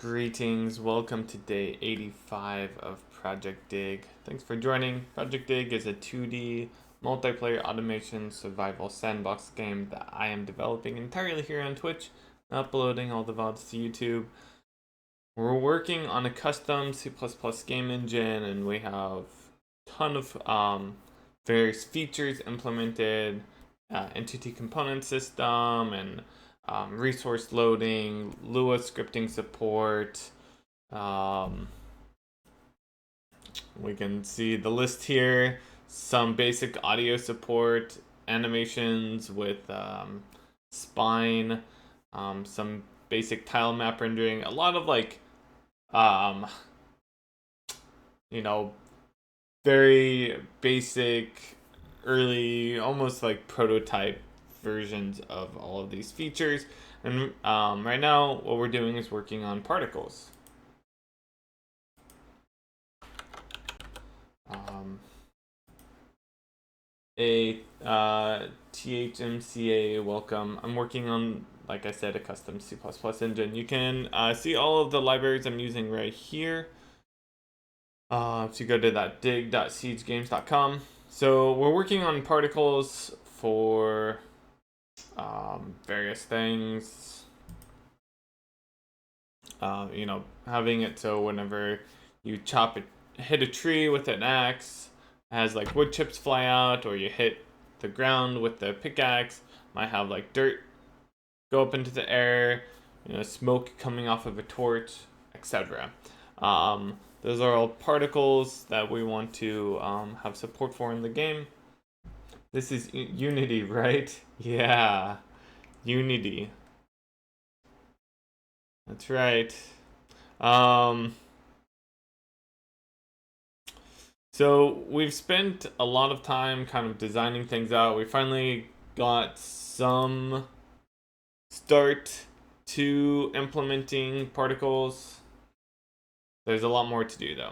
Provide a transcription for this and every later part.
Greetings, welcome to day 85 of projectDIG. Thanks for joining. projectDIG is a 2D multiplayer automation survival sandbox game that I am developing entirely here on Twitch, uploading all the VODs to YouTube. We're working on a custom C++ game engine, and we have a ton of various features implemented, entity component system, and resource loading, Lua scripting support. We can see the list here, some basic audio support, animations with spine, some basic tile map rendering, a lot of very basic, early, almost like prototype versions of all of these features. And right now, what we're doing is working on particles. THMCA welcome. I'm working on, like I said, a custom C++ engine. You can see all of the libraries I'm using right here. If you go to that dig.siegegames.com. So we're working on particles for various things. Having it so whenever you hit a tree with an axe, it has like wood chips fly out, or you hit the ground with the pickaxe, might have like dirt go up into the air, smoke coming off of a torch, etc. Those are all particles that we want to have support for in the game. This is Unity, right? Yeah, Unity. That's right. So we've spent a lot of time kind of designing things out. We finally got some start to implementing particles. There's a lot more to do though.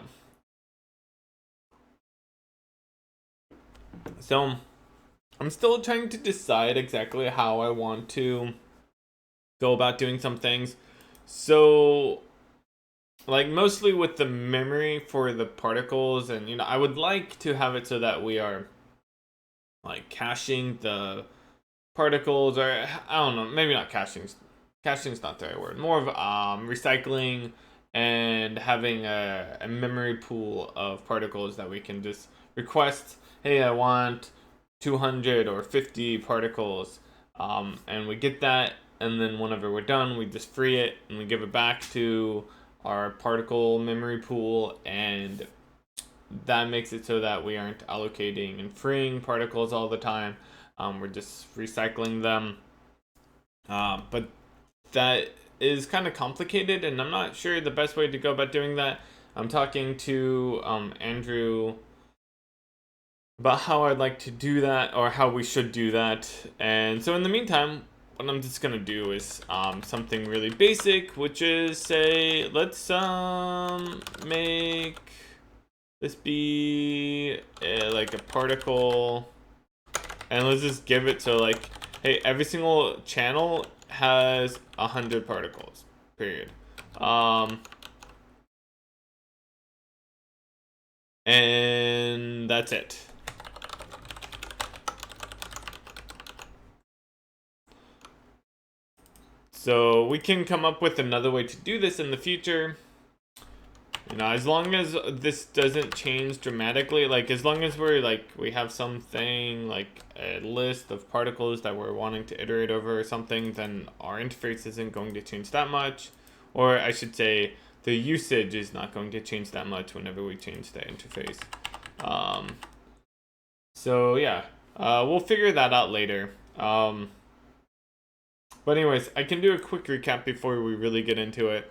So I'm still trying to decide exactly how I want to go about doing some things. So like mostly with the memory for the particles, and I would like to have it so that we are like caching the particles, or I don't know, maybe not caching. Caching's not the right word. More of recycling and having a memory pool of particles that we can just request. Hey, I want 200 or 50 particles, and we get that, and then whenever we're done, we just free it and we give it back to our particle memory pool, and that makes it so that we aren't allocating and freeing particles all the time. We're just recycling them. But that is kind of complicated, and I'm not sure the best way to go about doing that. I'm talking to Andrew about how I'd like to do that, or how we should do that. And so in the meantime, what I'm just gonna do is something really basic, which is say, let's make this be like a particle, and let's just give it so like, hey, every single channel has 100 particles, period. And that's it. So we can come up with another way to do this in the future. As long as this doesn't change dramatically, like as long as we have something like a list of particles that we're wanting to iterate over or something, then our interface isn't going to change that much. Or I should say, the usage is not going to change that much whenever we change the interface. So yeah, we'll figure that out later. But anyways, I can do a quick recap before we really get into it.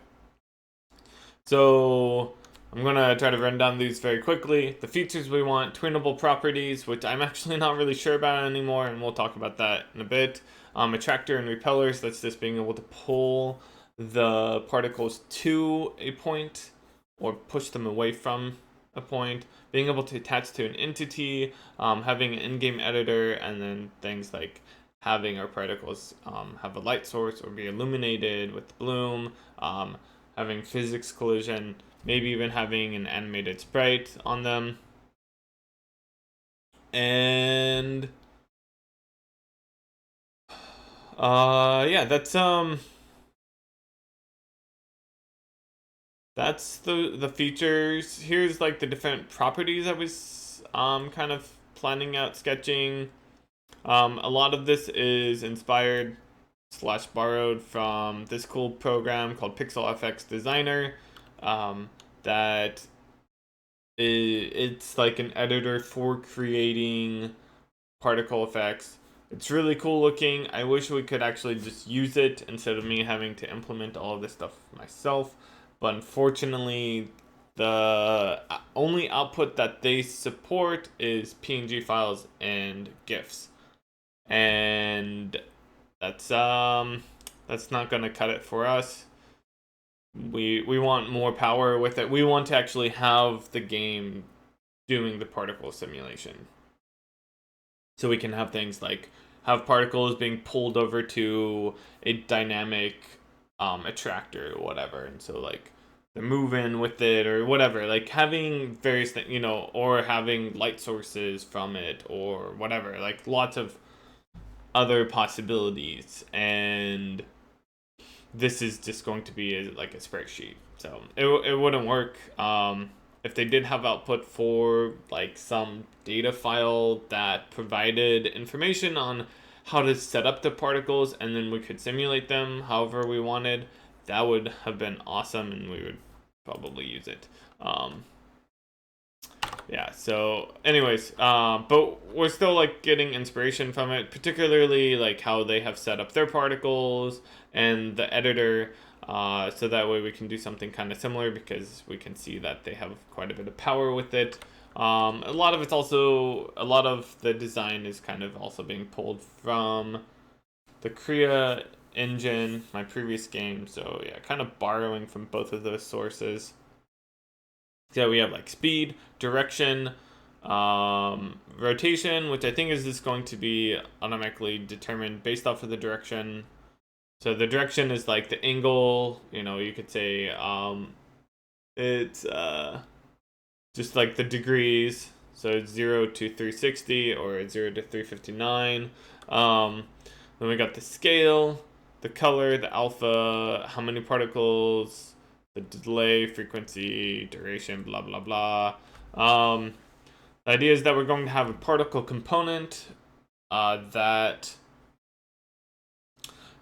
So I'm going to try to run down these very quickly. The features we want: tunable properties, which I'm actually not really sure about anymore, and we'll talk about that in a bit. Attractor and repellers, that's just being able to pull the particles to a point or push them away from a point. Being able to attach to an entity, having an in-game editor, and then things like having our particles have a light source or be illuminated with bloom, having physics collision, maybe even having an animated sprite on them. And yeah, that's the features. Here's like the different properties I was kind of planning out sketching. A lot of this is inspired slash borrowed from this cool program called Pixel FX Designer. That it's like an editor for creating particle effects. It's really cool looking. I wish we could actually just use it instead of me having to implement all of this stuff myself. But unfortunately, the only output that they support is PNG files and GIFs. And that's not gonna cut it for us. We want more power with it. We want to actually have the game doing the particle simulation. So we can have things like have particles being pulled over to a dynamic attractor or whatever. And so like they're moving with it or whatever. Like having various things, you know, or having light sources from it or whatever. Like lots of other possibilities. And this is just going to be like a spreadsheet. So it wouldn't work. If they did have output for like some data file that provided information on how to set up the particles and then we could simulate them however we wanted, that would have been awesome and we would probably use it. Yeah, so anyways, but we're still like getting inspiration from it, particularly like how they have set up their particles and the editor, so that way we can do something kind of similar because we can see that they have quite a bit of power with it. A lot of the design is kind of also being pulled from the Korea engine, my previous game, so yeah, kind of borrowing from both of those sources. So we have like speed, direction, rotation, which I think is just going to be automatically determined based off of the direction. So the direction is like the angle, you know, you could say it's just like the degrees. So it's 0 to 360 or 0 to 359. Then we got the scale, the color, the alpha, how many particles, the delay, frequency, duration, blah, blah, blah. The idea is that we're going to have a particle component that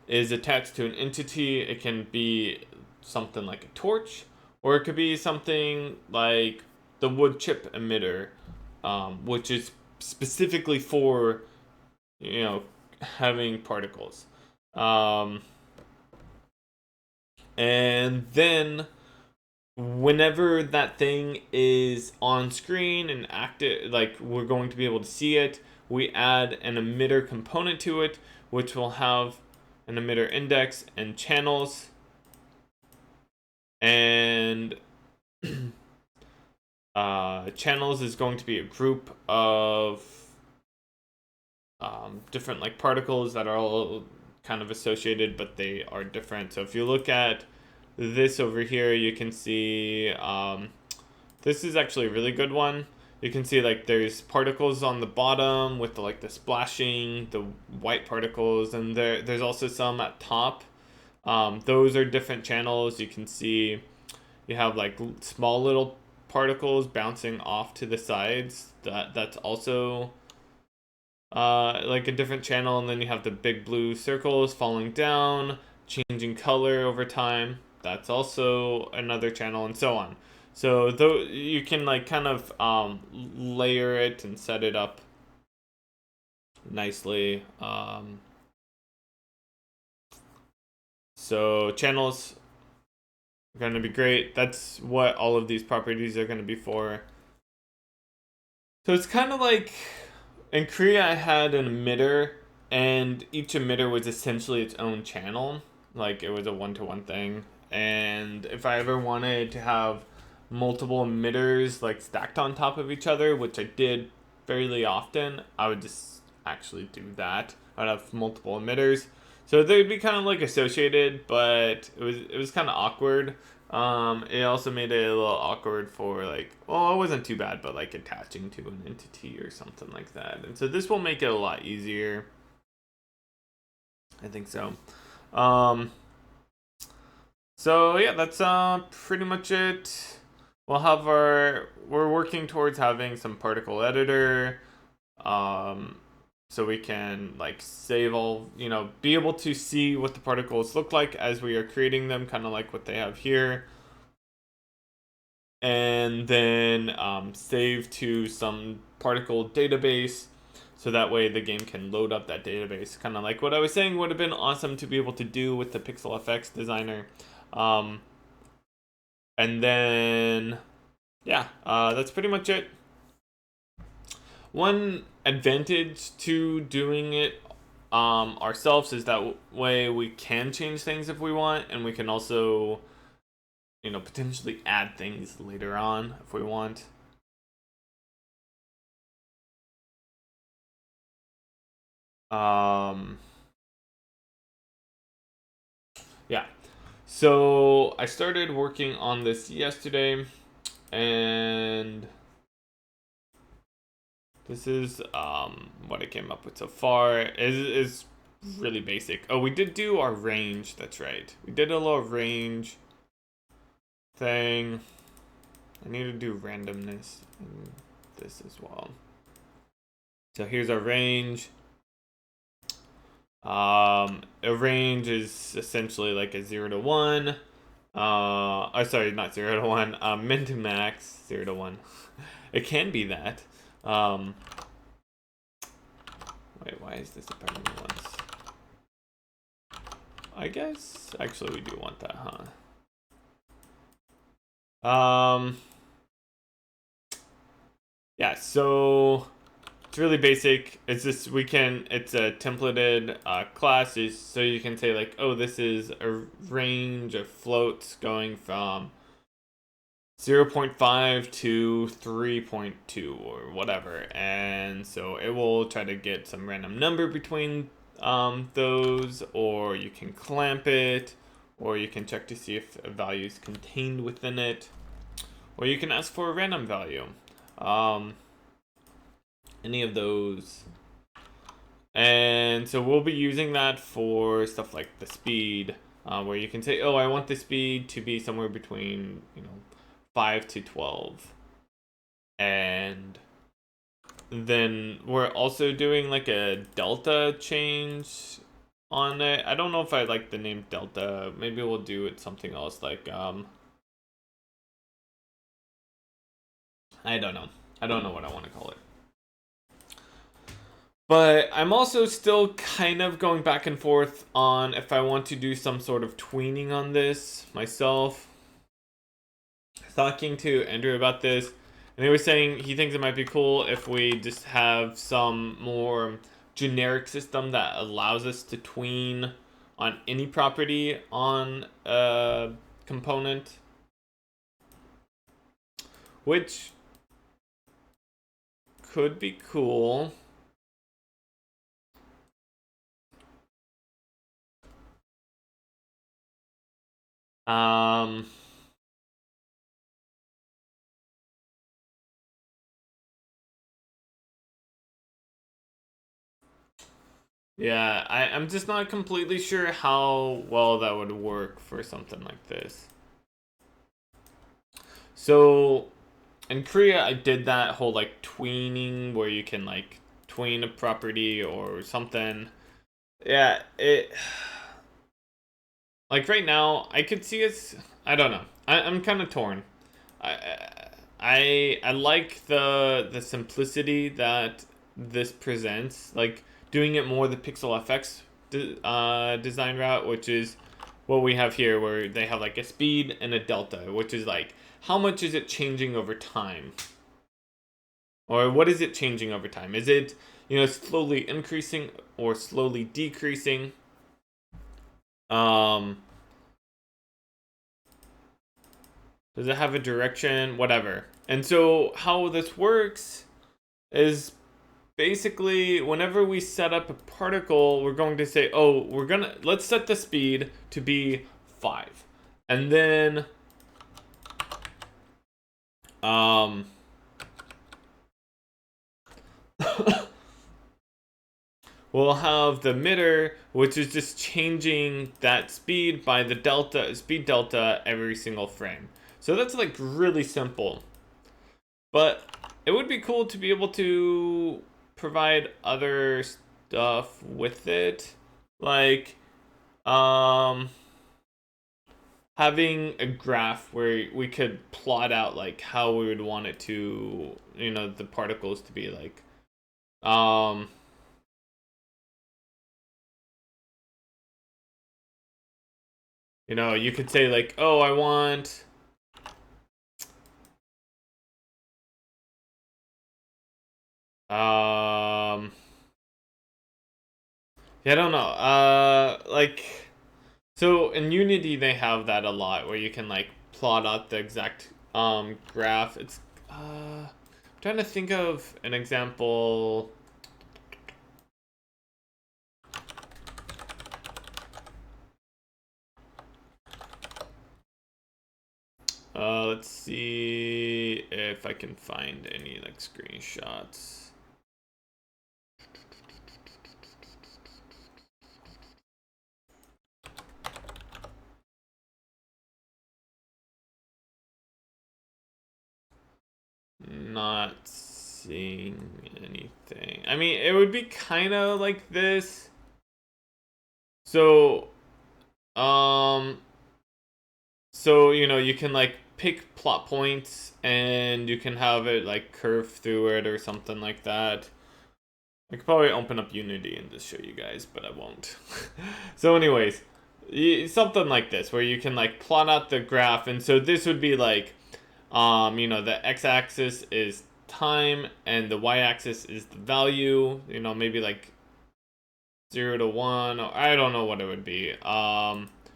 is attached to an entity. It can be something like a torch, or it could be something like the wood chip emitter, which is specifically for, you know, having particles. And then whenever that thing is on screen and active, like we're going to be able to see it, we add an emitter component to it, which will have an emitter index and channels. And channels is going to be a group of different like particles that are all kind of associated, but they are different. So if you look at this over here, you can see this is actually a really good one. You can see like there's particles on the bottom with the, like the splashing, the white particles, and there's also some at top. Those are different channels. You can see you have like small little particles bouncing off to the sides. That's also like a different channel, and then you have the big blue circles falling down, changing color over time. That's also another channel, and so on. So though you can like kind of layer it and set it up nicely. So channels are going to be great. That's what all of these properties are going to be for. So it's kind of like in Korea I had an emitter, and each emitter was essentially its own channel. Like it was a one-to-one thing. And if I ever wanted to have multiple emitters like stacked on top of each other, which I did fairly often, I would just actually do that. I'd have multiple emitters. So they'd be kind of like associated, but it was kind of awkward. It also made it a little awkward for like, well, it wasn't too bad, but like attaching to an entity or something like that. And so this will make it a lot easier. I think so. So yeah, that's pretty much it. We're working towards having some particle editor, so we can like save all, be able to see what the particles look like as we are creating them, kind of like what they have here. And then save to some particle database, so that way the game can load up that database. Kind of like what I was saying would have been awesome to be able to do with the PixelFX designer. And then, yeah, that's pretty much it. One advantage to doing it ourselves is that way we can change things if we want, and we can also, potentially add things later on if we want. Yeah. So I started working on this yesterday, and this is what I came up with so far. Is really basic. Oh, we did do our range. That's right. We did a little range thing. I need to do randomness in this as well. So here's our range. A range is essentially like a 0 to 1. Sorry, not 0 to 1. Min to max, 0 to 1. It can be that. Wait, why is this apparently once? I guess actually we do want that, huh? Yeah, so it's really basic. It's just it's a templated class, so you can say like, oh, this is a range of floats going from 0.5 to 3.2 or whatever, and so it will try to get some random number between those, or you can clamp it, or you can check to see if a value is contained within it, or you can ask for a random value. Any of those. And so we'll be using that for stuff like the speed, where you can say, oh, I want the speed to be somewhere between, 5 to 12. And then we're also doing like a delta change on it. I don't know if I like the name delta. Maybe we'll do it something else like, I don't know. I don't know what I want to call it. But I'm also still kind of going back and forth on if I want to do some sort of tweening on this myself. Talking to Andrew about this, and he was saying he thinks it might be cool if we just have some more generic system that allows us to tween on any property on a component, which could be cool. Yeah, I'm just not completely sure how well that would work for something like this. So in Korea, I did that whole like tweening where you can like tween a property or something. Yeah, it like right now I could see it's, I don't know. I'm kind of torn. I like the simplicity that this presents, like doing it more the PixelFX design route, which is what we have here, where they have like a speed and a delta, which is like how much is it changing over time, or what is it changing over time? Is it slowly increasing or slowly decreasing? Does it have a direction? Whatever. And so how this works is basically whenever we set up a particle, we're going to say, oh, let's set the speed to be 5. And then we'll have the emitter, which is just changing that speed by the speed delta every single frame. So that's like really simple. But it would be cool to be able to provide other stuff with it. Like having a graph where we could plot out like how we would want it to, the particles to be like. You could say like, oh, I want yeah, I don't know. So in Unity they have that a lot where you can like plot out the exact graph. It's I'm trying to think of an example. Let's see if I can find any like screenshots. Not seeing anything. I mean, it would be kind of like this. So, you can like pick plot points and you can have it like curve through it or something like that. I could probably open up Unity and just show you guys, but I won't. So anyways, something like this where you can like plot out the graph. And so this would be like, the x-axis is time and the y-axis is the value, maybe like 0 to 1, or I don't know what it would be.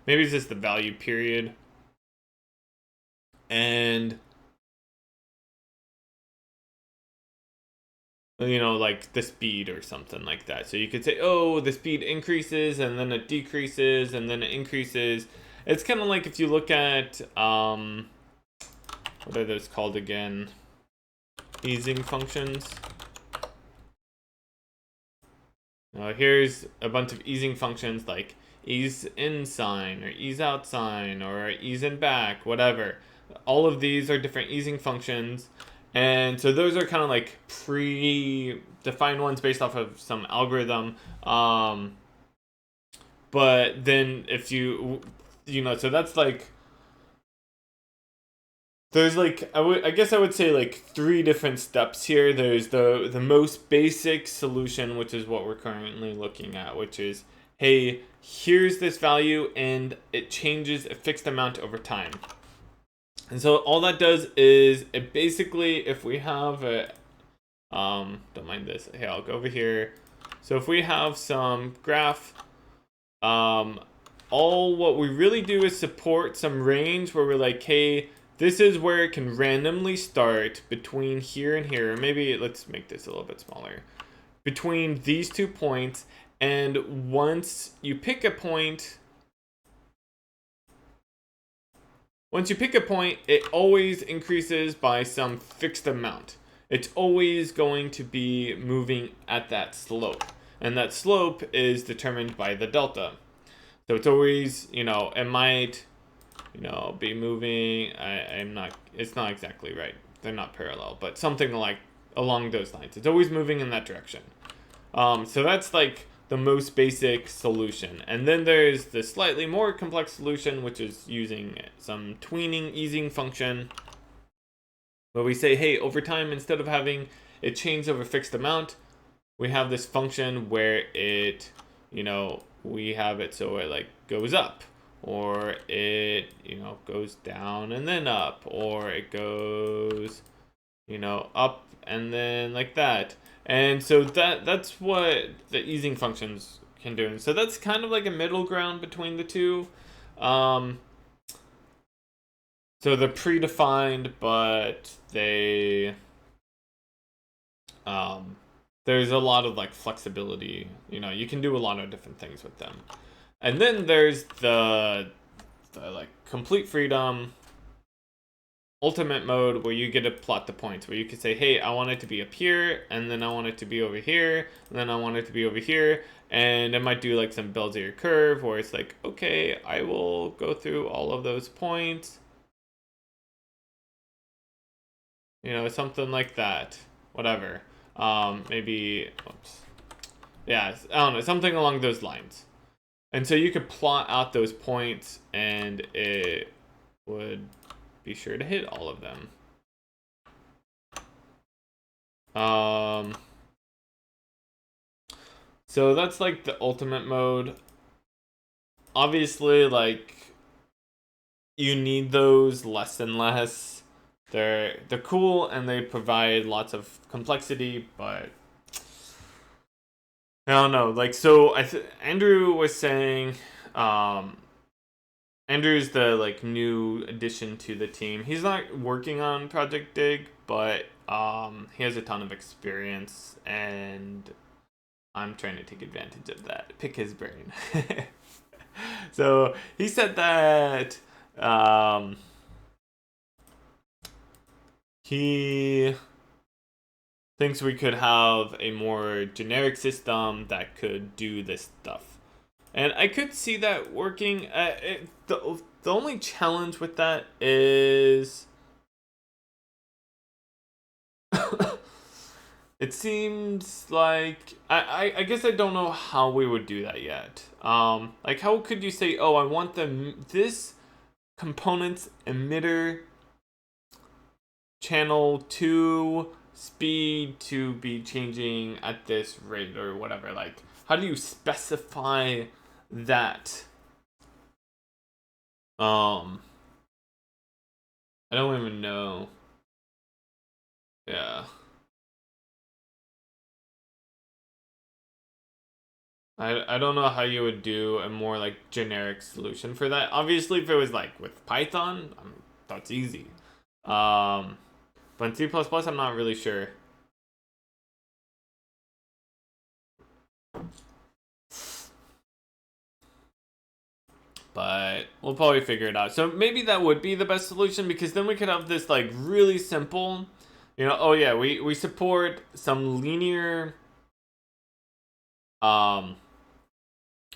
Maybe it's just the value period. And like the speed or something like that. So you could say, oh, the speed increases and then it decreases and then it increases. It's kind of like if you look at what are those called again? Easing functions. Here's a bunch of easing functions like ease in sign or ease out sign or ease in back, whatever. All of these are different easing functions. And so those are kind of like pre-defined ones based off of some algorithm. But then if so that's like, there's like, I guess I would say like 3 different steps here. There's the most basic solution, which is what we're currently looking at, which is, hey, here's this value and it changes a fixed amount over time. And so all that does is it basically, if we have a, don't mind this. Hey, I'll go over here. So if we have some graph, all what we really do is support some range where we're like, hey, this is where it can randomly start between here and here. Maybe let's make this a little bit smaller. Between these 2 points, and once you pick a point, it always increases by some fixed amount. It's always going to be moving at that slope. And that slope is determined by the delta. So it's always, it might, be moving. It's not exactly right. They're not parallel, but something like along those lines. It's always moving in that direction. So that's like the most basic solution. And then there's the slightly more complex solution, which is using some tweening easing function, where we say, hey, over time, instead of having it change over a fixed amount, we have this function where it, we have it so it like goes up, or it, goes down and then up, or it goes, up and then like that. And so that's what the easing functions can do. And so that's kind of like a middle ground between the two. So they're predefined, but they there's a lot of like flexibility. You know, you can do a lot of different things with them. And then there's the like complete freedom ultimate mode, where you get to plot the points, where you can say, hey, I want it to be up here, and then I want it to be over here, and then I want it to be over here. And it might do like some Bezier curve where it's like, okay, I will go through all of those points, you know, something like that, whatever. Maybe, oops. Yeah, I don't know, something along those lines. And so you could plot out those points, and it would be sure to hit all of them. So that's like the ultimate mode. Obviously, like, you need those less and less. They're cool and they provide lots of complexity, but I don't know. Like, so Andrew was saying, Andrew's the like new addition to the team. He's not working on projectDIG, but he has a ton of experience, and I'm trying to take advantage of that, pick his brain. So he said that he thinks we could have a more generic system that could do this stuff. And I could see that working. The only challenge with that is it seems like I guess I don't know how we would do that yet. Like, how could you say, oh, I want this component's emitter channel 2 speed to be changing at this rate or whatever? Like, how do you specify that? I don't even know. Yeah. I don't know how you would do a more like generic solution for that. Obviously, if it was like with Python, that's easy. But in C++, I'm not really sure. But we'll probably figure it out. So maybe that would be the best solution, because then we could have this like really simple, you know, oh yeah, we support some linear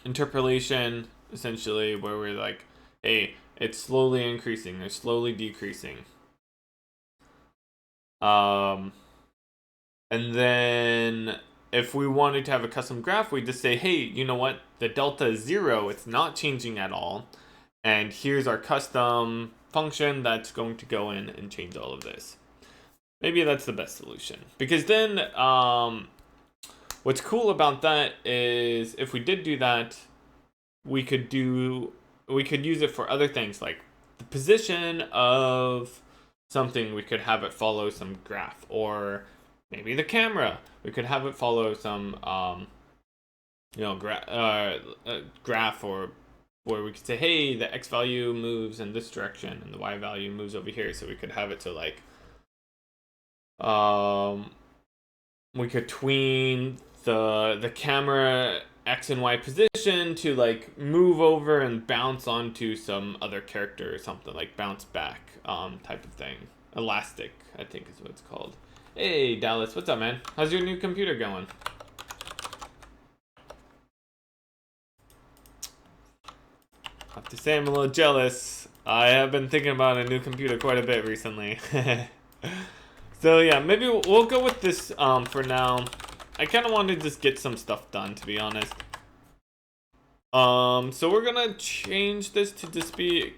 interpolation, essentially, where we're like, hey, it's slowly increasing or slowly decreasing. And then if we wanted to have a custom graph, we just say, hey, you know what? The delta is 0. It's not changing at all. And here's our custom function that's going to go in and change all of this. Maybe that's the best solution. Because then what's cool about that is if we did do that, we could use it for other things, like the position of something. We could have it follow some graph, or maybe the camera. We could have it follow some graph, or where we could say, hey, the x value moves in this direction and the y value moves over here. So we could have it to like we could tween the camera X and Y position to like move over and bounce onto some other character or something, like bounce back type of thing. Elastic, I think is what it's called. Hey Dallas, what's up, man? How's your new computer going? I have to say I'm a little jealous. I have been thinking about a new computer quite a bit recently. So yeah, maybe we'll go with this for now. I kind of want to just get some stuff done, to be honest. So we're gonna change this to just be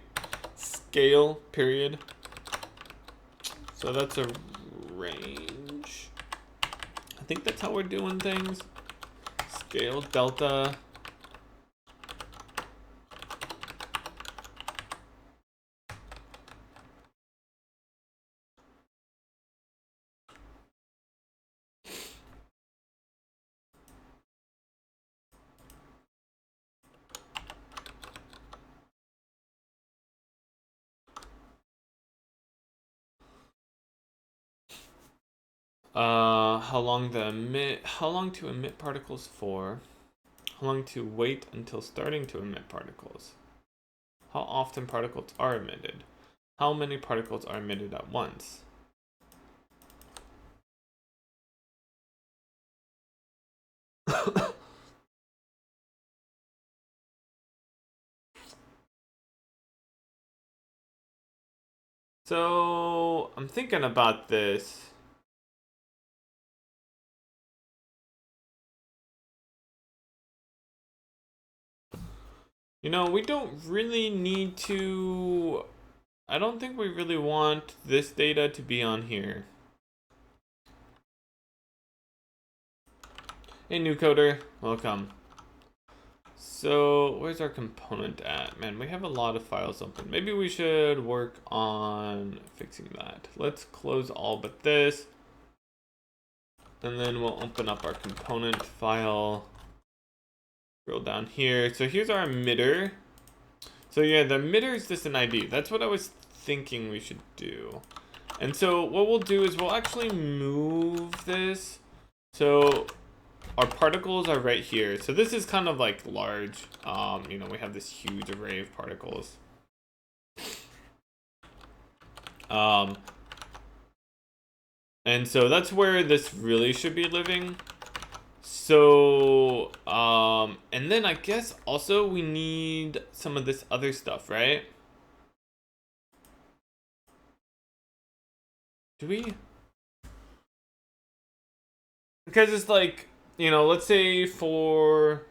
scale, period. So that's a range. I think that's how we're doing things. Scale, delta. how long to emit particles for, how long to wait until starting to emit particles, how often particles are emitted, how many particles are emitted at once. So I'm thinking about this. You know, we don't really need to, I don't think we really want this data to be on here. Hey, new coder, welcome. So where's our component at? Man, we have a lot of files open. Maybe we should work on fixing that. Let's close all but this. And then we'll open up our component file. Scroll down here. So here's our emitter. So yeah, the emitter is just an ID. That's what I was thinking we should do. And so what we'll do is we'll actually move this. So our particles are right here. So this is kind of like large. You know, we have this huge array of particles. And so that's where this really should be living. So, and then I guess also we need some of this other stuff, right? Do we? Because it's like, you know, let's say for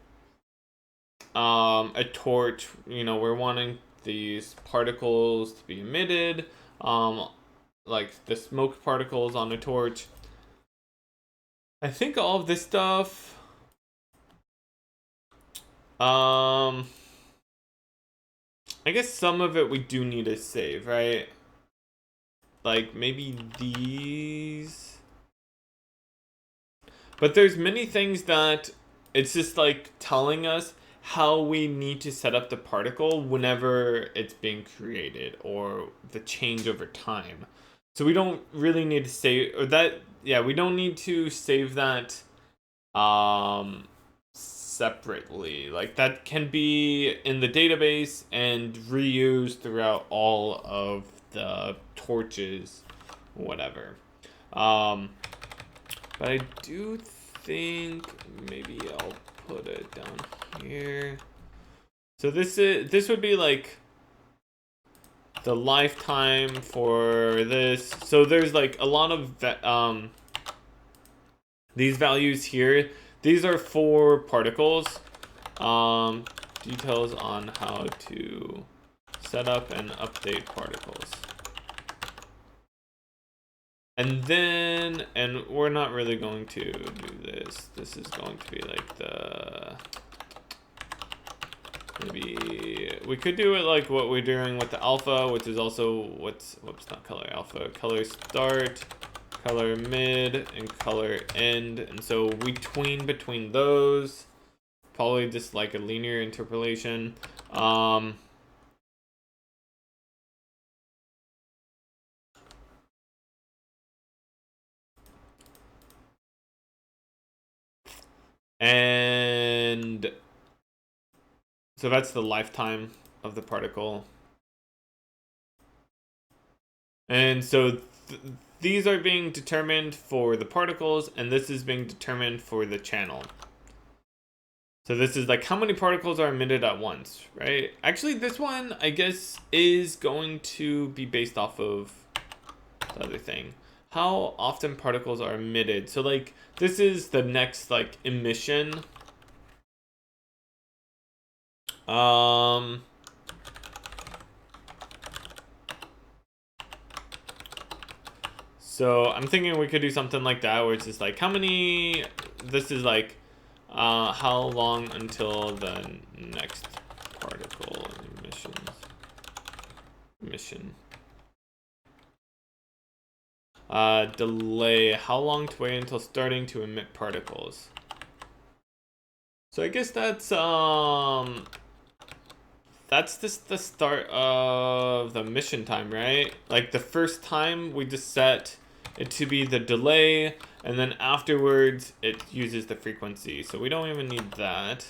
a torch, you know, we're wanting these particles to be emitted, like the smoke particles on a torch. I think all of this stuff, I guess some of it we do need to save, right? Like maybe these. But there's many things that it's just like telling us how we need to set up the particle whenever it's being created or the change over time. So we don't really need to save, or that, yeah, we don't need to save that separately. Like that can be in the database and reused throughout all of the torches, whatever. But I do think maybe I'll put it down here. So this would be like the lifetime for this. So there's like a lot of these values here. These are for particles. Details on how to set up and update particles. And then, and we're not really going to do this. This is going to be like the, maybe we could do it like what we're doing with the alpha, which is also what's, whoops, not color alpha, color start, color mid, and color end. And so we tween between those, probably just like a linear interpolation. And so that's the lifetime of the particle. And so these are being determined for the particles, and this is being determined for the channel. So this is like how many particles are emitted at once, right? Actually, this one, I guess, is going to be based off of the other thing. How often particles are emitted. So like, this is the next like emission. So I'm thinking we could do something like that, where it's just like how many, this is like, how long until the next particle emission. Delay, how long to wait until starting to emit particles. So I guess that's just the start of the emission time, right? Like the first time we just set it to be the delay, and then afterwards it uses the frequency. So we don't even need that.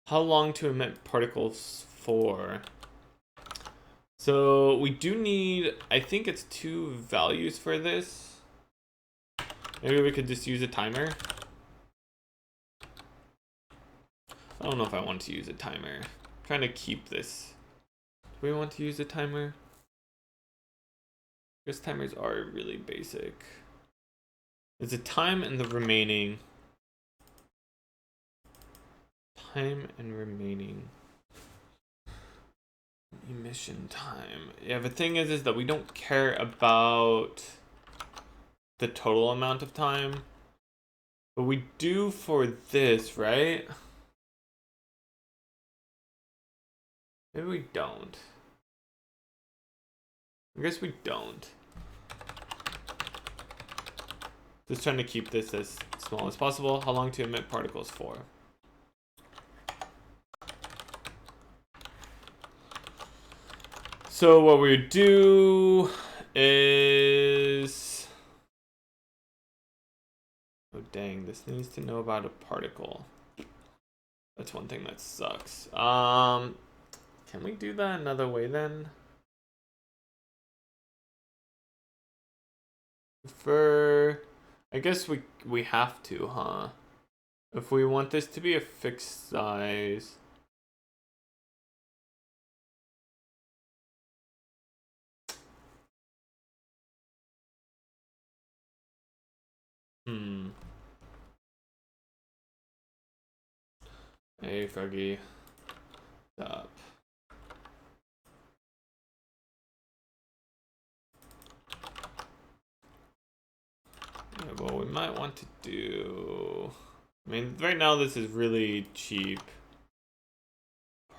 How long to emit particles for? So we do need, I think it's 2 values for this. Maybe we could just use a timer. I don't know if I want to use a timer. I'm trying to keep this. Do we want to use a timer? Because timers are really basic. There's a time and the remaining. Time and remaining. Emission time. Yeah, the thing is that we don't care about the total amount of time. But we do for this, right? Maybe we don't. I guess we don't. Just trying to keep this as small as possible. How long to emit particles for? So what we do is... Oh dang, this needs to know about a particle. That's one thing that sucks. Can we do that another way then? I guess we have to, huh? If we want this to be a fixed size. Hey, Froggy. Stop. Yeah, well, we might want to do... I mean, right now this is really cheap.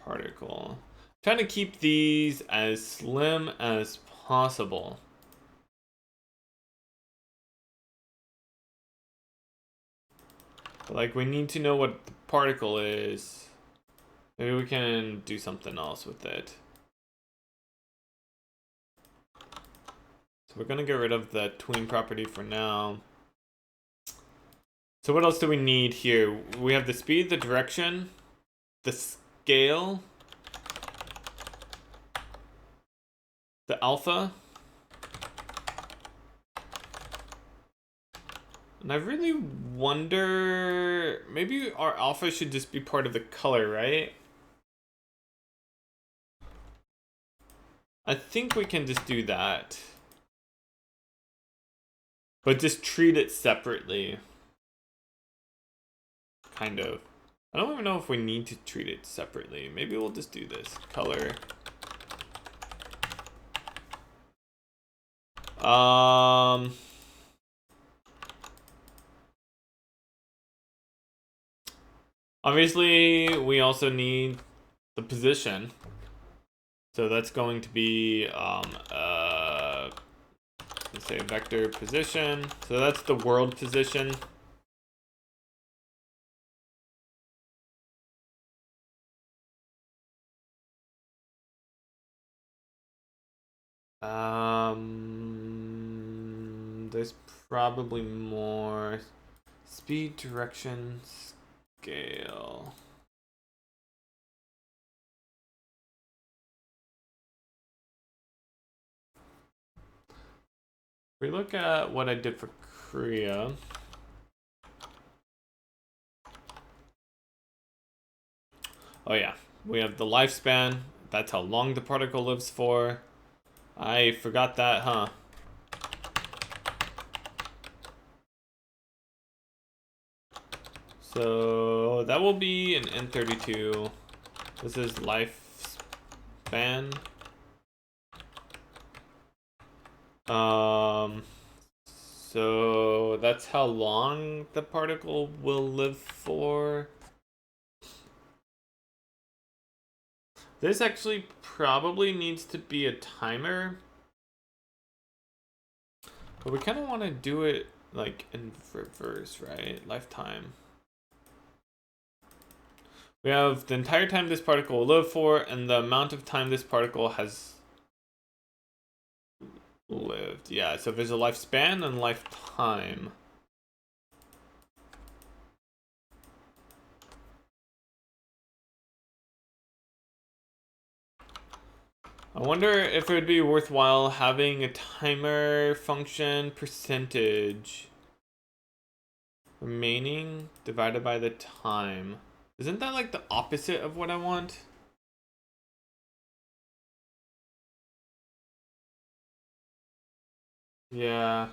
Particle. I'm trying to keep these as slim as possible. Like, we need to know what the particle is. Maybe we can do something else with it. So we're gonna get rid of the tween property for now. So what else do we need here? We have the speed, the direction, the scale, the alpha. And I really wonder, maybe our alpha should just be part of the color, right? I think we can just do that. But just treat it separately. Kind of. I don't even know if we need to treat it separately. Maybe we'll just do this. Color. Obviously, we also need the position. So that's going to be, let's say vector position. So that's the world position. There's probably more speed, direction, scale. If we look at what I did for Korea. Oh yeah, we have the lifespan. That's how long the particle lives for. I forgot that, huh? So that will be an N32. This is lifespan. So that's how long the particle will live for. This actually probably needs to be a timer. But we kind of want to do it like in reverse, right? Lifetime. We have the entire time this particle will live for and the amount of time this particle has lived. Yeah, so there's a lifespan and lifetime. I wonder if it would be worthwhile having a timer function percentage remaining divided by the time. Isn't that like the opposite of what I want? Yeah.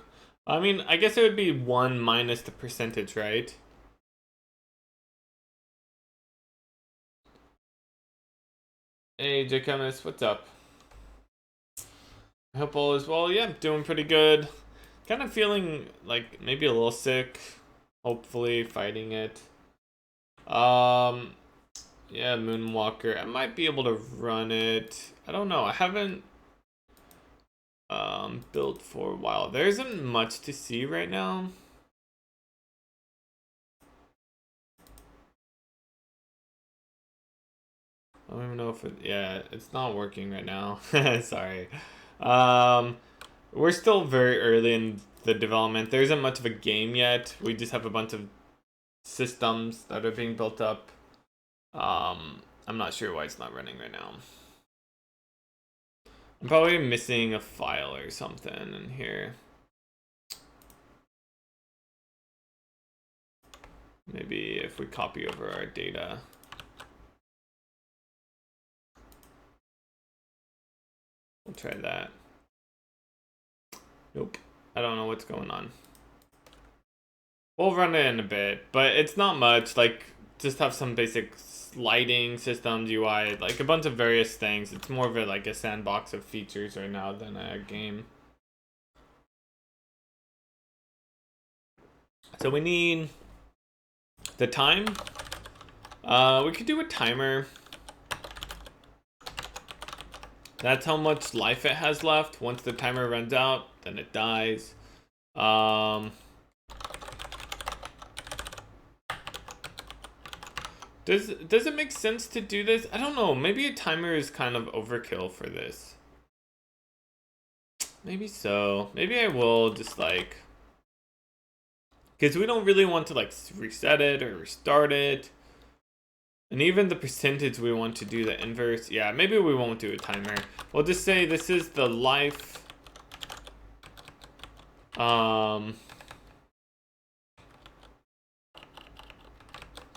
I mean, I guess it would be 1 minus the percentage, right? Hey, Jacobus, what's up? I hope all is well. Yeah, I'm doing pretty good. Kind of feeling like maybe a little sick. Hopefully fighting it. Um, yeah, Moonwalker. I might be able to run it. I don't know. I haven't built for a while. There isn't much to see right now. I don't even know if it, yeah, it's not working right now. Sorry. Um, we're still very early in the development. There isn't much of a game yet. We just have a bunch of systems that are being built up. I'm not sure why it's not running right now. I'm probably missing a file or something in here. Maybe if we copy over our data. We'll try that. Nope. I don't know what's going on. We'll run it in a bit, but it's not much. Like, just have some basic lighting systems, UI, like a bunch of various things. It's more of a, like a sandbox of features right now than a game. So we need the time. We could do a timer. That's how much life it has left. Once the timer runs out, then it dies. Does it make sense to do this? I don't know. Maybe a timer is kind of overkill for this. Maybe so. Maybe I will just like, because we don't really want to like reset it or restart it. And even the percentage we want to do the inverse. Yeah, maybe we won't do a timer. We'll just say this is the life.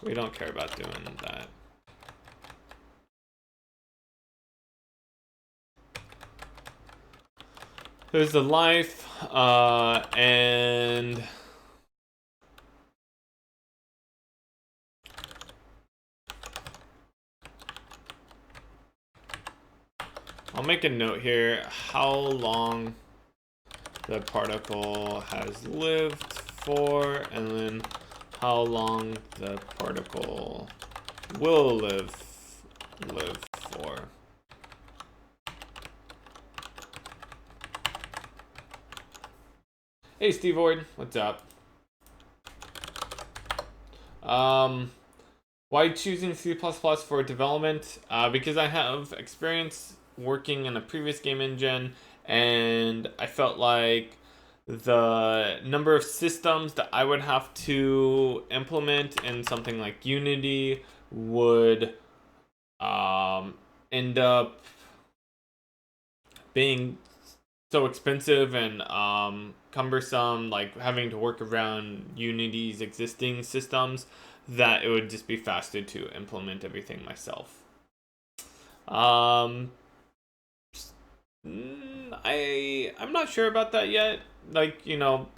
We don't care about doing that. There's the life, and I'll make a note here how long the particle has lived for, and then how long the particle will live for. Hey Steve Void, what's up? Why choosing C++ for development? Because I have experience working in a previous game engine, and I felt like the number of systems that I would have to implement in something like Unity would end up being so expensive and cumbersome, like having to work around Unity's existing systems, that it would just be faster to implement everything myself. I'm not sure about that yet. Like, you know,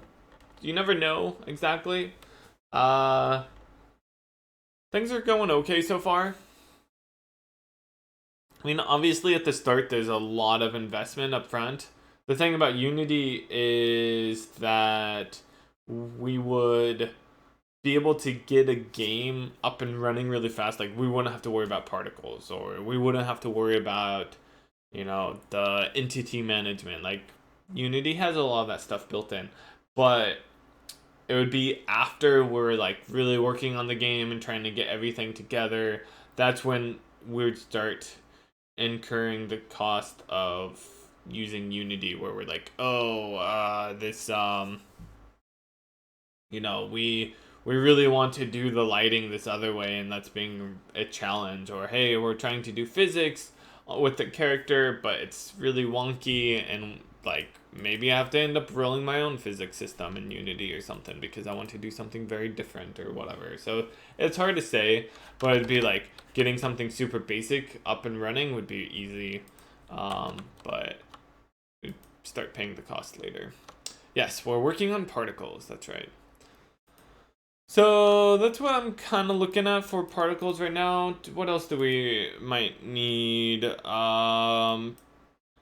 you never know exactly. Things are going okay so far. I mean, obviously at the start there's a lot of investment up front. The thing about Unity is that we would be able to get a game up and running really fast. Like, we wouldn't have to worry about particles, or we wouldn't have to worry about, you know, the entity management. Like, Unity has a lot of that stuff built in, but it would be after we're like really working on the game and trying to get everything together. That's when we would start incurring the cost of using Unity where we're like, this you know, we really want to do the lighting this other way, and that's being a challenge. Or hey, we're trying to do physics with the character, but it's really wonky, and like maybe I have to end up rolling my own physics system in Unity or something because I want to do something very different or whatever. So it's hard to say, but it'd be like getting something super basic up and running would be easy, but we'd start paying the cost later. Yes, we're working on particles. That's right. So that's what I'm kind of looking at for particles right now. What else do we might need?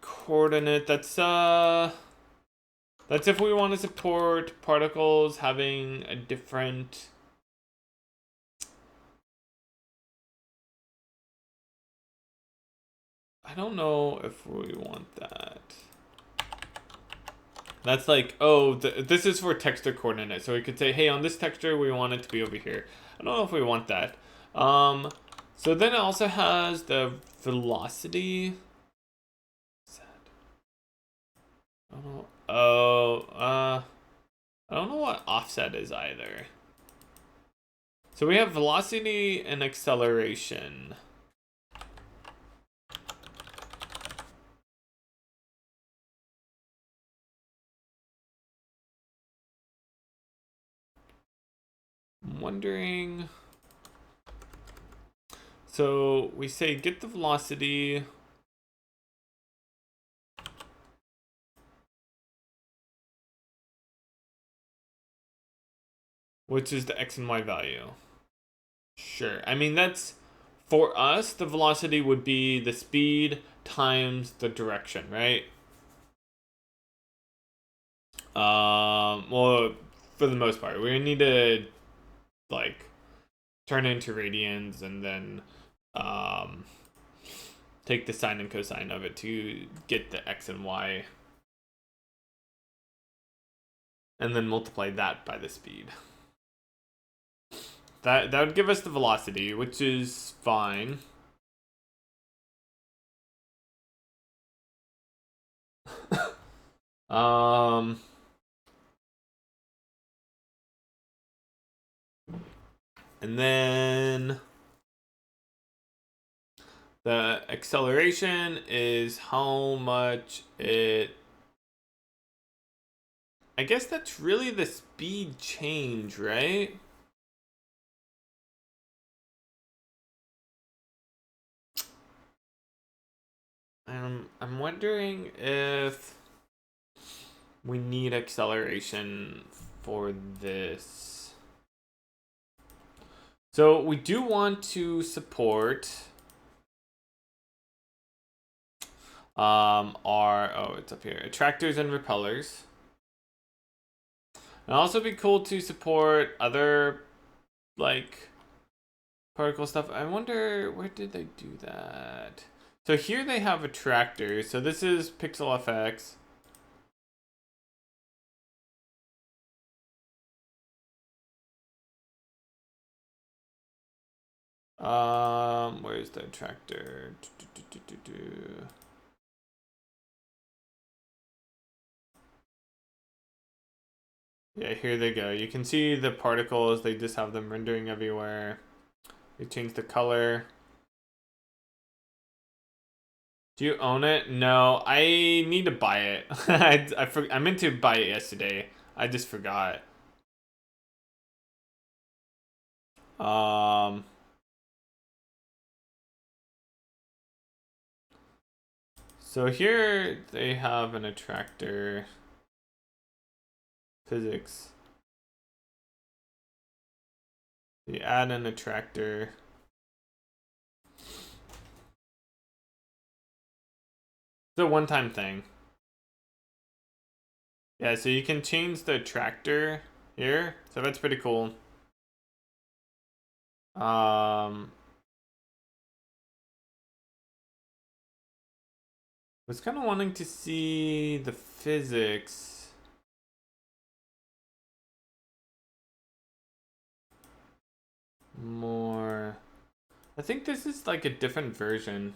Coordinate. That's if we want to support particles having a different. I don't know if we want that. That's like, oh, this is for texture coordinate. So we could say, hey, on this texture, we want it to be over here. I don't know if we want that. So then it also has the velocity. I don't know. I don't know what offset is either. So we have velocity and acceleration. I'm wondering. So we say get the velocity. Which is the x and y value. Sure. I mean, that's for us, the velocity would be the speed times the direction, right? Well, for the most part, we need to like turn into radians and then take the sine and cosine of it to get the x and y, and then multiply that by the speed. That would give us the velocity, which is fine. And then the acceleration is how much it. I guess that's really the speed change, right? I'm wondering if we need acceleration for this. So we do want to support it's up here, attractors and repellers. It'd also be cool to support other like particle stuff. I wonder, where did they do that? So here they have attractors. So this is Pixel FX. Where's the attractor? Yeah, here they go. You can see the particles. They just have them rendering everywhere. They change the color. Do you own it? No, I need to buy it. I meant to buy it yesterday. I just forgot. So here they have an attractor. Physics. You add an attractor. It's a one-time thing. Yeah, so you can change the attractor here. So that's pretty cool. Was kind of wanting to see the physics. More. I think this is like a different version.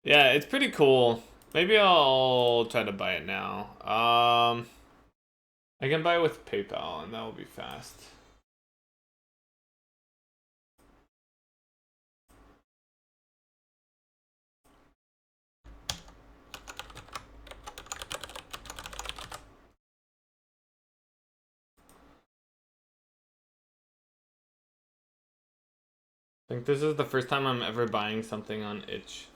Yeah, it's pretty cool. Maybe I'll try to buy it now. I can buy it with PayPal, and that will be fast. I think this is the first time I'm ever buying something on itch.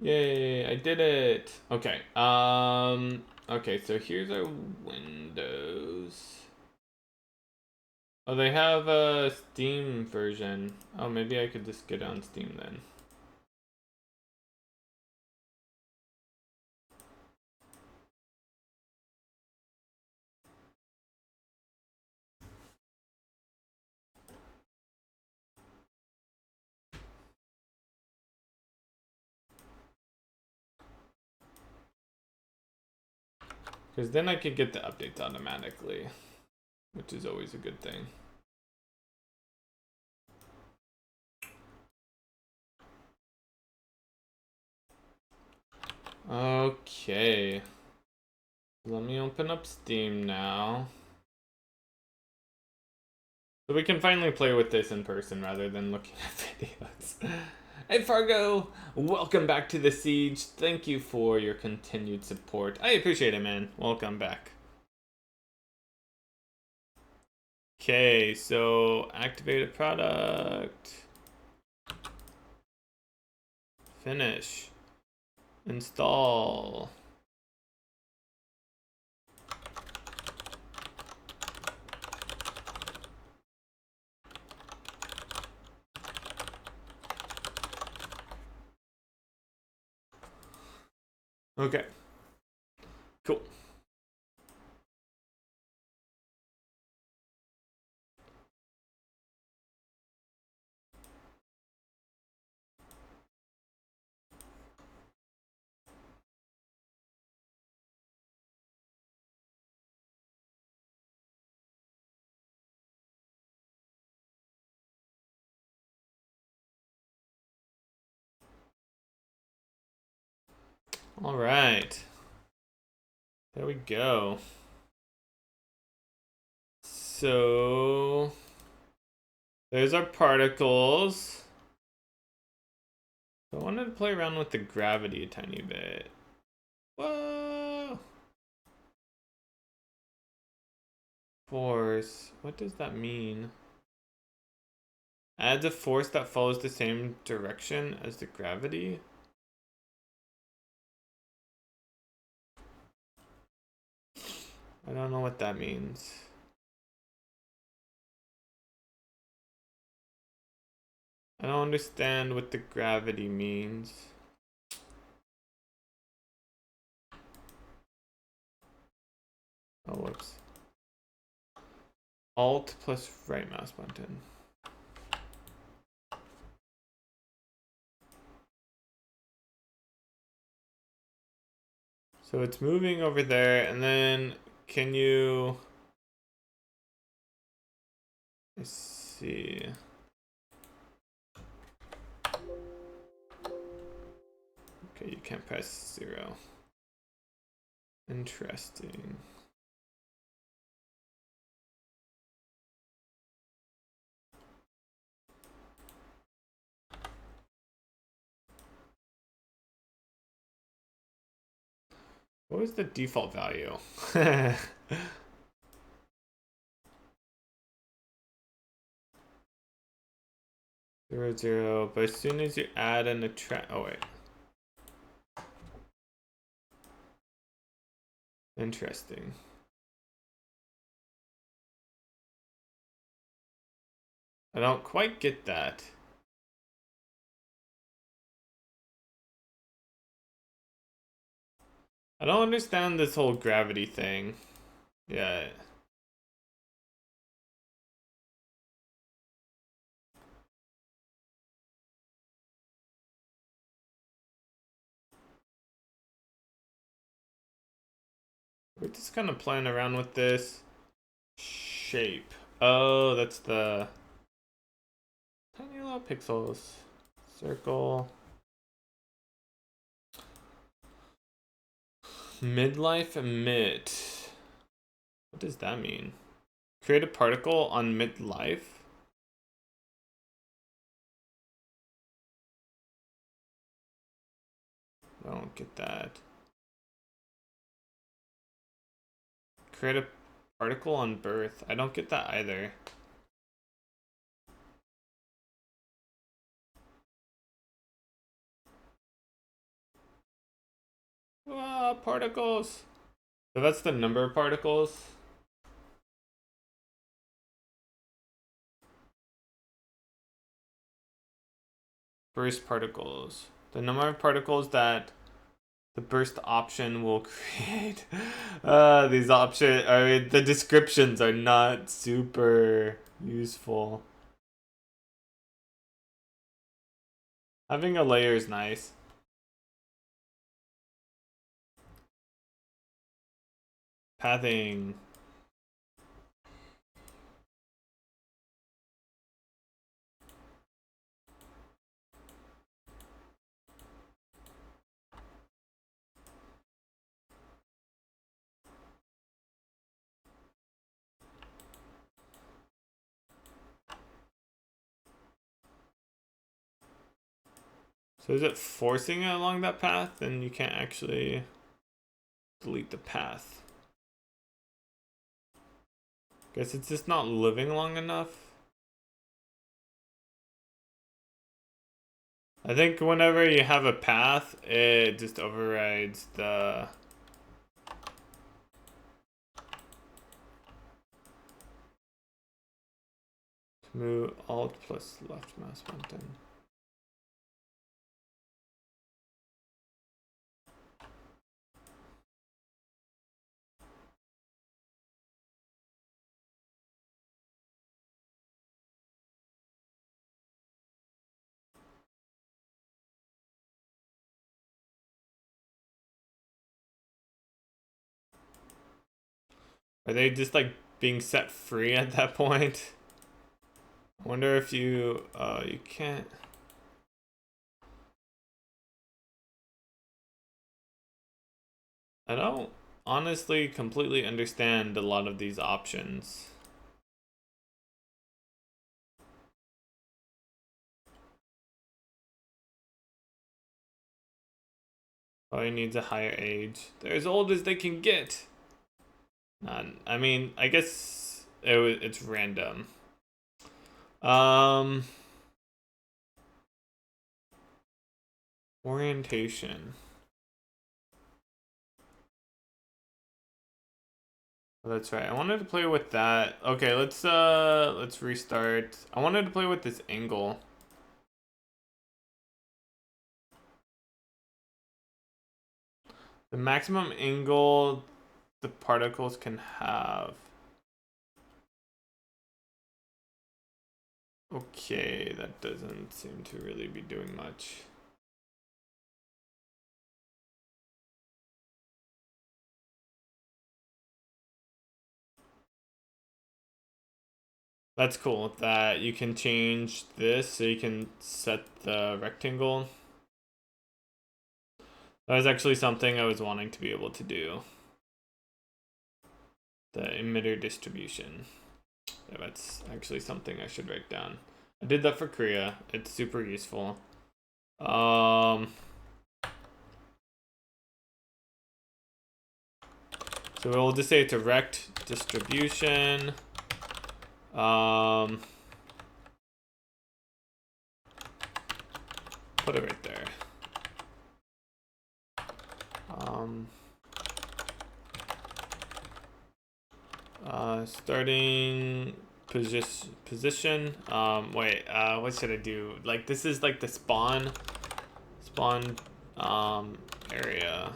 Yay, I did it. Okay. Okay, so here's our windows. Oh, they have a Steam version. Oh, maybe I could just get on Steam then. Because then I could get the updates automatically, which is always a good thing. Okay. Let me open up Steam now. So we can finally play with this in person rather than looking at videos. Hey Fargo, welcome back to the Siege. Thank you for your continued support. I appreciate it, man. Welcome back. Okay, so activate a product. Finish. Install. Okay. Cool. All right. There we go. So there's our particles. I wanted to play around with the gravity a tiny bit. Whoa! Force. What does that mean? Adds a force that follows the same direction as the gravity? I don't know what that means. I don't understand what the gravity means. Oh, whoops. Alt plus right mouse button. So it's moving over there, and then can you... Let's see. Okay, you can't press 0. Interesting. What was the default value? 0, 0, but as soon as you add an attract, oh wait. Interesting. I don't quite get that. I don't understand this whole gravity thing. Yeah. We're just kind of playing around with this shape. Oh, that's the tiny little pixels. Circle. Midlife emit. What does that mean? Create a particle on midlife? I don't get that. Create a particle on birth. I don't get that either. Ah, particles. So that's the number of particles. Burst particles. The number of particles that the burst option will create. These options, I mean, the descriptions are not super useful. Having a layer is nice. Pathing. So is it forcing it along that path and you can't actually delete the path? Guess it's just not living long enough. I think whenever you have a path, it just overrides the move alt plus left mouse button. Are they just like being set free at that point? I wonder if you can't. I don't honestly completely understand a lot of these options. Probably needs a higher age. They're as old as they can get. I mean, I guess it's random. Orientation. Oh, that's right. I wanted to play with that. Okay, let's restart. I wanted to play with this angle. The maximum angle the particles can have. Okay, that doesn't seem to really be doing much. That's cool that you can change this so you can set the rectangle. That was actually something I was wanting to be able to do. The emitter distribution. Yeah, that's actually something I should write down. I did that for Korea. It's super useful. So we'll just say it's a rect distribution. Put it right there. Starting position. Wait, what should I do? Like, this is like the spawn area.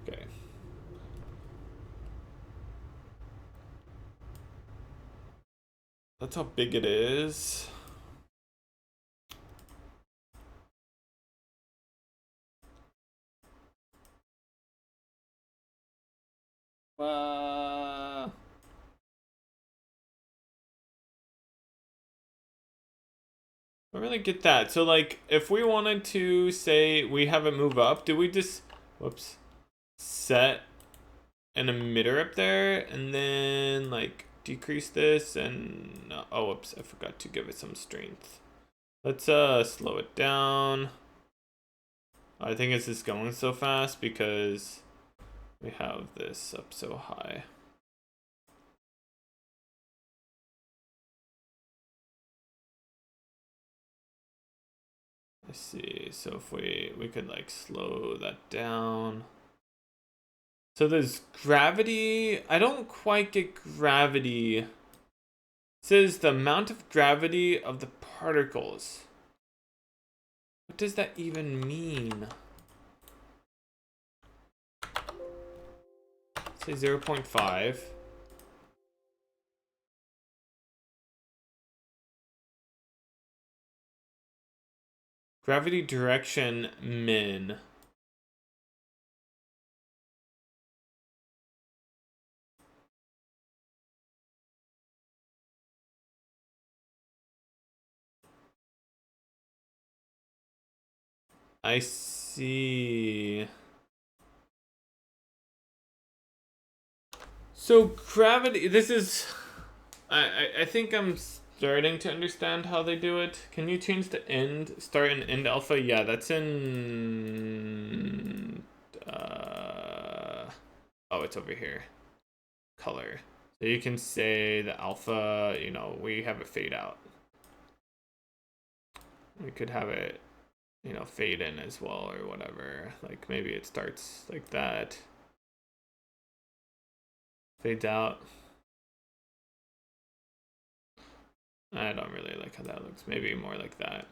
Okay. That's how big it is. I don't really get that. So like, if we wanted to say we have it move up, do we just, whoops, set an emitter up there and then like decrease this and, oh, whoops, I forgot to give it some strength. Let's slow it down. I think it's just going so fast because we have this up so high. Let's see, so if we could like slow that down. So there's gravity. I don't quite get gravity. It says the amount of gravity of the particles. What does that even mean? Say 0.5. Gravity direction min. I see. So gravity, this is, I think I'm starting to understand how they do it. Can you change the end, start and end alpha? Yeah, that's in, oh, it's over here. Color. So you can say the alpha, you know, we have it fade out. We could have it, you know, fade in as well or whatever. Like maybe it starts like that. Fades out. I don't really like how that looks. Maybe more like that.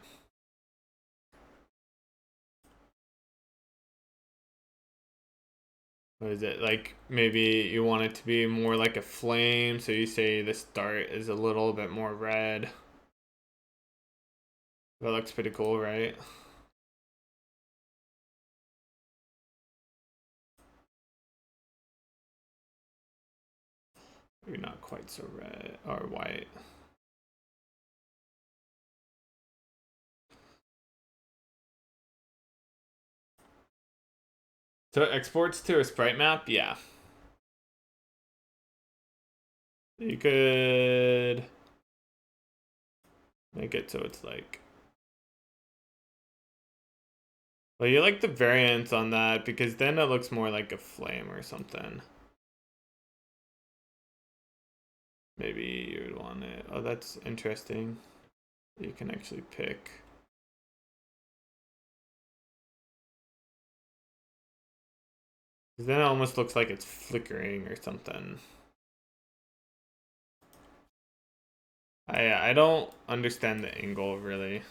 What is it? Like maybe you want it to be more like a flame, so you say the start is a little bit more red. That looks pretty cool, right? Maybe not quite so red or white. So it exports to a sprite map? Yeah. You could make it so it's like, well, you like the variants on that because then it looks more like a flame or something. Maybe you would want it. Oh, that's interesting. You can actually pick. Then it almost looks like it's flickering or something. I don't understand the angle really.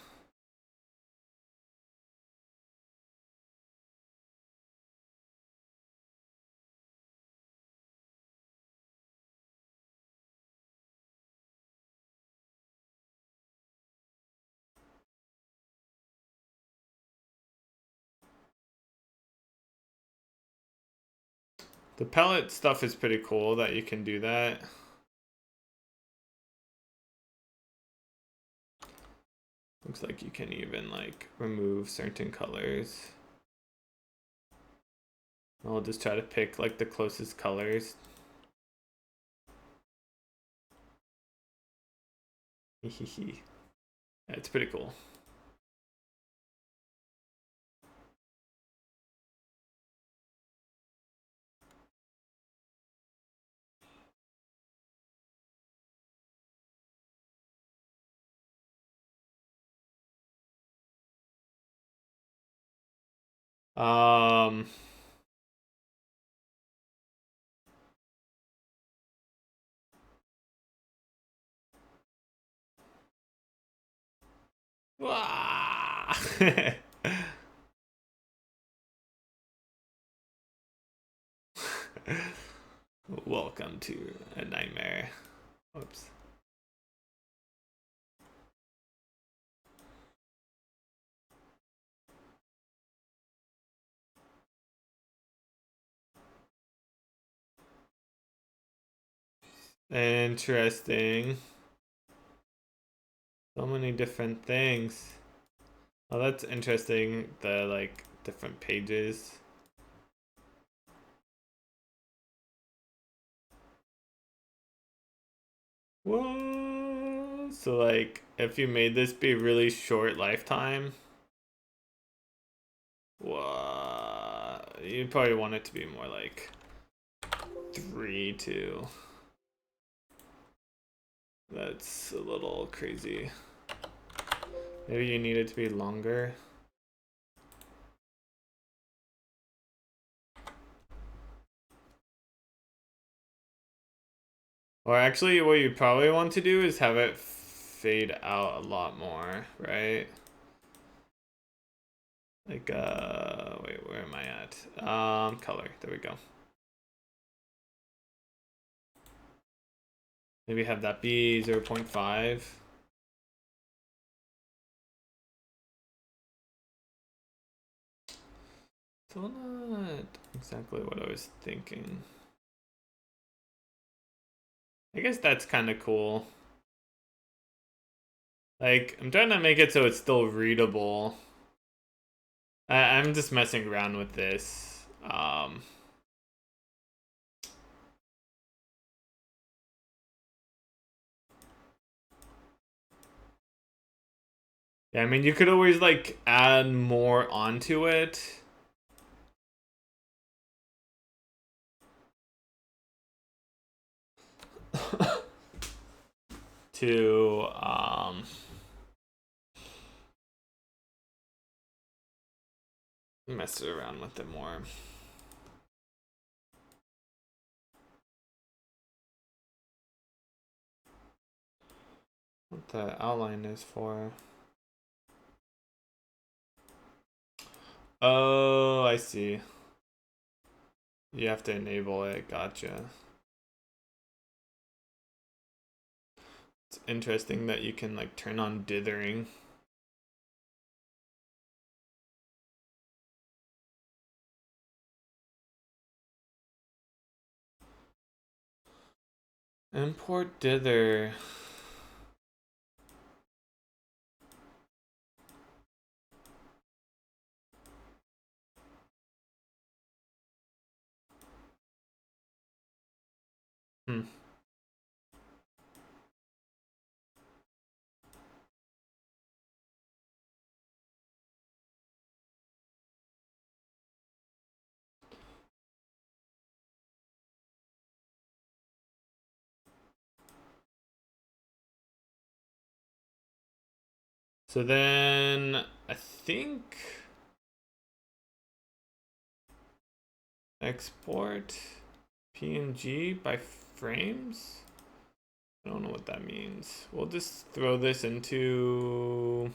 The pellet stuff is pretty cool that you can do that. Looks like you can even like remove certain colors. I'll just try to pick like the closest colors. Yeah, it's pretty cool. Um, Welcome to a nightmare. Oops. Interesting. So many different things. Oh, that's interesting. The like different pages. Whoa. So like if you made this be really short lifetime, what? You'd probably want it to be more like 3, 2. That's a little crazy. Maybe you need it to be longer. Or actually, what you probably want to do is have it fade out a lot more, right? Like, wait, where am I at? Color, there we go. Maybe have that be 0.5. Still not exactly what I was thinking. I guess that's kind of cool. Like, I'm trying to make it so it's still readable. I'm just messing around with this. Yeah, I mean, you could always like add more onto it. To mess around with it more. What the outline is for. Oh, I see. You have to enable it. Gotcha. It's interesting that you can like turn on dithering. Import dither. Hmm. So then I think export PNG by frames. I don't know what that means. We'll just throw this into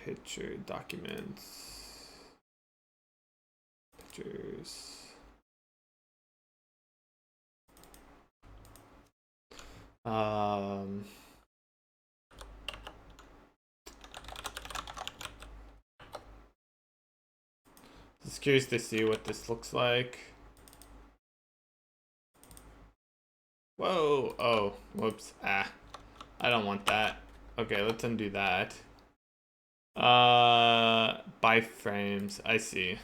picture documents. Pictures. Just curious to see what this looks like. Whoa, oh, whoops, I don't want that. Okay, let's undo that. By frames, I see.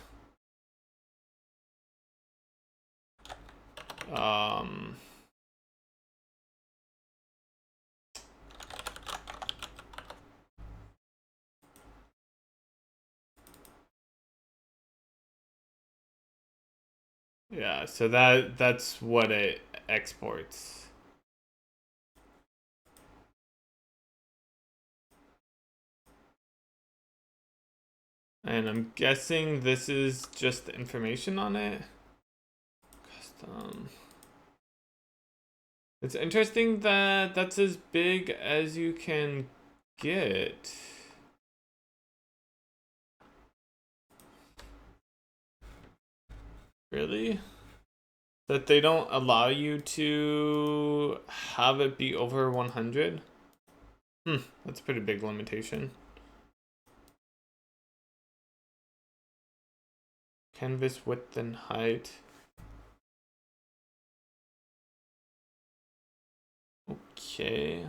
Yeah, so that's what it exports. And I'm guessing this is just the information on it. Custom. It's interesting that that's as big as you can get. Really? That they don't allow you to have it be over 100? That's a pretty big limitation. Canvas width and height. Okay.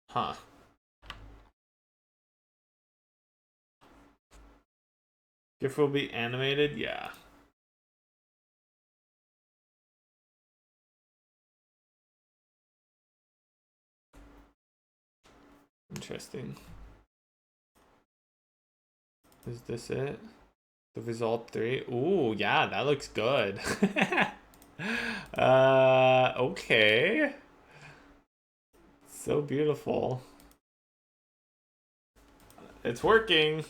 Huh. GIF will be animated? Yeah. Interesting. Is this it? The result 3? Ooh, yeah, that looks good. Okay. So beautiful. It's working.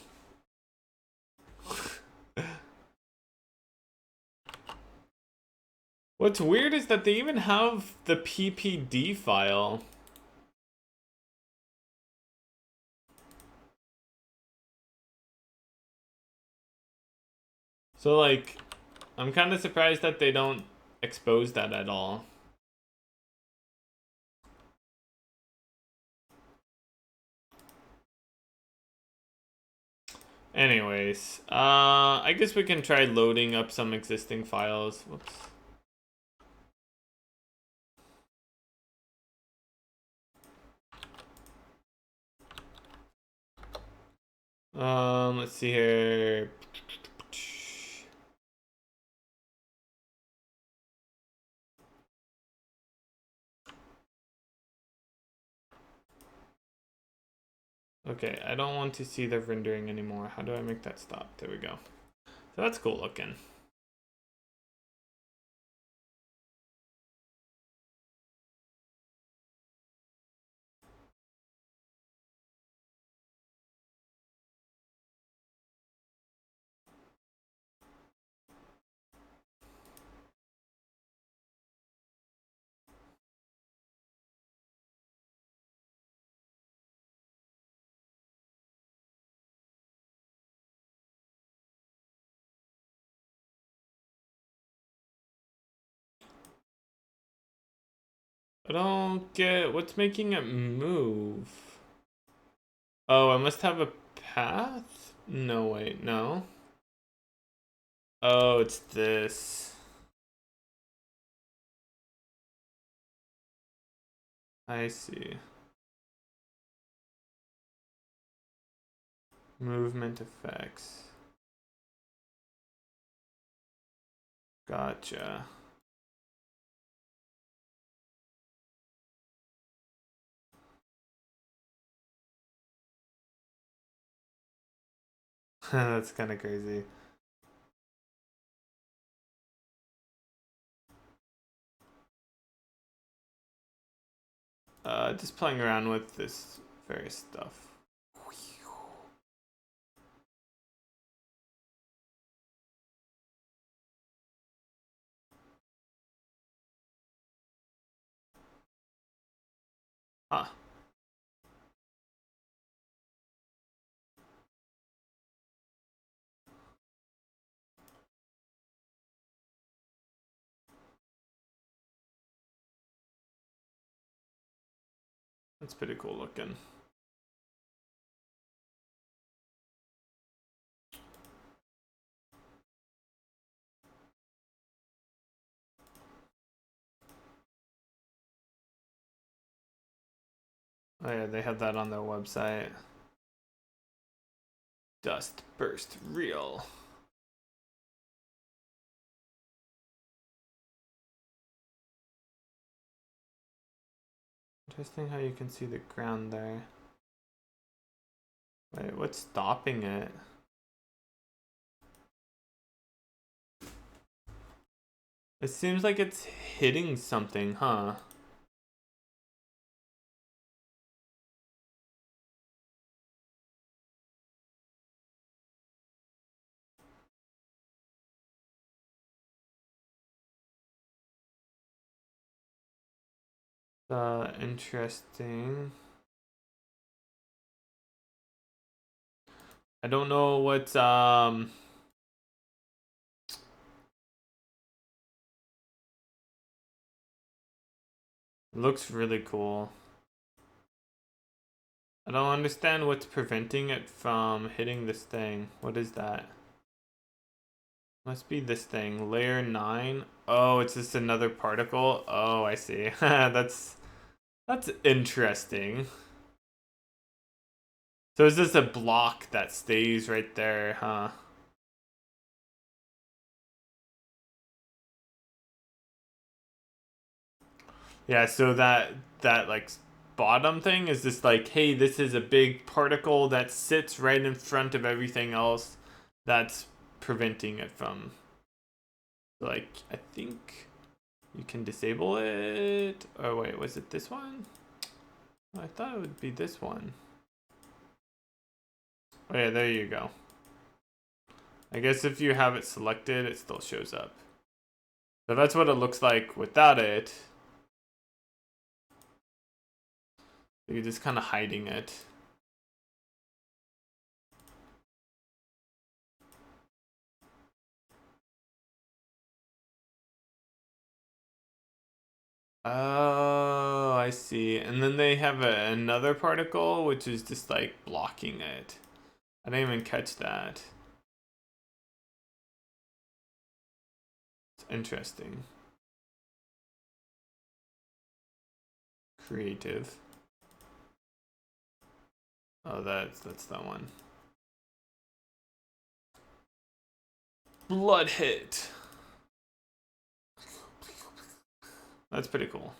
What's weird is that they even have the PPD file. So, like, I'm kind of surprised that they don't expose that at all. Anyways, I guess we can try loading up some existing files. Whoops. Let's see here. Okay, I don't want to see the rendering anymore. How do I make that stop? There we go. So that's cool looking. I don't get what's making it move. Oh, I must have a path? No, wait, no. Oh, it's this. I see. Movement effects. Gotcha. That's kind of crazy. Just playing around with this various stuff. Huh. That's pretty cool looking. Oh yeah, they have that on their website. Dust burst real. Interesting how you can see the ground there. Wait, what's stopping it? It seems like it's hitting something, huh? Interesting. I don't know what's looks really cool. I don't understand what's preventing it from hitting this thing. What is that? Must be this thing. Layer 9. Oh, it's just another particle. Oh, I see. That's interesting. So is this a block that stays right there, huh? Yeah, so that like bottom thing is just like, hey, this is a big particle that sits right in front of everything else that's preventing it from, like, I think you can disable it. Oh wait, was it this one? I thought it would be this one. Oh yeah, there you go. I guess if you have it selected, it still shows up. So that's what it looks like without it. You're just kind of hiding it. Oh, I see. And then they have another particle, which is just like blocking it. I didn't even catch that. It's interesting. Creative. Oh, that's that one. Blood hit. That's pretty cool.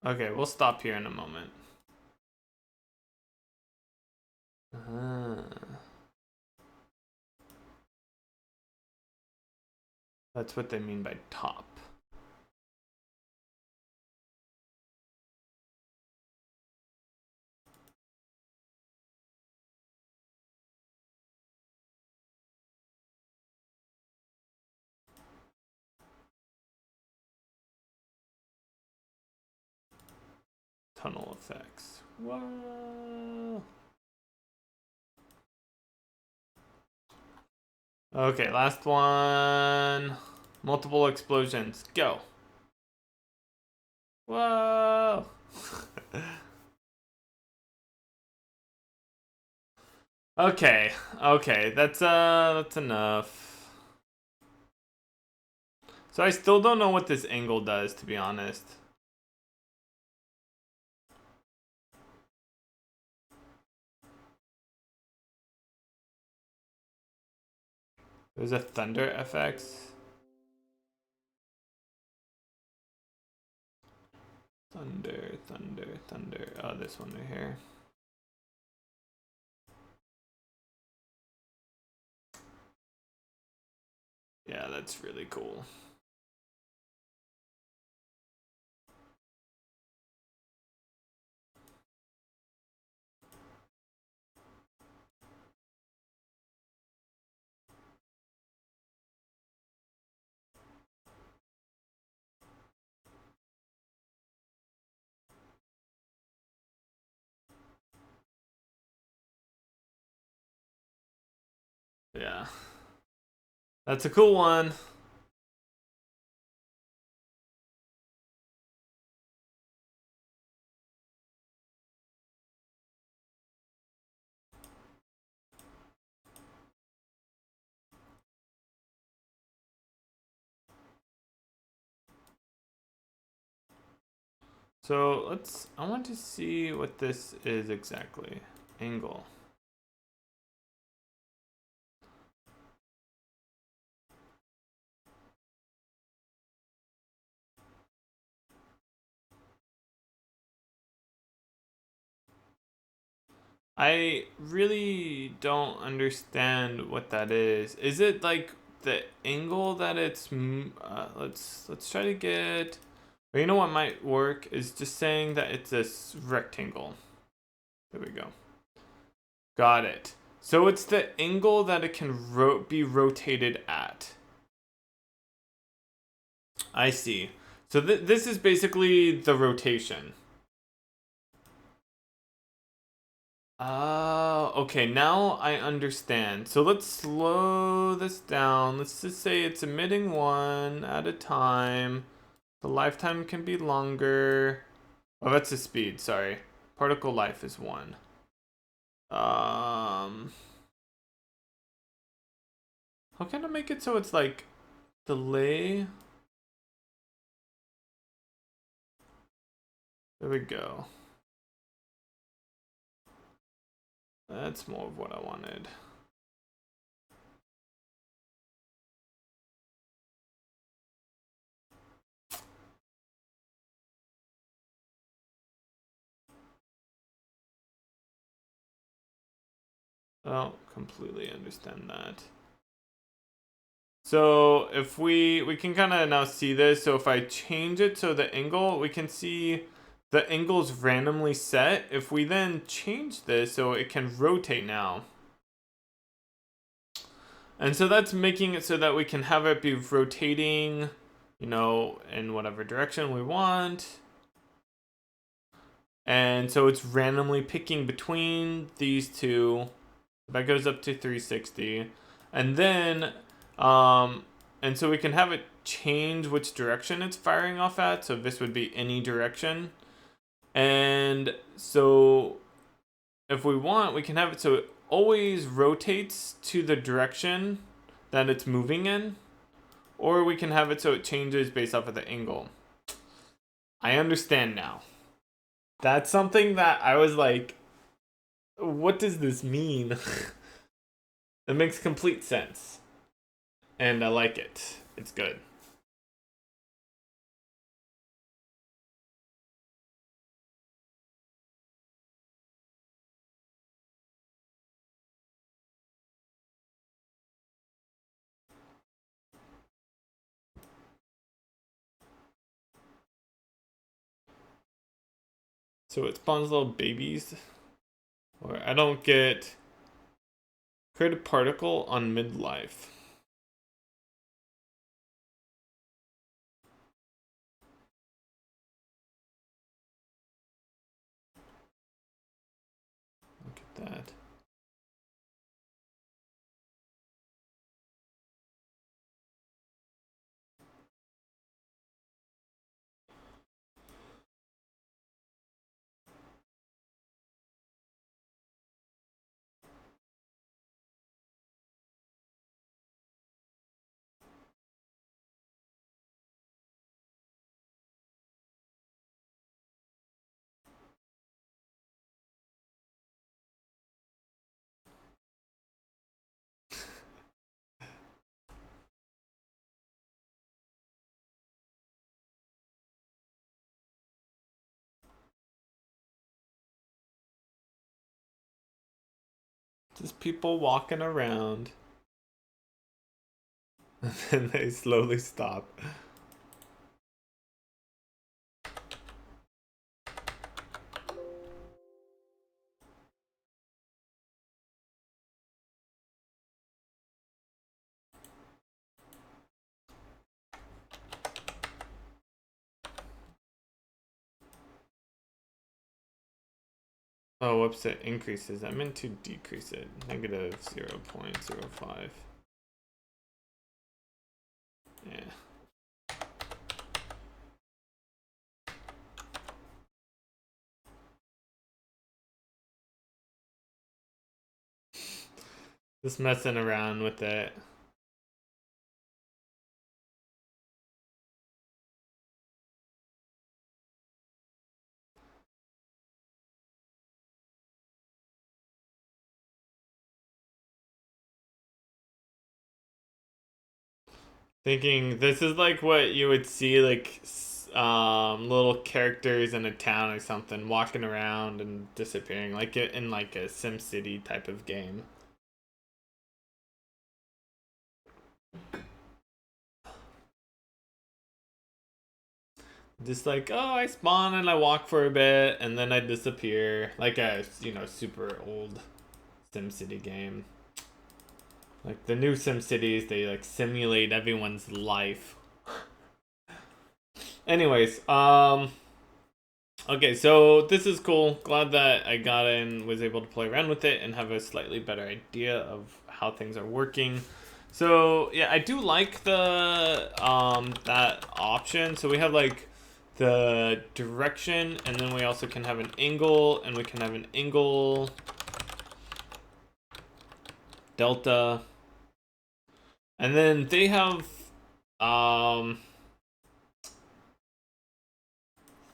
Okay, we'll stop here in a moment. That's what they mean by top. Tunnel effects. Whoa. Okay, last one. Multiple explosions. Go. Whoa. Okay, that's enough. So I still don't know what this angle does, to be honest. There's a thunder FX. Thunder, thunder, thunder. Oh, this one right here. Yeah, that's really cool. Yeah. That's a cool one. So I want to see what this is exactly. Angle. I really don't understand what that is. Is it like the angle that it's? Let's try to get. Or you know what might work is just saying that it's a rectangle. There we go. Got it. So it's the angle that it can be rotated at. I see. So this is basically the rotation. Okay, now I understand. So let's slow this down. Let's just say it's emitting one at a time. The lifetime can be longer. Oh, that's the speed, sorry. Particle life is 1. How can I make it so it's like delay? There we go. That's more of what I wanted. I don't completely understand that. So if we can kind of now see this. So if I change it so the angle, we can see the angle's randomly set. If we then change this so it can rotate now. And so that's making it so that we can have it be rotating, you know, in whatever direction we want. And so it's randomly picking between these two. That goes up to 360. And then, and so we can have it change which direction it's firing off at. So this would be any direction. And so if we want, we can have it so it always rotates to the direction that it's moving in. Or we can have it so it changes based off of the angle. I understand now. That's something that I was like, what does this mean? It makes complete sense. And I like it. It's good. So it spawns little babies. Or I don't get create a particle on midlife. Look at that. Just people walking around. And then they slowly stop. Oh, whoops, it increases. I meant to decrease it. Negative 0.05. Yeah. Just messing around with it. Thinking this is like what you would see like little characters in a town or something walking around and disappearing like it in like a SimCity type of game. Just like, oh, I spawn and I walk for a bit and then I disappear like a, you know, super old SimCity game. Like the new SimCities, they like simulate everyone's life. Anyways, Okay, so this is cool. Glad that I got in, was able to play around with it and have a slightly better idea of how things are working. So yeah, I do like the that option. So we have like the direction, and then we also can have an angle, and we can have an angle delta, and then they have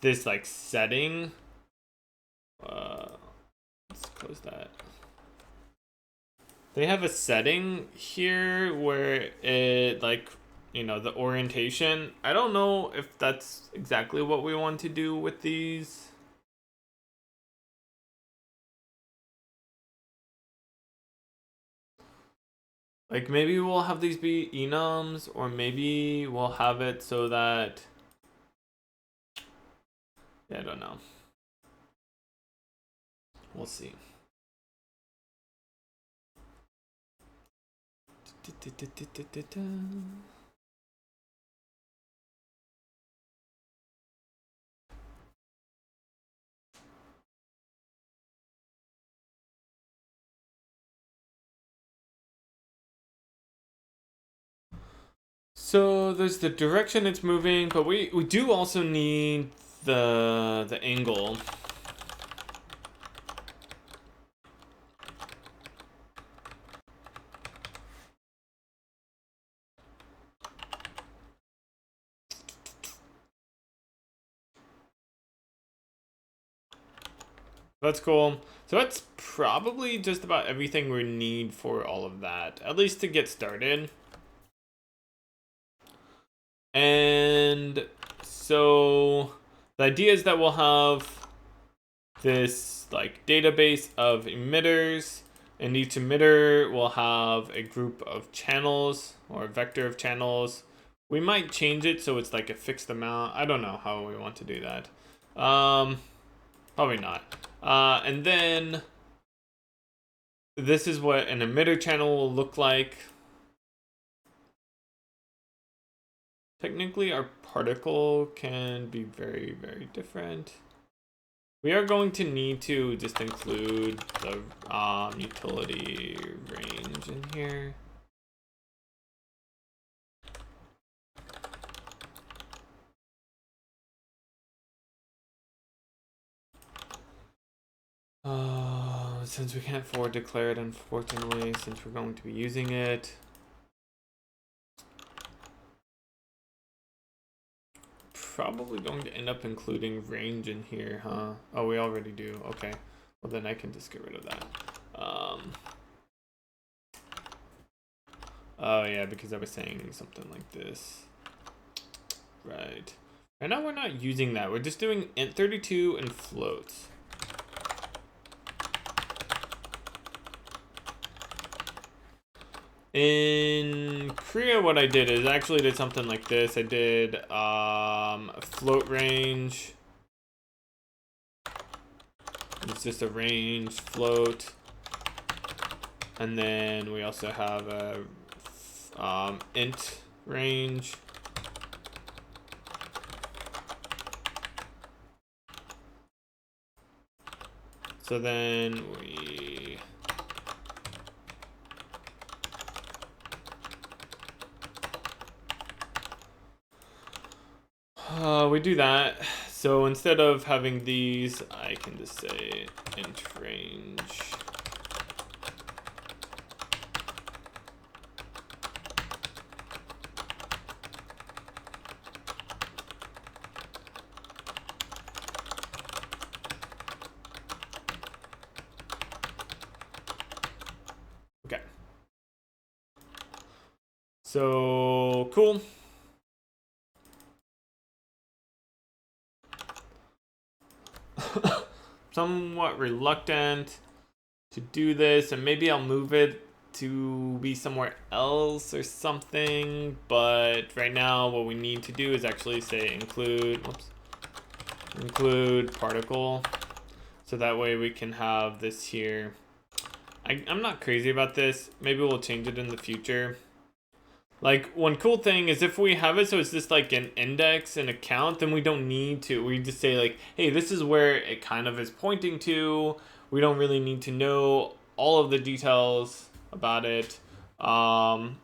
this like setting. Let's close that. They have a setting here where it like, you know, the orientation. I don't know if that's exactly what we want to do with these. Like maybe we'll have these be enums, or maybe we'll have it so that, yeah, I don't know. We'll see. So there's the direction it's moving, but we do also need the angle. That's cool. So that's probably just about everything we need for all of that, at least to get started. And so the idea is that we'll have this like database of emitters, and each emitter will have a group of channels or a vector of channels. We might change it so it's like a fixed amount. I don't know how we want to do that. Probably not. And then this is what an emitter channel will look like. Technically, our particle can be very, very different. We are going to need to just include the utility range in here. Since we can't forward declare it, unfortunately, since we're going to be using it. Probably going to end up including range in here, huh? Oh, we already do. Okay. Well, then I can just get rid of that. Oh, yeah, because I was saying something like this. Right. Right now we're not using that. We're just doing int32 and floats. In Korea, what I did is I actually did something like this. I did float range. It's just a range float. And then we also have a int range. So then we do that. So instead of having these, I can just say int range. Okay. So cool. Somewhat reluctant to do this, and maybe I'll move it to be somewhere else or something, but right now what we need to do is actually say include particle, so that way we can have this here. I'm not crazy about this. Maybe we'll change it in the future. Like, one cool thing is if we have it so it's just like an index and a count, then we don't need to. We just say like, hey, this is where it kind of is pointing to. We don't really need to know all of the details about it. And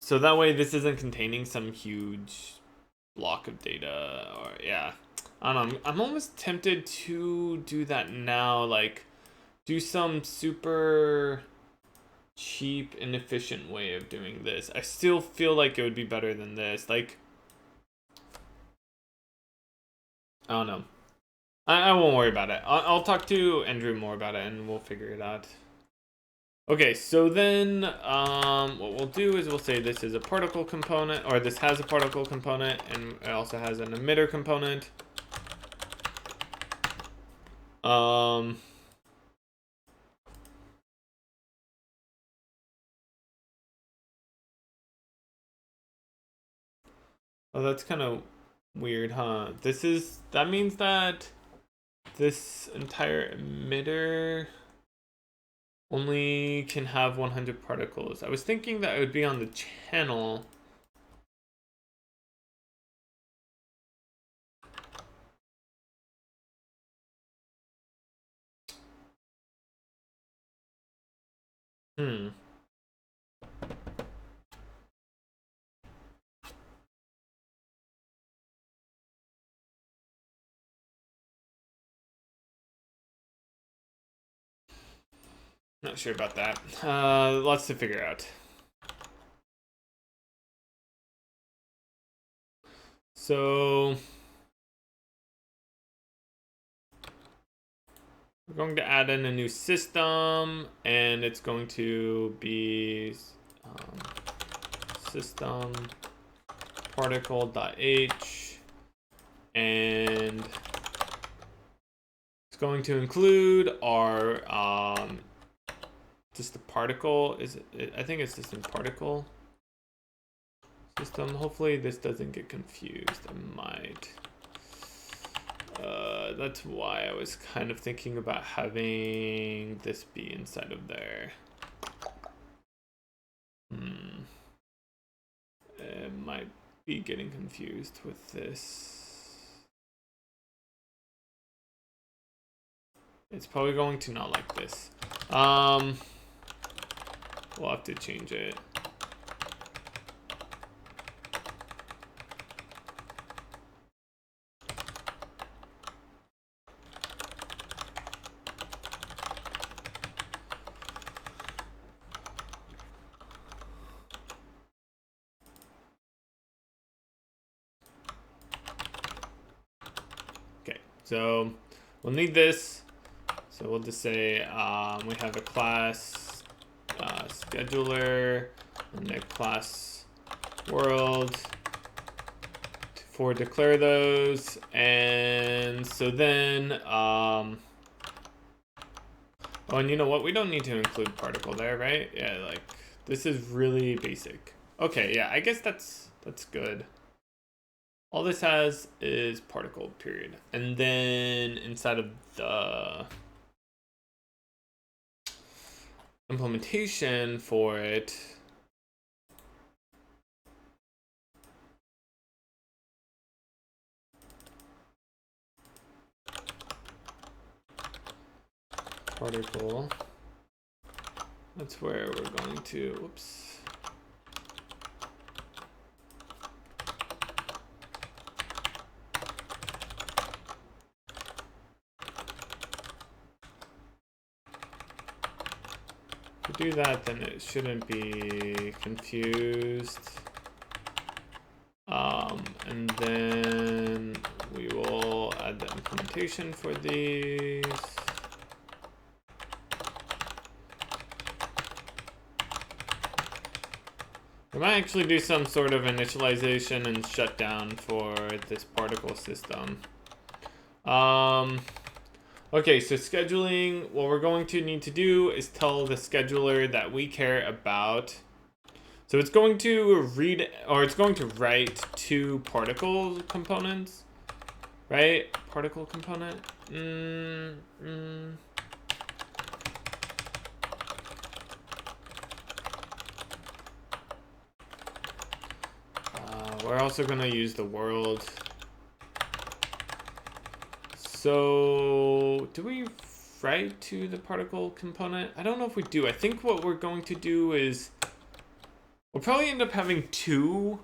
so that way this isn't containing some huge block of data, or yeah. I don't know, I'm almost tempted to do that now, like do some super cheap, inefficient way of doing this. I still feel like it would be better than this. Like, I don't know. I won't worry about it. I'll talk to Andrew more about it and we'll figure it out. Okay, so then what we'll do is we'll say this is a particle component, or this has a particle component, and it also has an emitter component. Oh, that's kind of weird, huh? That means that this entire emitter only can have 100 particles. I was thinking that it would be on the channel. Not sure about that. Lots to figure out. So we're going to add in a new system, and it's going to be system particle.h, and it's going to include our just the particle. I think it's just in particle system. Hopefully this doesn't get confused. It might. That's why I was kind of thinking about having this be inside of there. It might be getting confused with this. It's probably going to not like this. We'll have to change it. Okay, so we'll need this. So we'll just say we have a class scheduler and the class world for declare those. And so then oh, and you know what, we don't need to include particle there, right? Yeah, like this is really basic. Okay, yeah, I guess that's good. All this has is particle, period. And then inside of the implementation for it, particle, that's where we're going to, whoops. To do that, then it shouldn't be confused. And then we will add the implementation for these. We might actually do some sort of initialization and shutdown for this particle system. Okay, so scheduling, what we're going to need to do is tell the scheduler that we care about. So it's going to read, or it's going to write two particle components, right? Particle component. we're also gonna use the world. So do we write to the particle component? I don't know if we do. I think what we're going to do is we'll probably end up having two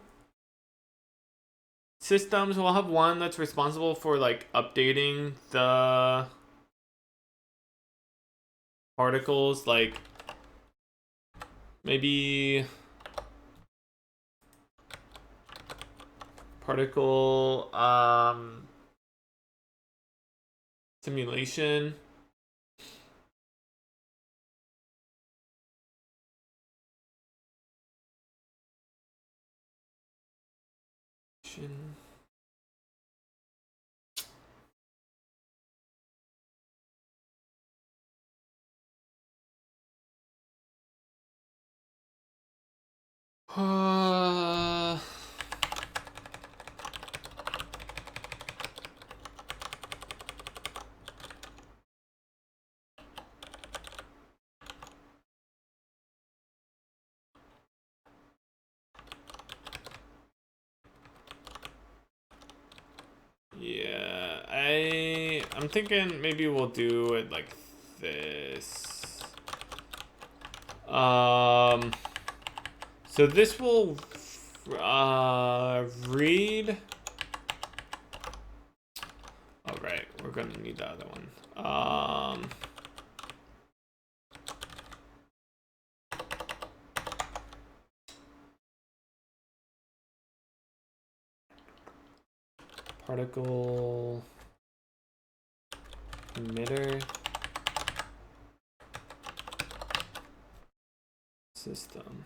systems. We'll have one that's responsible for like updating the particles, like maybe particle simulation. Yeah, I'm thinking maybe we'll do it like this. So this will read. Oh right, we're gonna need the other one. Particle emitter system.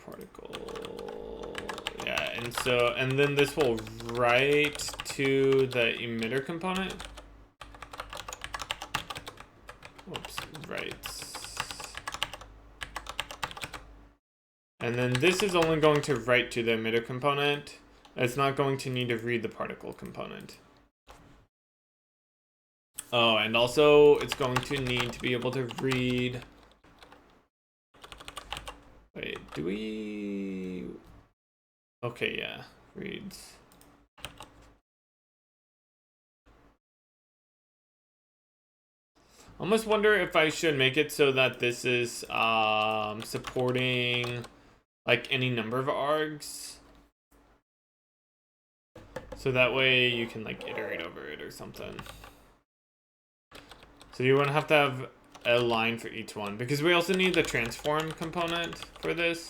Particle, yeah, and then this will write to the emitter component. Whoops, writes. And then this is only going to write to the emitter component. It's not going to need to read the particle component. Oh, and also it's going to need to be able to read. Wait, do we? Okay, yeah, reads. I almost wonder if I should make it so that this is supporting like any number of args. So that way you can like iterate over it or something. So you wouldn't have to have a line for each one, because we also need the transform component for this.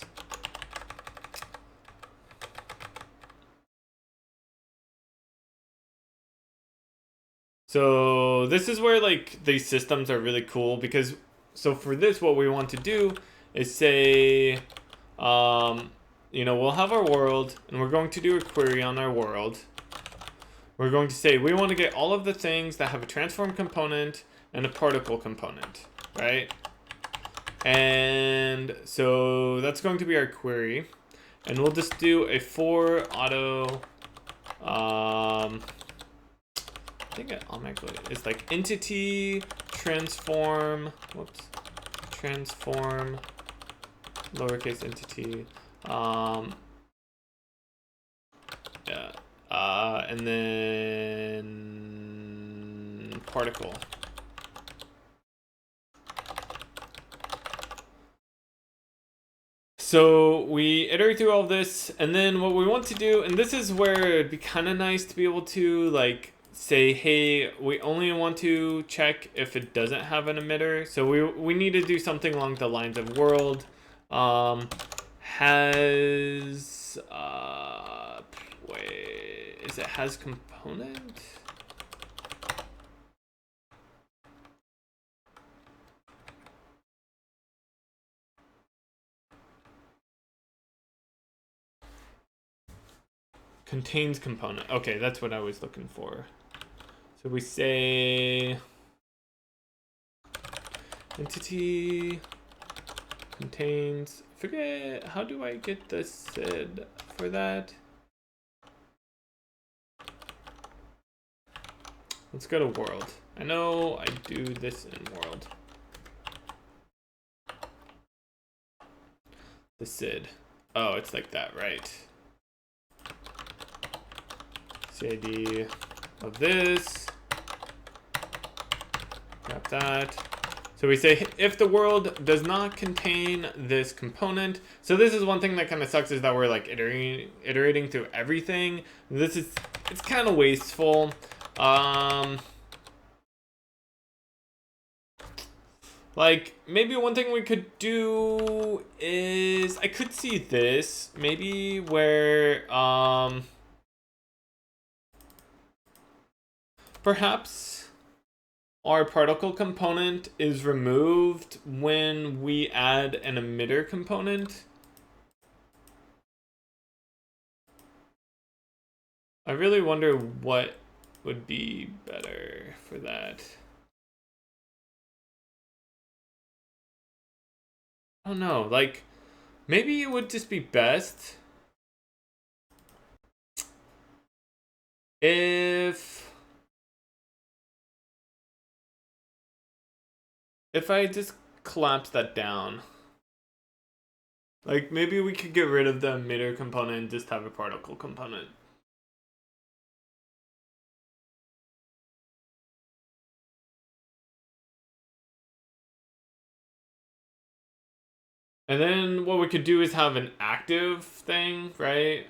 So this is where like these systems are really cool, because so for this what we want to do is say you know, we'll have our world and we're going to do a query on our world. We're going to say we want to get all of the things that have a transform component and a particle component, right? And so that's going to be our query, and we'll just do a for auto I think it automatically is like entity transform, whoops, transform lowercase entity, yeah, and then particle. So we iterate through all of this, and then what we want to do, and this is where it'd be kind of nice to be able to like say, hey, we only want to check if it doesn't have an emitter. So we need to do something along the lines of world has wait, is it has component? Contains component. Okay, that's what I was looking for. So we say entity contains, forget, how do I get the SID for that? Let's go to world. I know I do this in world. the SID. Oh, it's like that, right? CID of this. Got that. So we say if the world does not contain this component. So this is one thing that kind of sucks, is that we're like iterating through everything. It's kind of wasteful. Like maybe one thing we could do is, I could see this maybe where perhaps our particle component is removed when we add an emitter component. I really wonder what would be better for that. I don't know, like maybe it would just be best if I just collapse that down. Like maybe we could get rid of the emitter component and just have a particle component. And then what we could do is have an active thing, right?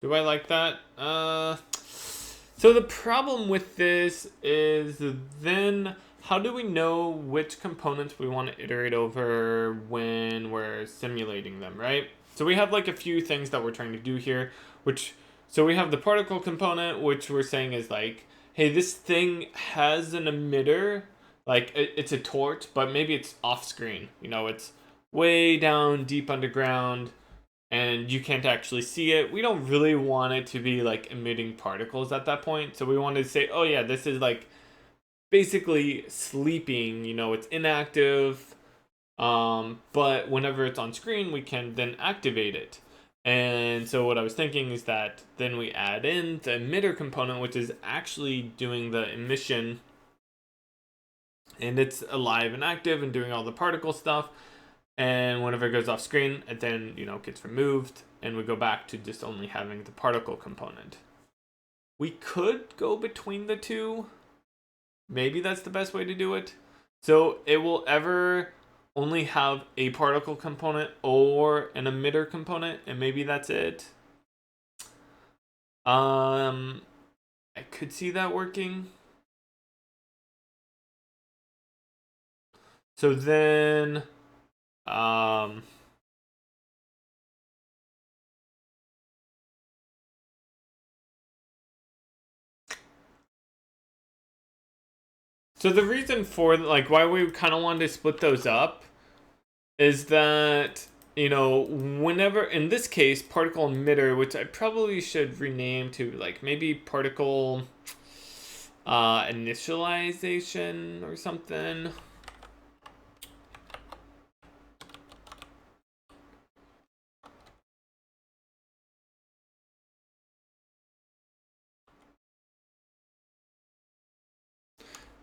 Do I like that? So the problem with this is then how do we know which components we want to iterate over when we're simulating them, right? So we have like a few things that we're trying to do here, so we have the particle component, which we're saying is like, hey, this thing has an emitter, like it's a torch, but maybe it's off screen. You know, it's way down deep underground and you can't actually see it. We don't really want it to be like emitting particles at that point. So we wanted to say, oh yeah, this is like basically sleeping, you know, it's inactive. But whenever it's on screen, we can then activate it. And so what I was thinking is that then we add in the emitter component, which is actually doing the emission, and it's alive and active and doing all the particle stuff. And whenever it goes off screen, it then, you know, gets removed, and we go back to just only having the particle component. We could go between the two. Maybe that's the best way to do it. So it will ever only have a particle component or an emitter component, and maybe that's it. I could see that working. So then so the reason for like why we kind of wanted to split those up is that, you know, whenever, in this case, particle emitter, which I probably should rename to like maybe particle initialization or something.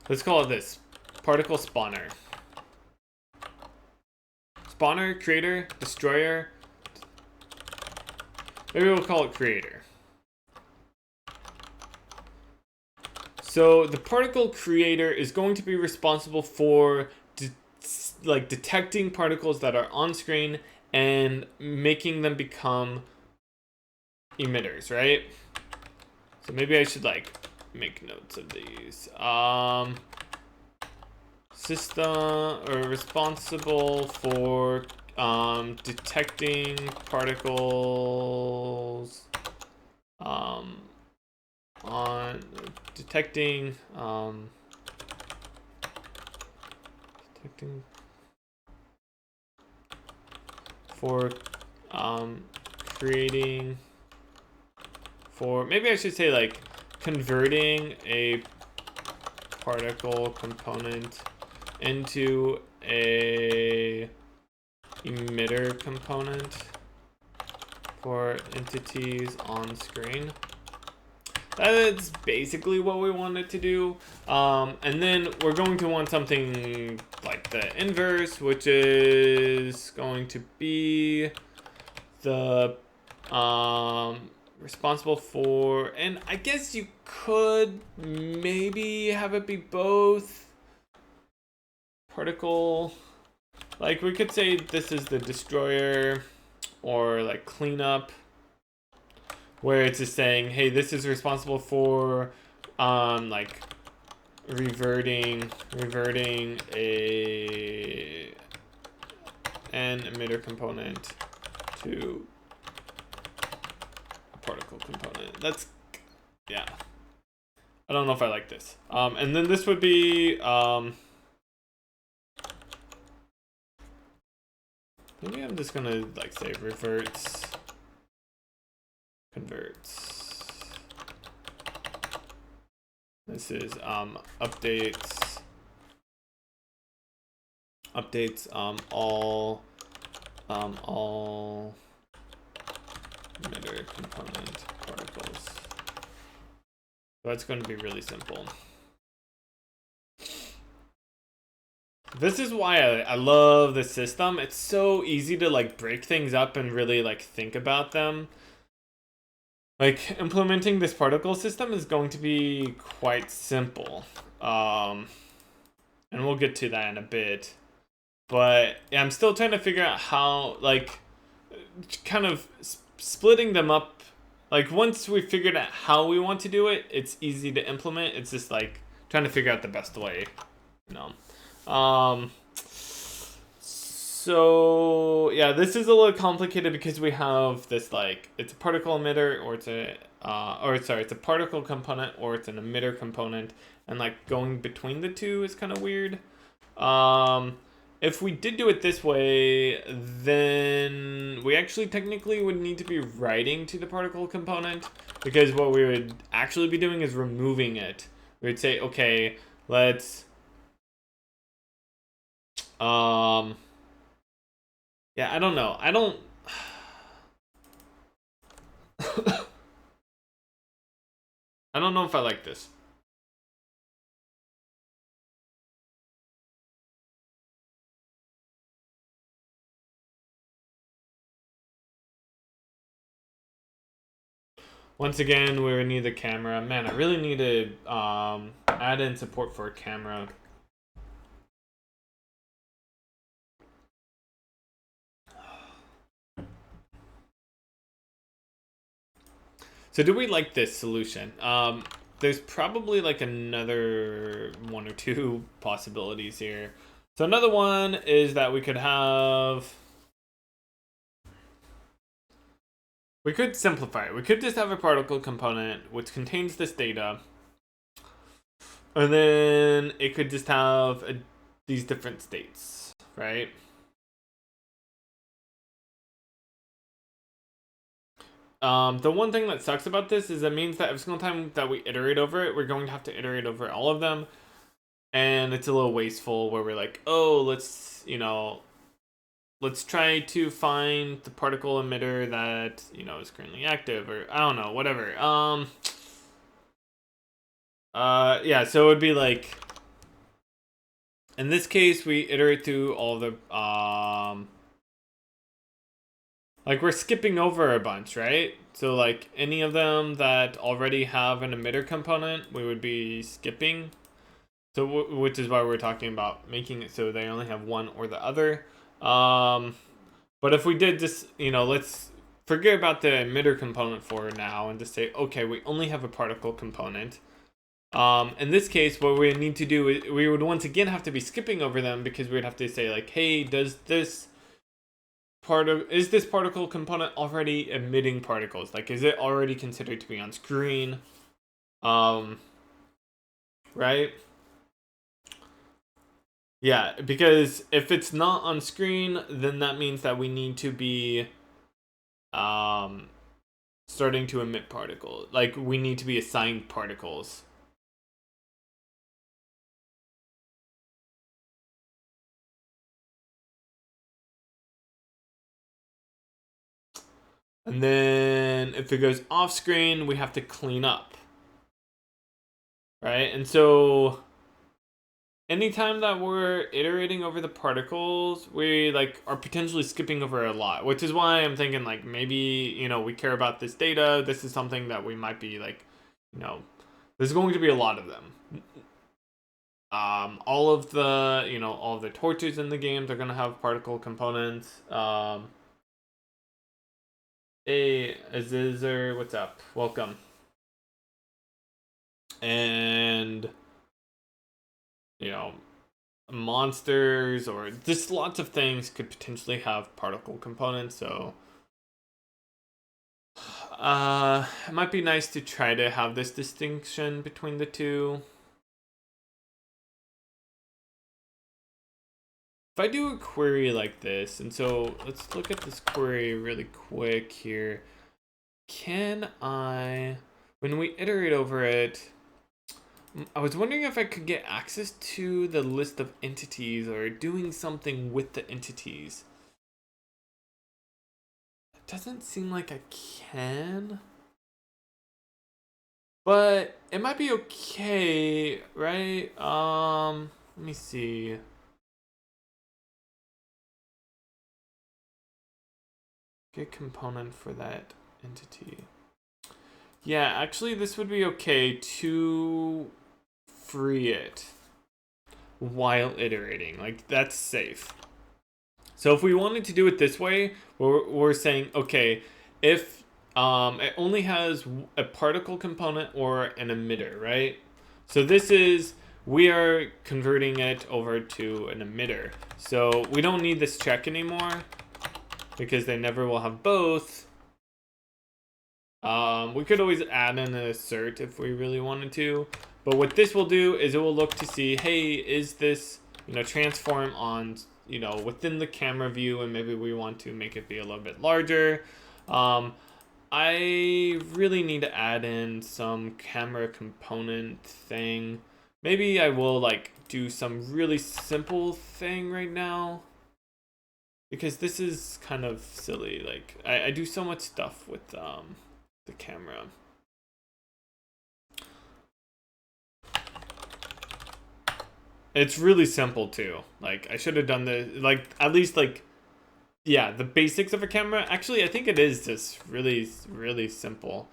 Let's call it this, particle spawner. Spawner, creator, destroyer. Maybe we'll call it creator. So the particle creator is going to be responsible for detecting particles that are on screen and making them become emitters, right? So maybe I should like make notes of these. System or responsible for detecting particles on detecting for creating for, maybe I should say like converting a particle component into a emitter component for entities on screen. That's basically what we want it to do. And then we're going to want something like the inverse, which is going to be the responsible for, and I guess you could maybe have it be both particle, like we could say this is the destroyer, or like cleanup, where it's just saying, hey, this is responsible for like reverting an emitter component to a particle component. That's, yeah, I don't know if I like this. And then this would be maybe I'm just gonna like say reverts converts. This is updates all emitter component particles. So that's going to be really simple. This is why I love this system. It's so easy to like break things up and really like think about them. Like implementing this particle system is going to be quite simple. And we'll get to that in a bit. But yeah, I'm still trying to figure out how, like, kind of splitting them up. Like once we figured out how we want to do it, it's easy to implement. It's just like trying to figure out the best way, you know. So yeah, this is a little complicated because we have this, like, it's a particle emitter, or it's a it's a particle component, or it's an emitter component, and like going between the two is kind of weird. If we did do it this way, then we actually technically would need to be writing to the particle component, because what we would actually be doing is removing it. We would say, okay, let's yeah, I don't know. I don't I don't know if I like this. Once again, we would need the camera. Man, I really need to add in support for a camera. So do we like this solution? There's probably like another one or two possibilities here. So another one is that we could have... We could simplify it. We could just have a particle component which contains this data. And then it could just have these different states, right? The one thing that sucks about this is it means that every single time that we iterate over it, we're going to have to iterate over all of them. And it's a little wasteful where we're like, oh, let's, you know, let's try to find the particle emitter that, you know, is currently active, or I don't know, whatever. Yeah, so it would be like, in this case, we iterate through all the, like we're skipping over a bunch, right? So like any of them that already have an emitter component, we would be skipping. So which is why we're talking about making it so they only have one or the other. But if we did just, you know, let's forget about the emitter component for now and just say, okay, we only have a particle component. In this case, what we need to do is we would once again have to be skipping over them, because we'd have to say like, hey, is this particle component already emitting particles? Like, is it already considered to be on screen? Right? Yeah, because if it's not on screen, then that means that we need to be starting to emit particles. Like, we need to be assigned particles. And then if it goes off screen, we have to clean up. right? And so anytime that we're iterating over the particles, we like are potentially skipping over a lot, which is why I'm thinking like maybe, you know, we care about this data. This is something that we might be like, you know, there's going to be a lot of them. All of the, you know, all of the torches in the games are going to have particle components. Hey, Azizer, what's up? Welcome. And, you know, monsters or just lots of things could potentially have particle components, so it might be nice to try to have this distinction between the two. If I do a query like this, and so let's look at this query really quick here. Can I, when we iterate over it, I was wondering if I could get access to the list of entities or doing something with the entities. It doesn't seem like I can. But it might be okay, right? Let me see. Get component for that entity. Yeah, actually this would be okay to free it while iterating. Like, that's safe. So if we wanted to do it this way, we're saying, okay, if it only has a particle component or an emitter, right? So this is, we are converting it over to an emitter. So we don't need this check anymore because they never will have both. We could always add in an assert if we really wanted to. But what this will do is it will look to see, hey, is this, you know, transform on, you know, within the camera view, and maybe we want to make it be a little bit larger. I really need to add in some camera component thing. Maybe I will like do some really simple thing right now, because this is kind of silly. Like I do so much stuff with the camera. It's really simple too. Like I should have done the, like, at least like, yeah, the basics of a camera. Actually, I think it is just really, really simple.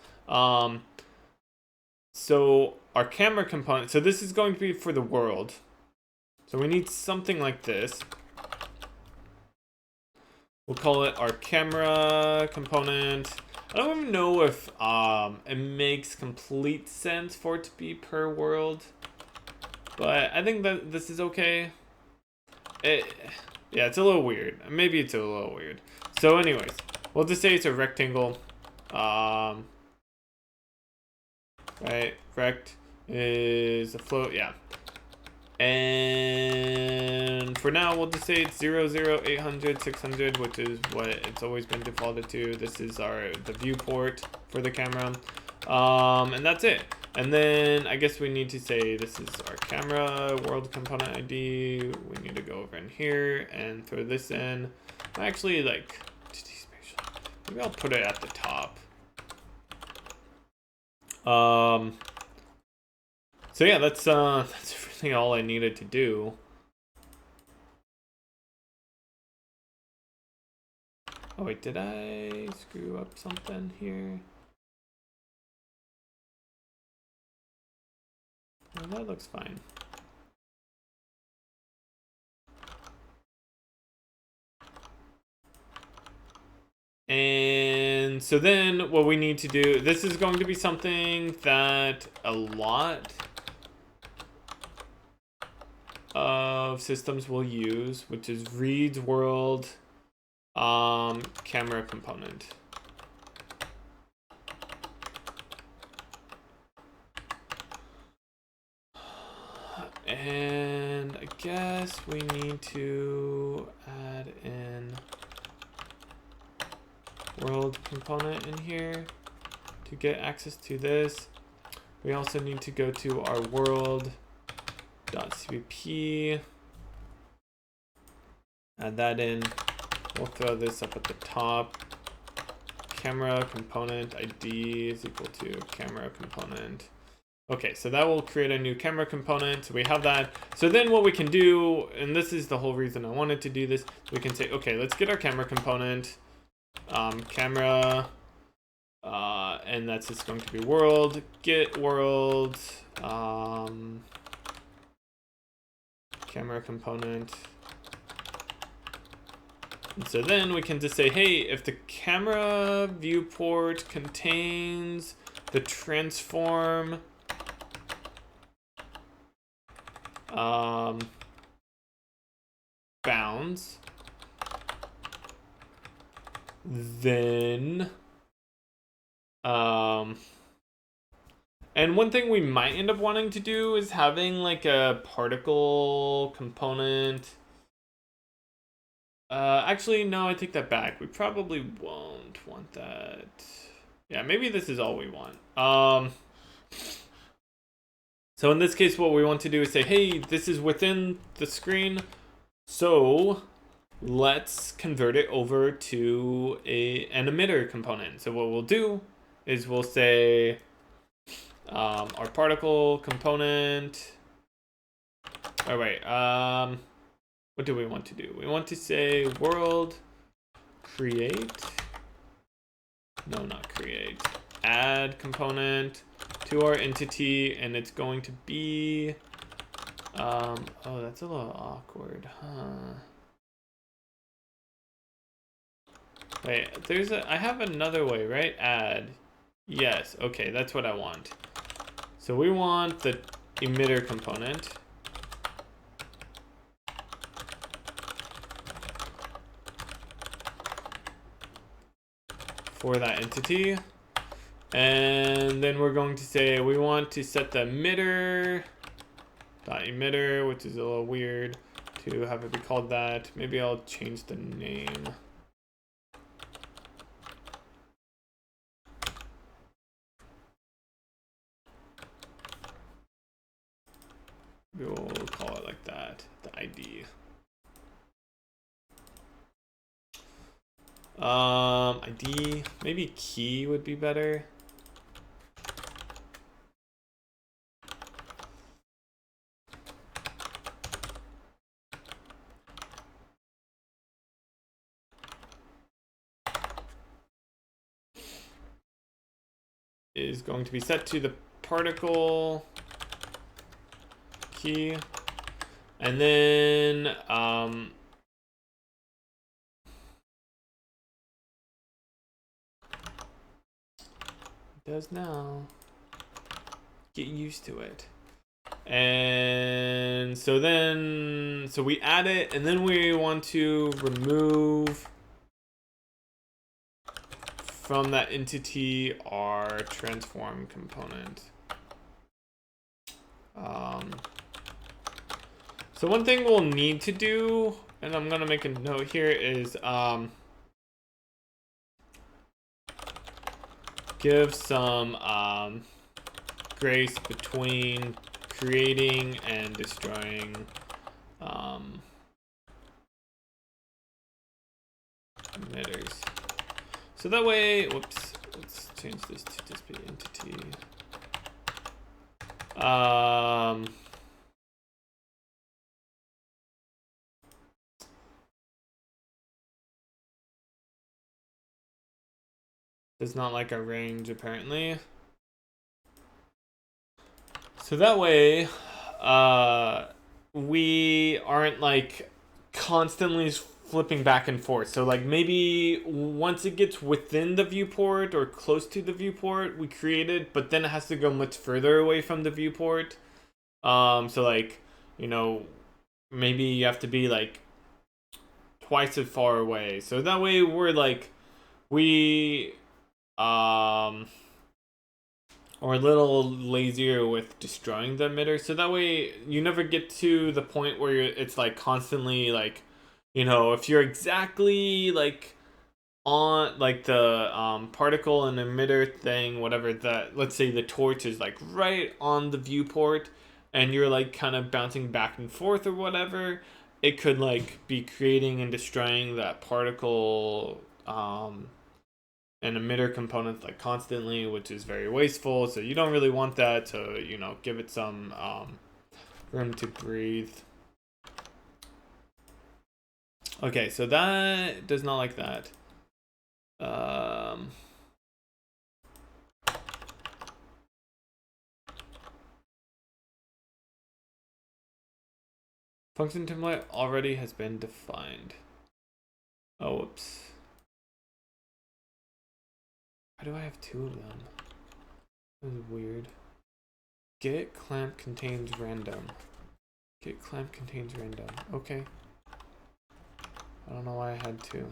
So our camera component, so this is going to be for the world. So we need something like this. We'll call it our camera component. I don't even know if it makes complete sense for it to be per world, but I think that this is okay. Yeah, it's a little weird. Maybe it's a little weird. So anyways, we'll just say it's a rectangle. Right, rect is a float, yeah. And for now, we'll just say it's 0, 0, 800, 600, which is what it's always been defaulted to. This is the viewport for the camera. And that's it. And then I guess we need to say this is our camera world component ID. We need to go over in here and throw this in. Actually, like, maybe I'll put it at the top. So yeah, that's really all I needed to do. Oh wait, did I screw up something here? Well, that looks fine. And so then what we need to do, this is going to be something that a lot of systems will use, which is reads world camera component. And I guess we need to add in world component in here to get access to this. We also need to go to our world.cpp, add that in. We'll throw this up at the top. Camera component ID is equal to camera component. Okay, so that will create a new camera component. So we have that. So then what we can do, and this is the whole reason I wanted to do this, we can say, okay, let's get our camera component, camera, and that's just going to be world, get world, camera component. And so then we can just say, hey, if the camera viewport contains the transform bounds, then and one thing we might end up wanting to do is having like a particle component. Actually, no, I take that back. We probably won't want that. Yeah, maybe this is all we want. So in this case, what we want to do is say, hey, this is within the screen. So let's convert it over to an emitter component. So what we'll do is we'll say our particle component. Oh, wait. What do we want to do? We want to say world create. No, not create. Add component to our entity, and it's going to be. Oh, that's a little awkward, huh? Wait, I have another way, right? Add. Yes, okay, that's what I want. So we want the emitter component. For that entity. And then we're going to say we want to set the emitter dot emitter, which is a little weird to have it be called that. Maybe I'll change the name. We'll call it like that, the ID. ID, maybe key would be better. Is going to be set to the particle key, and then it does now. Get used to it. And so we add it, and then we want to remove from that entity our transform component. So one thing we'll need to do, and I'm gonna make a note here, is give some grace between creating and destroying emitters. So that way, whoops, let's change this to just be entity. Does not like our range apparently. So that way, we aren't like constantly flipping back and forth. So like maybe once it gets within the viewport or close to the viewport, we create it, but then it has to go much further away from the viewport. So like, you know, maybe you have to be like twice as far away. So that way we're like, we or a little lazier with destroying the emitter. So that way you never get to the point where it's like constantly like, you know, if you're exactly like on like the particle and emitter thing, whatever, that let's say the torch is like right on the viewport and you're like kind of bouncing back and forth or whatever, it could like be creating and destroying that particle an emitter component like constantly, which is very wasteful. So you don't really want that. So, you know, give it some room to breathe. Okay, so that does not like that. Function template already has been defined. Oh, whoops. Why do I have two of them? That is weird. Get clamp contains random. Get clamp contains random. Okay. I don't know why I had two.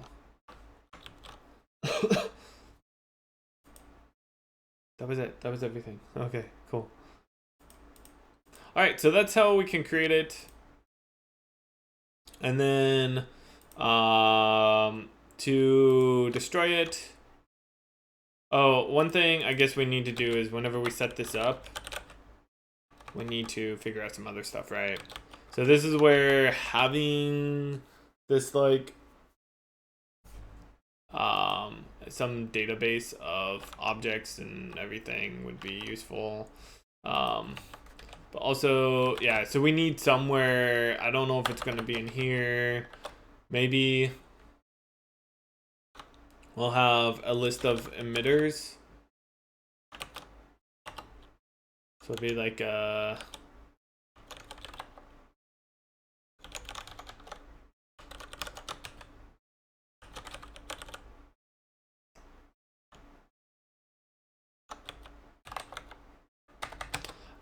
That was it. That was everything. Okay, cool. Alright, so that's how we can create it. And then to destroy it. Oh, one thing I guess we need to do is whenever we set this up, we need to figure out some other stuff, right? So this is where having this like some database of objects and everything would be useful. But also, yeah, so we need somewhere, I don't know if it's going to be in here. Maybe we'll have a list of emitters. So it'll be like I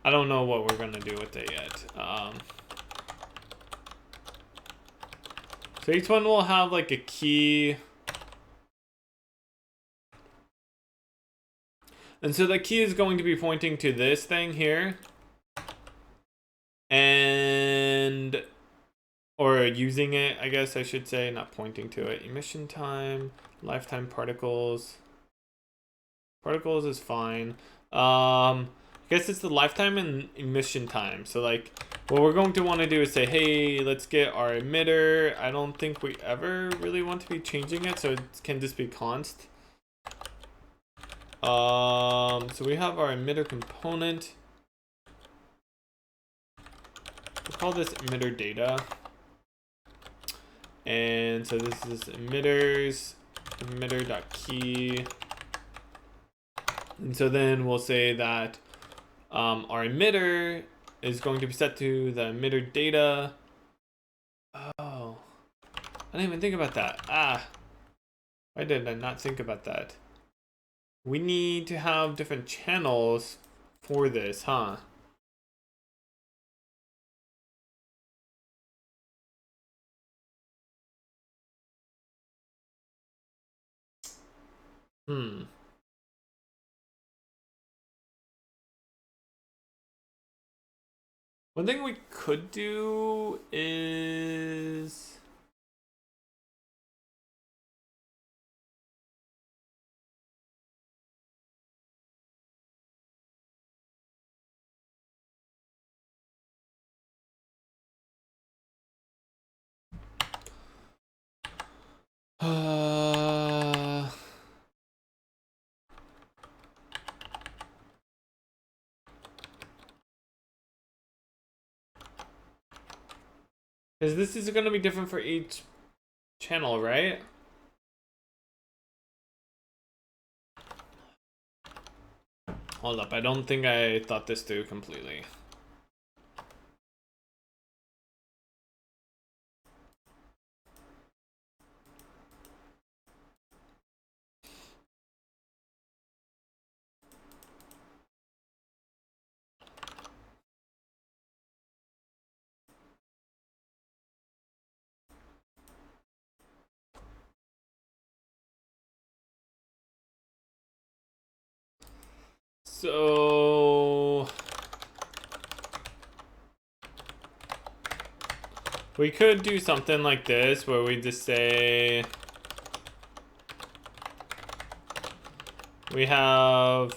don't know what we're gonna do with it yet. So each one will have like a key. And so the key is going to be pointing to this thing here. And, or using it, I guess I should say, not pointing to it. Emission time, lifetime particles. Particles is fine. I guess it's the lifetime and emission time. So like, what we're going to want to do is say, hey, let's get our emitter. I don't think we ever really want to be changing it, so it can just be const. So we have our emitter component. We'll call this emitter data. And so this is emitters, emitter.key. And so then we'll say that our emitter is going to be set to the emitter data. Oh, I didn't even think about that. Why did I not think about that? We need to have different channels for this, huh? One thing we could do is because this is going to be different for each channel, right? Hold up, I don't think I thought this through completely. So we could do something like this where we just say we have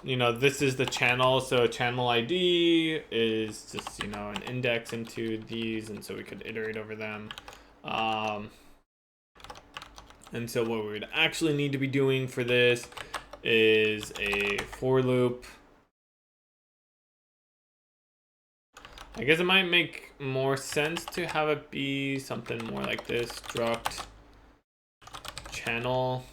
you know, this is the channel, so channel ID is just, you know, an index into these, and so we could iterate over them. And so what we would actually need to be doing for this is a for loop. I guess it might make more sense to have it be something more like this, struct channel.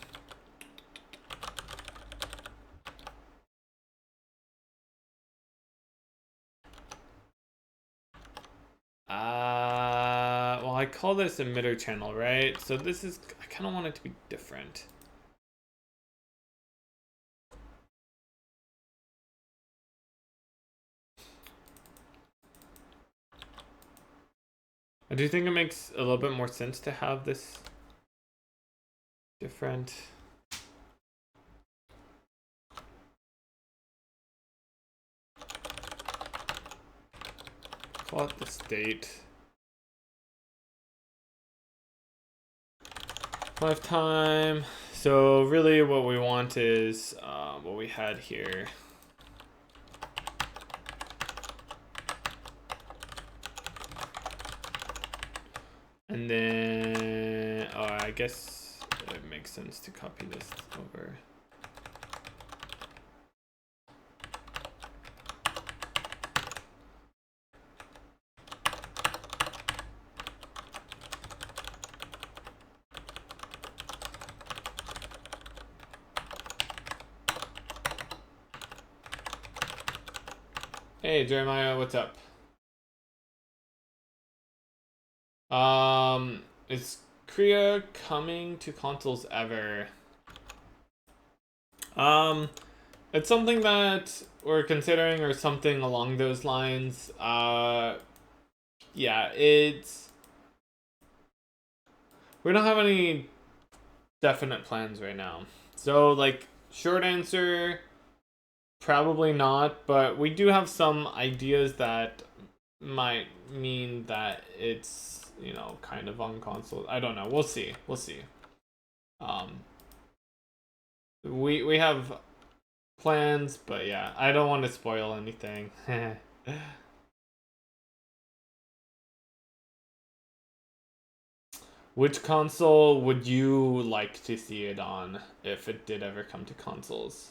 Well, I call this emitter channel, right? So this is, I kind of want it to be different. I do think it makes a little bit more sense to have this different. Call it the state. Lifetime. So really what we want is what we had here. And then, oh, I guess it makes sense to copy this over. Hey, Jeremiah, what's up? Is Kriya coming to consoles ever? It's something that we're considering, or something along those lines. Yeah, we don't have any definite plans right now. So, like, short answer, probably not, but we do have some ideas that might mean that it's, you know, kind of on console. I don't know. We'll see. We'll see. We have plans, but yeah, I don't want to spoil anything. Which console would you like to see it on if it did ever come to consoles?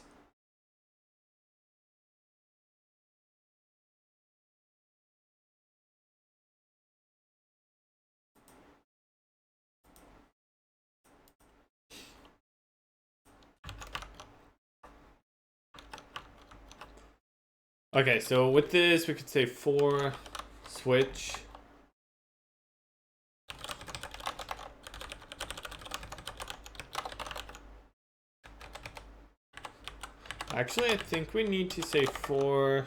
Okay, so with this, we could say for Switch. Actually, I think we need to say for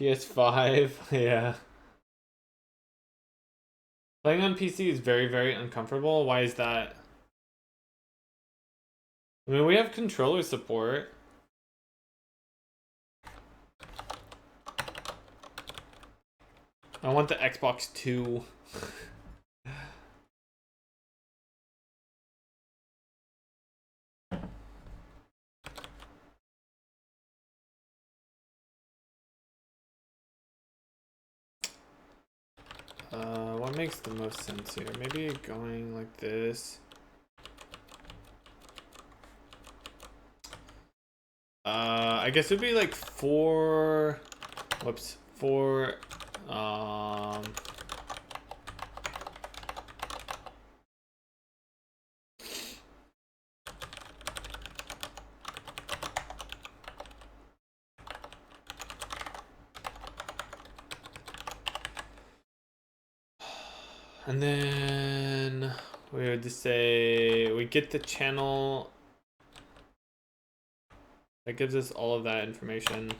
PS5. Yeah. Playing on PC is very, very uncomfortable. Why is that? I mean, we have controller support. I want the Xbox 2. What makes the most sense here? Maybe going like this. I guess it'd be like four. Whoops. Four. And then we would just say we get the channel that gives us all of that information.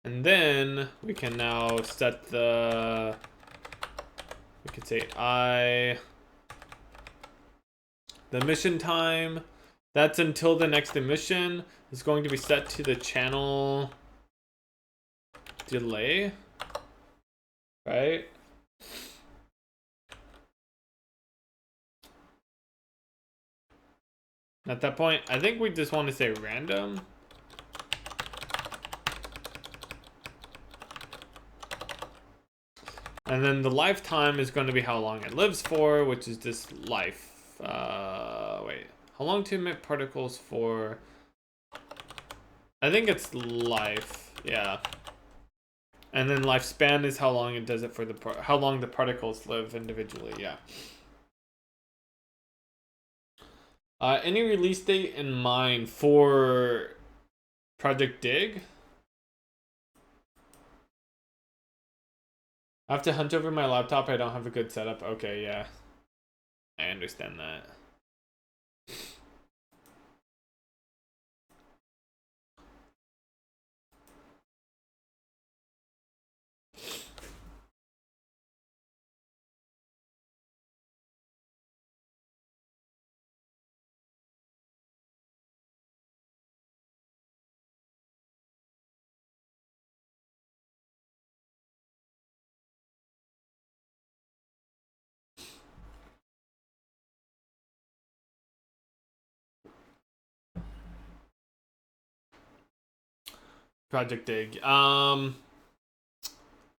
And then we can now set the, we could say the mission time. That's until the next emission is going to be set to the channel delay, right? At that point, I think we just want to say random. And then the lifetime is going to be how long it lives for, which is this life. Wait, how long to emit particles for? I think it's life, yeah. And then lifespan is how long it does it for how long the particles live individually, yeah. Any release date in mind for projectDIG? I have to hunt over my laptop. I don't have a good setup. Okay, yeah. I understand that. projectDIG.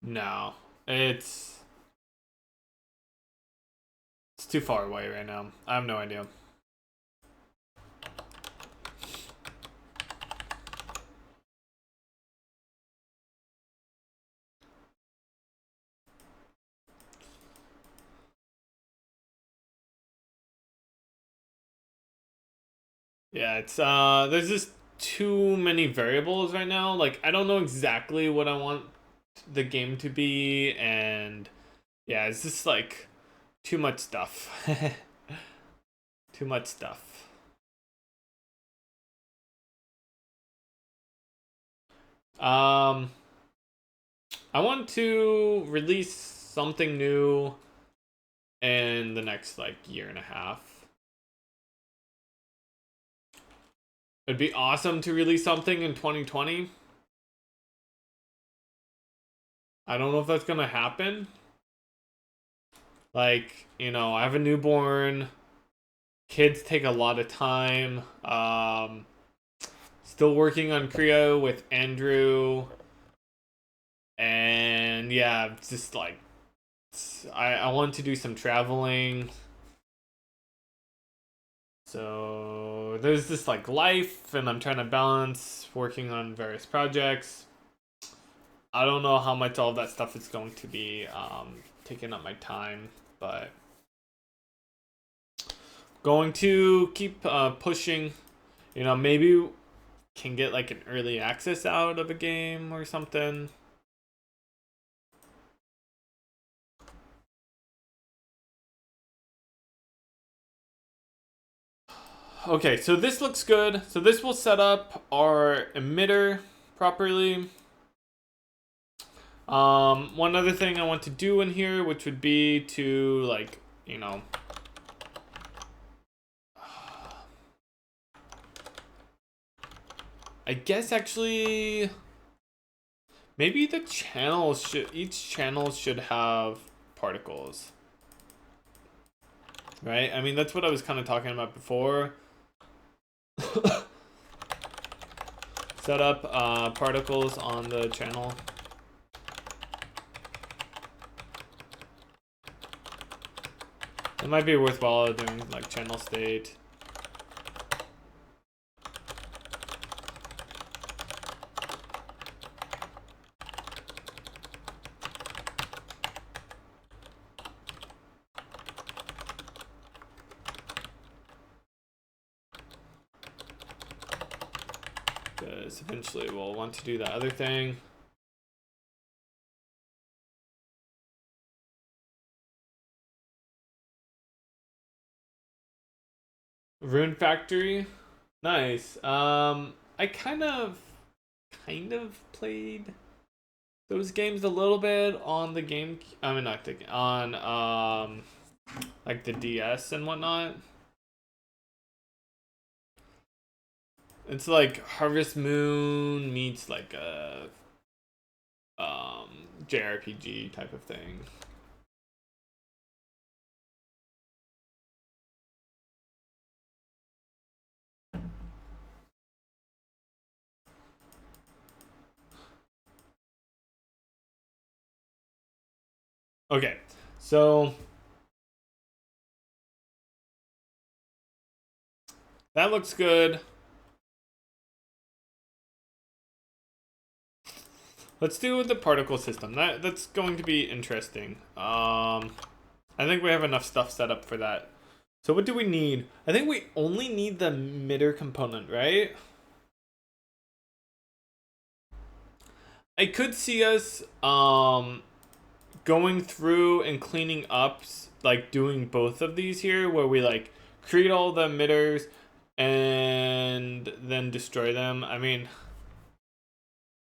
No. It's too far away right now. I have no idea. Yeah, it's there's just too many variables right now. Like I don't know exactly what I want the game to be, and yeah, it's just like too much stuff. Too much stuff. I want to release something new in the next like year and a half. It'd be awesome to release something in 2020. I don't know if that's gonna happen. Like, you know, I have a newborn. Kids take a lot of time. Still working on Creo with Andrew. And yeah, it's just like I want to do some traveling. So there's this like life, and I'm trying to balance working on various projects. I don't know how much all that stuff is going to be taking up my time, but going to keep pushing. You know, maybe can get like an early access out of a game or something. Okay, so this looks good. So this will set up our emitter properly. One other thing I want to do in here, which would be to like, you know, I guess actually maybe the channels each channel should have particles. Right? I mean, that's what I was kind of talking about before. Set up particles on the channel. It might be worthwhile doing like channel state. Because eventually we'll want to do that other thing. Rune Factory. Nice. I kind of played those games a little bit on the game. I mean, not the on like the DS and whatnot. It's like Harvest Moon meets like a JRPG type of thing. Okay, so that looks good. Let's do the particle system. That's going to be interesting. I think we have enough stuff set up for that. So what do we need? I think we only need the emitter component, right? I could see us going through and cleaning up, like doing both of these here, where we like create all the emitters and then destroy them. I mean,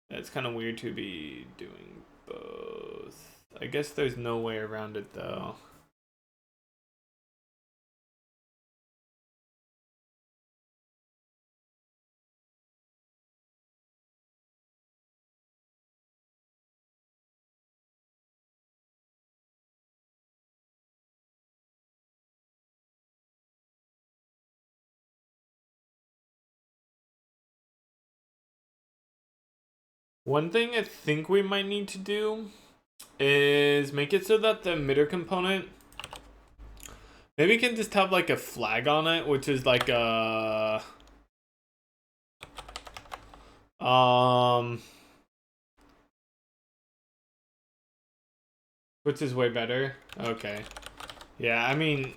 it's kind of weird to be doing both. I guess there's no way around it though. One thing I think we might need to do is make it so that the emitter component, maybe we can just have like a flag on it, which is like a which is way better. Okay. Yeah, I mean,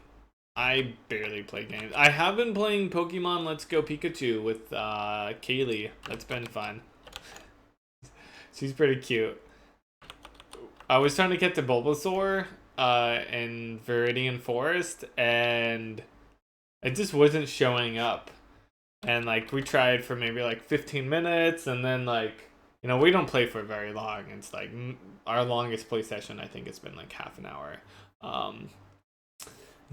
I barely play games. I have been playing Pokemon Let's Go Pikachu with Kaylee. That's been fun. She's pretty cute. I was trying to get to Bulbasaur in Viridian Forest, and it just wasn't showing up. And like we tried for maybe like 15 minutes, and then like, you know, we don't play for very long. It's like our longest play session, I think it's been like half an hour. And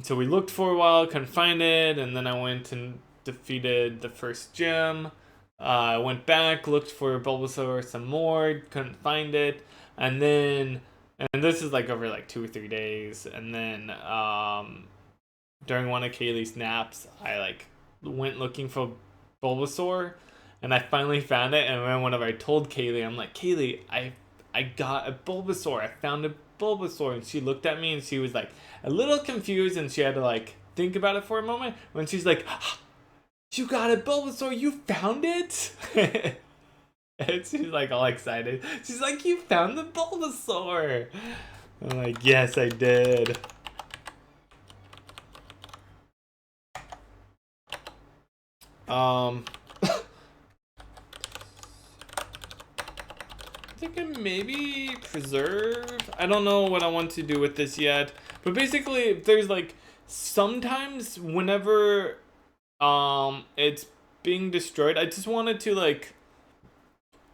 so we looked for a while, couldn't find it, and then I went and defeated the first gym. I went back, looked for Bulbasaur some more, couldn't find it, and then, and this is like over like 2 or 3 days, and then during one of Kaylee's naps, I like went looking for Bulbasaur, and I finally found it. And then whenever I told Kaylee, I'm like, Kaylee, I got a Bulbasaur. I found a Bulbasaur, and she looked at me and she was like a little confused, and she had to like think about it for a moment. When she's like, "You got a Bulbasaur? You found it?" And she's like all excited. She's like, "You found the Bulbasaur?" I'm like, "Yes, I did." I think I maybe preserve. I don't know what I want to do with this yet. But basically, there's like sometimes whenever it's being destroyed, I just want it to like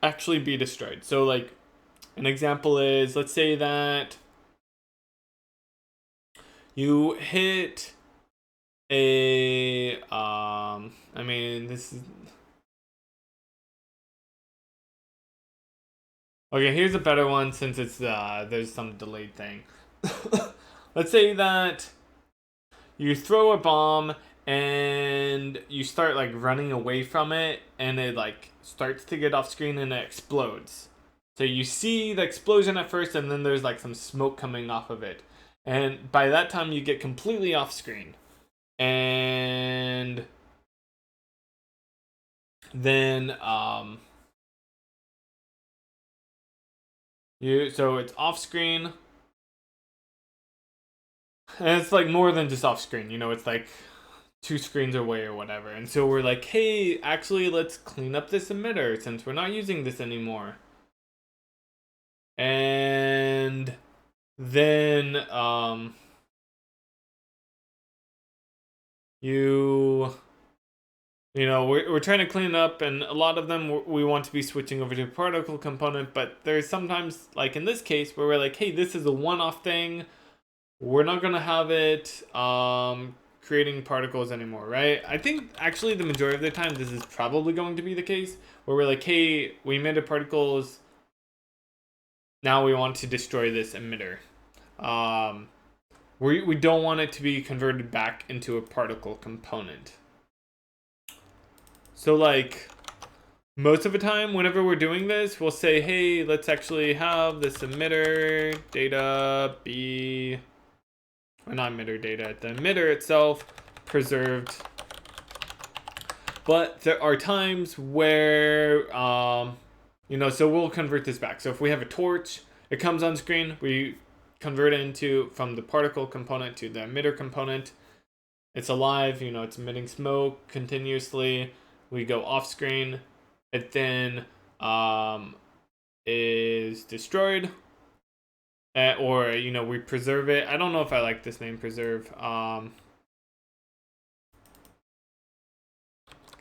actually be destroyed. So like an example is, let's say that you hit a I mean, this is okay, here's a better one since it's there's some delayed thing. Let's say that you throw a bomb and you start like running away from it, and it like starts to get off screen and it explodes. So you see the explosion at first, and then there's like some smoke coming off of it. And by that time you get completely off screen. And then so it's off screen. And it's like more than just off screen, you know, it's like 2 screens away or whatever. And so we're like, hey, actually, let's clean up this emitter since we're not using this anymore. And then you know, we're trying to clean it up, and a lot of them we want to be switching over to a particle component, but there's sometimes, like in this case, where we're like, hey, this is a one-off thing. We're not going to have it creating particles anymore, right? I think actually the majority of the time this is probably going to be the case, where we're like, hey, we emitted particles, now we want to destroy this emitter. We don't want it to be converted back into a particle component. So like, most of the time, whenever we're doing this, we'll say, hey, let's actually have this emitter data be, or not emitter data, the emitter itself preserved. But there are times where, so we'll convert this back. So if we have a torch, it comes on screen, we convert it from the particle component to the emitter component. It's alive, it's emitting smoke continuously. We go off screen. It then is destroyed, or we preserve it. I don't know if I like this name, preserve. Kind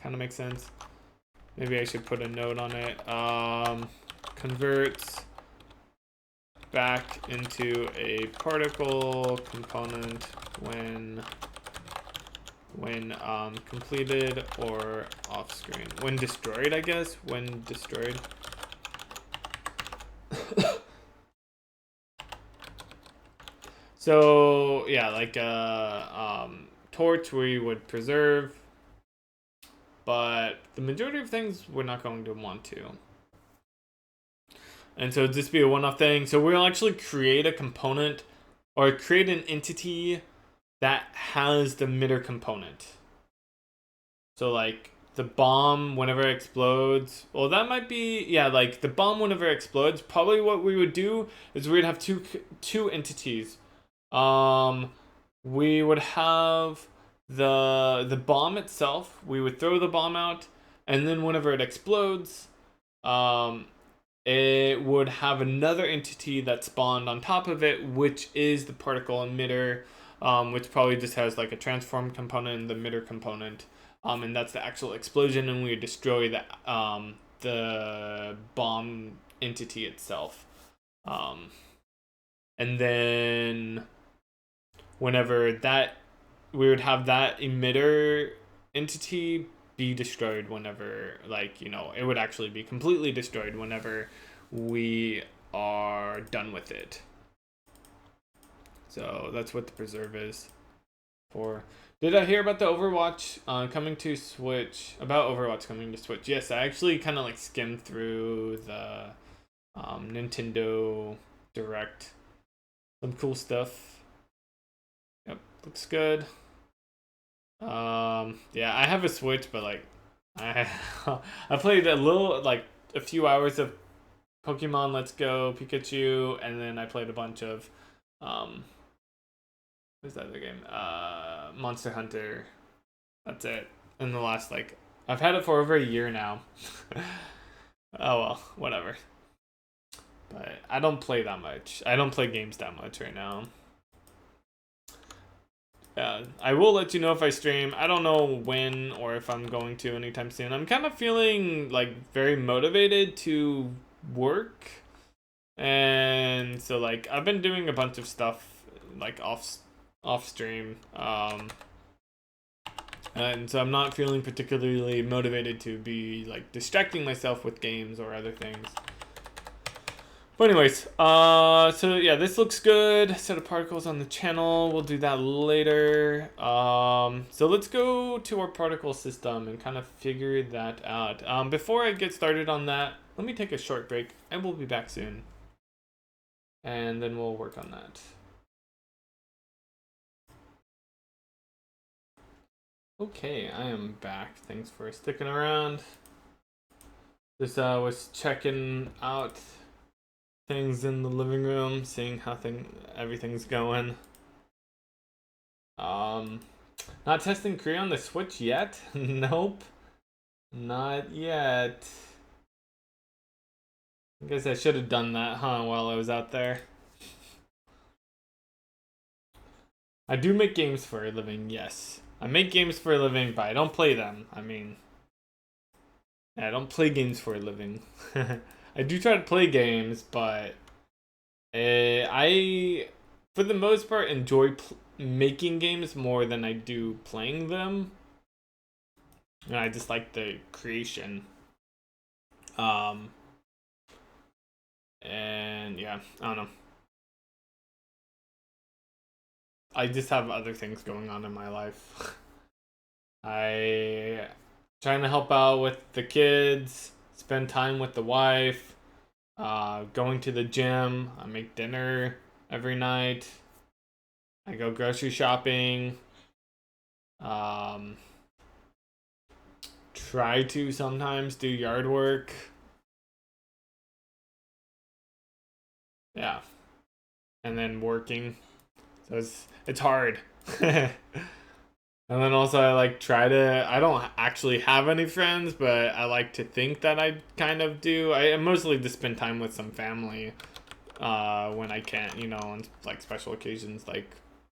of makes sense. Maybe I should put a note on it. Converts back into a particle component when completed or off screen. When destroyed, I guess. When destroyed. So yeah, like torch we would preserve, but the majority of things we're not going to want to. And so this be a one-off thing. So we'll actually create a component or create an entity that has the emitter component. So like the bomb whenever it explodes, well that might be, yeah, like the bomb whenever it explodes, probably what we would do is we'd have two entities. We would have the bomb itself, we would throw the bomb out, and then whenever it explodes, it would have another entity that spawned on top of it, which is the particle emitter, which probably just has like a transform component and the emitter component, and that's the actual explosion, and we would destroy the bomb entity itself, and then whenever that, we would have that emitter entity be destroyed whenever, it would actually be completely destroyed whenever we are done with it. So that's what the preserve is for. Did I hear about the Overwatch coming to Switch? About Overwatch coming to Switch? Yes, I actually kind of skimmed through the Nintendo Direct. Some cool stuff. Yep, looks good. Yeah, I have a Switch, but I I played a few hours of Pokemon Let's Go Pikachu, and then I played a bunch of what's that other game? Monster Hunter. That's it. In the last I've had it for over a year now. Oh well, whatever. But I don't play that much. I don't play games that much right now. I will let you know if I stream. I don't know when or if I'm going to anytime soon. I'm kind of feeling very motivated to work, and so I've been doing a bunch of stuff off stream, and so I'm not feeling particularly motivated to be distracting myself with games or other things. But anyways, so yeah, this looks good. Set of particles on the channel. We'll do that later. So let's go to our particle system and kind of figure that out. Before I get started on that, let me take a short break, and we'll be back soon. And then we'll work on that. Okay, I am back. Thanks for sticking around. Just was checking out things in the living room, seeing how everything's going. Not testing Korea on the Switch yet? Nope. Not yet. I guess I should have done that, huh, while I was out there. I do make games for a living, yes. I make games for a living, but I don't play them. I mean, I don't play games for a living. I do try to play games, but I, for the most part, enjoy making games more than I do playing them. And I just like the creation. And yeah, I don't know. I just have other things going on in my life. I trying to help out with the kids. spend time with the wife, going to the gym. I make dinner every night. I go grocery shopping. Try to sometimes do yard work. Yeah. And then working. So it's hard. And then also I like try to, I don't actually have any friends, but I like to think that I kind of do. I mostly just spend time with some family when I can, you know, on like special occasions like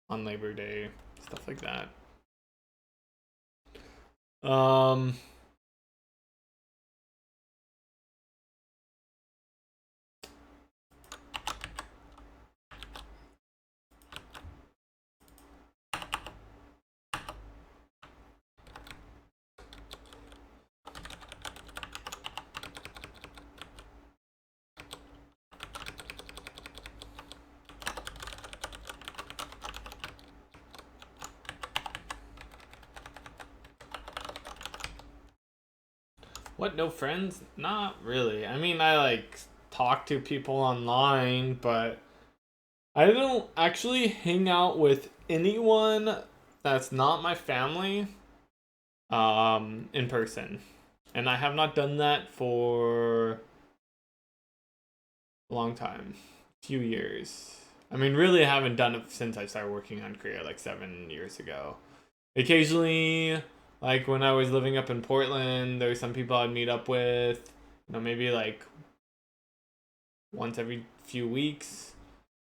on Labor Day, stuff like that. What, no friends? Not really. I mean, I like talk to people online, but I don't actually hang out with anyone that's not my family in person. And I have not done that for a long time. Few years. I mean, really I haven't done it since I started working on Korea like 7 years ago. Occasionally, like when I was living up in Portland, there were some people I'd meet up with, you know, maybe like once every few weeks.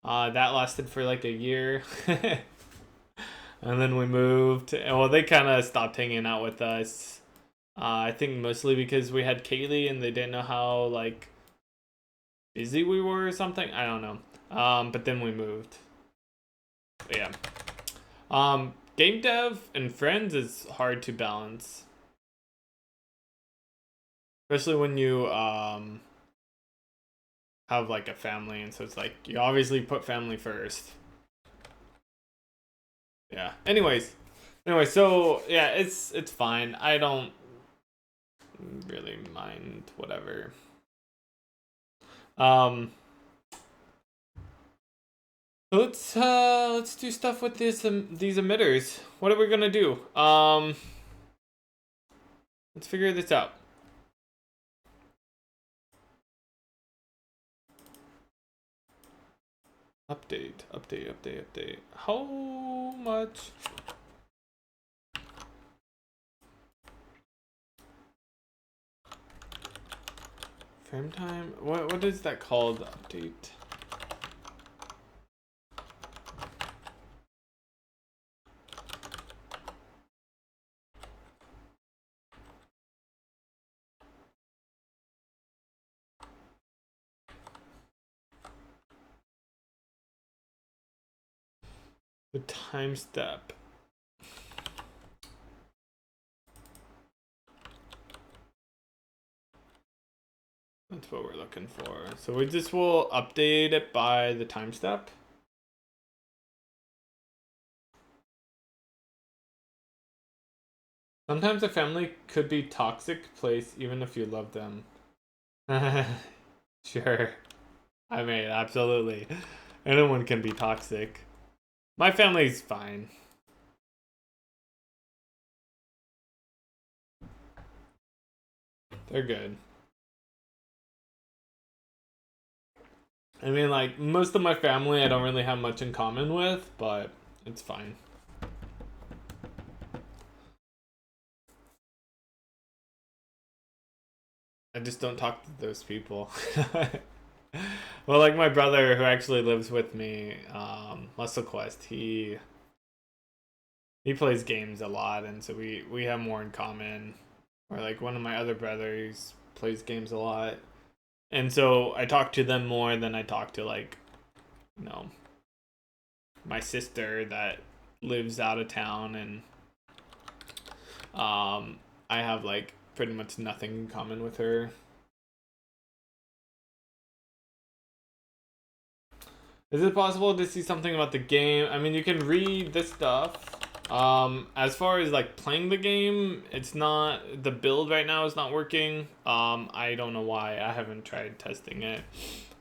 That lasted for like a year. And then we moved. Well, they kind of stopped hanging out with us. I think mostly because we had Kaylee and they didn't know how like busy we were or something. I don't know. But then we moved. But yeah. Game dev and friends is hard to balance. Especially when you have like a family, and so it's like you obviously put family first. Yeah. Anyway, so yeah, it's fine. I don't really mind whatever. Um let's do stuff with these emitters. What are we gonna do? Let's figure this out. Update. How much? Frame time? What is that called? Update. The time step. That's what we're looking for. So we just will update it by the time step. Sometimes a family could be toxic place even if you love them. Sure. I mean, absolutely. Anyone can be toxic. My family's fine. They're good. I mean, like, most of my family I don't really have much in common with, but it's fine. I just don't talk to those people. Well, like my brother who actually lives with me, Muscle Quest, he plays games a lot, and so we have more in common. Or like one of my other brothers plays games a lot, and so I talk to them more than I talk to like, you know, my sister that lives out of town, and I have like pretty much nothing in common with her. Is it possible to see something about the game? I mean, you can read this stuff. As far as like playing the game, it's not, the build right now is not working. I don't know why. I haven't tried testing it.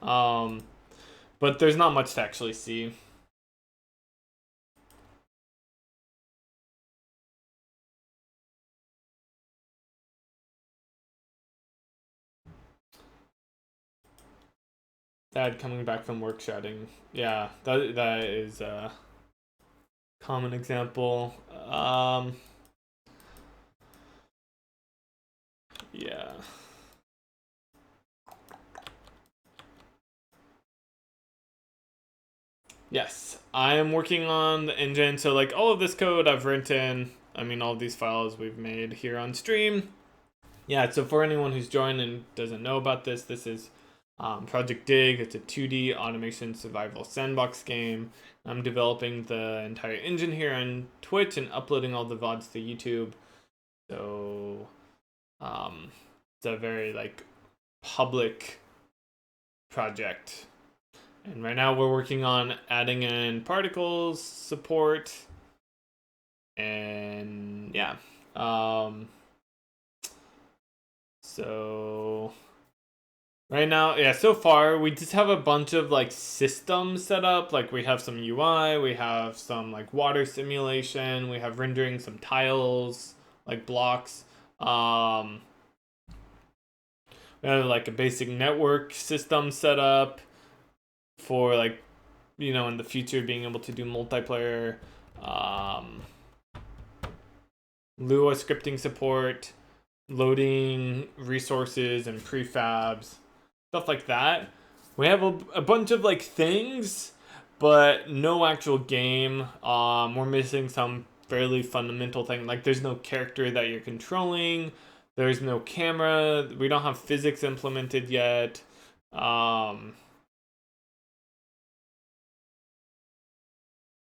But there's not much to actually see. Dad coming back from work shouting. Yeah, that is a common example. Yeah. Yes, I am working on the engine. So like all of this code I've written, I mean all of these files we've made here on stream. Yeah, so for anyone who's joined and doesn't know about this, this is projectDIG. It's a 2D automation survival sandbox game. I'm developing the entire engine here on Twitch and uploading all the VODs to YouTube. So it's a very like public project. And right now we're working on adding in particles support. And yeah. So right now, yeah, so far we just have a bunch of like systems set up. Like we have some UI, we have some like water simulation, we have rendering some tiles, like blocks. We have like a basic network system set up for like, you know, in the future being able to do multiplayer. Lua scripting support, loading resources and prefabs, stuff like that. We have a bunch of like things, but no actual game. We're missing some fairly fundamental thing. Like there's no character that you're controlling. There's no camera. We don't have physics implemented yet.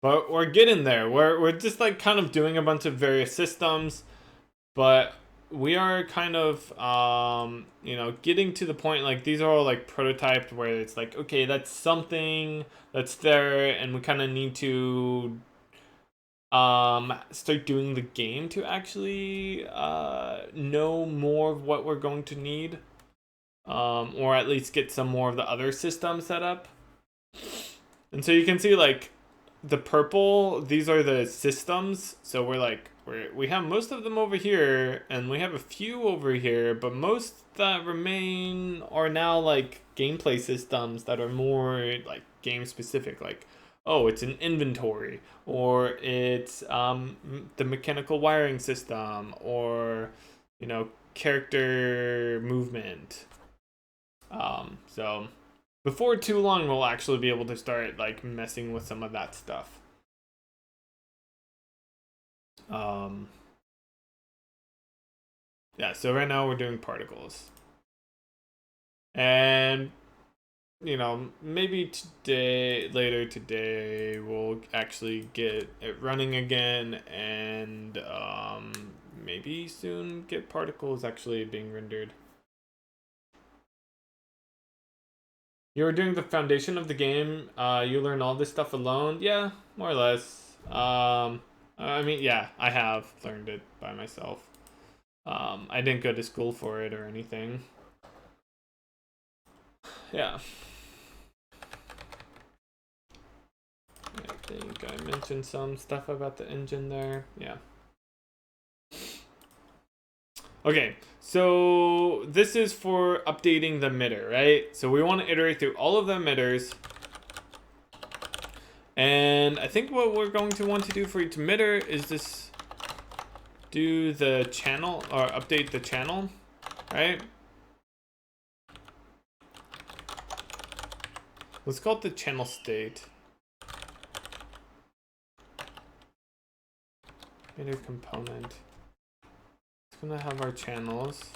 But we're getting there. We're just like kind of doing a bunch of various systems, but we are kind of you know, getting to the point like these are all like prototyped where it's like, okay, that's something that's there and we kind of need to start doing the game to actually know more of what we're going to need, or at least get some more of the other systems set up. And so you can see like the purple, these are the systems. So we have most of them over here and we have a few over here, but most that remain are now like gameplay systems that are more like game specific. Like, oh, it's an inventory, or it's the mechanical wiring system, or, you know, character movement. So before too long, we'll actually be able to start like messing with some of that stuff. Yeah, so right now we're doing particles. And, you know, maybe later today, we'll actually get it running again and maybe soon get particles actually being rendered. You were doing the foundation of the game. You learn all this stuff alone. Yeah, more or less. I mean, yeah, I have learned it by myself. I didn't go to school for it or anything. Yeah. I think I mentioned some stuff about the engine there. Yeah. Okay, so this is for updating the emitter, right? So we want to iterate through all of the emitters. And I think what we're going to want to do for each emitter is just do the channel, or update the channel, right? Let's call it the channel state. Emitter component. It's gonna have our channels.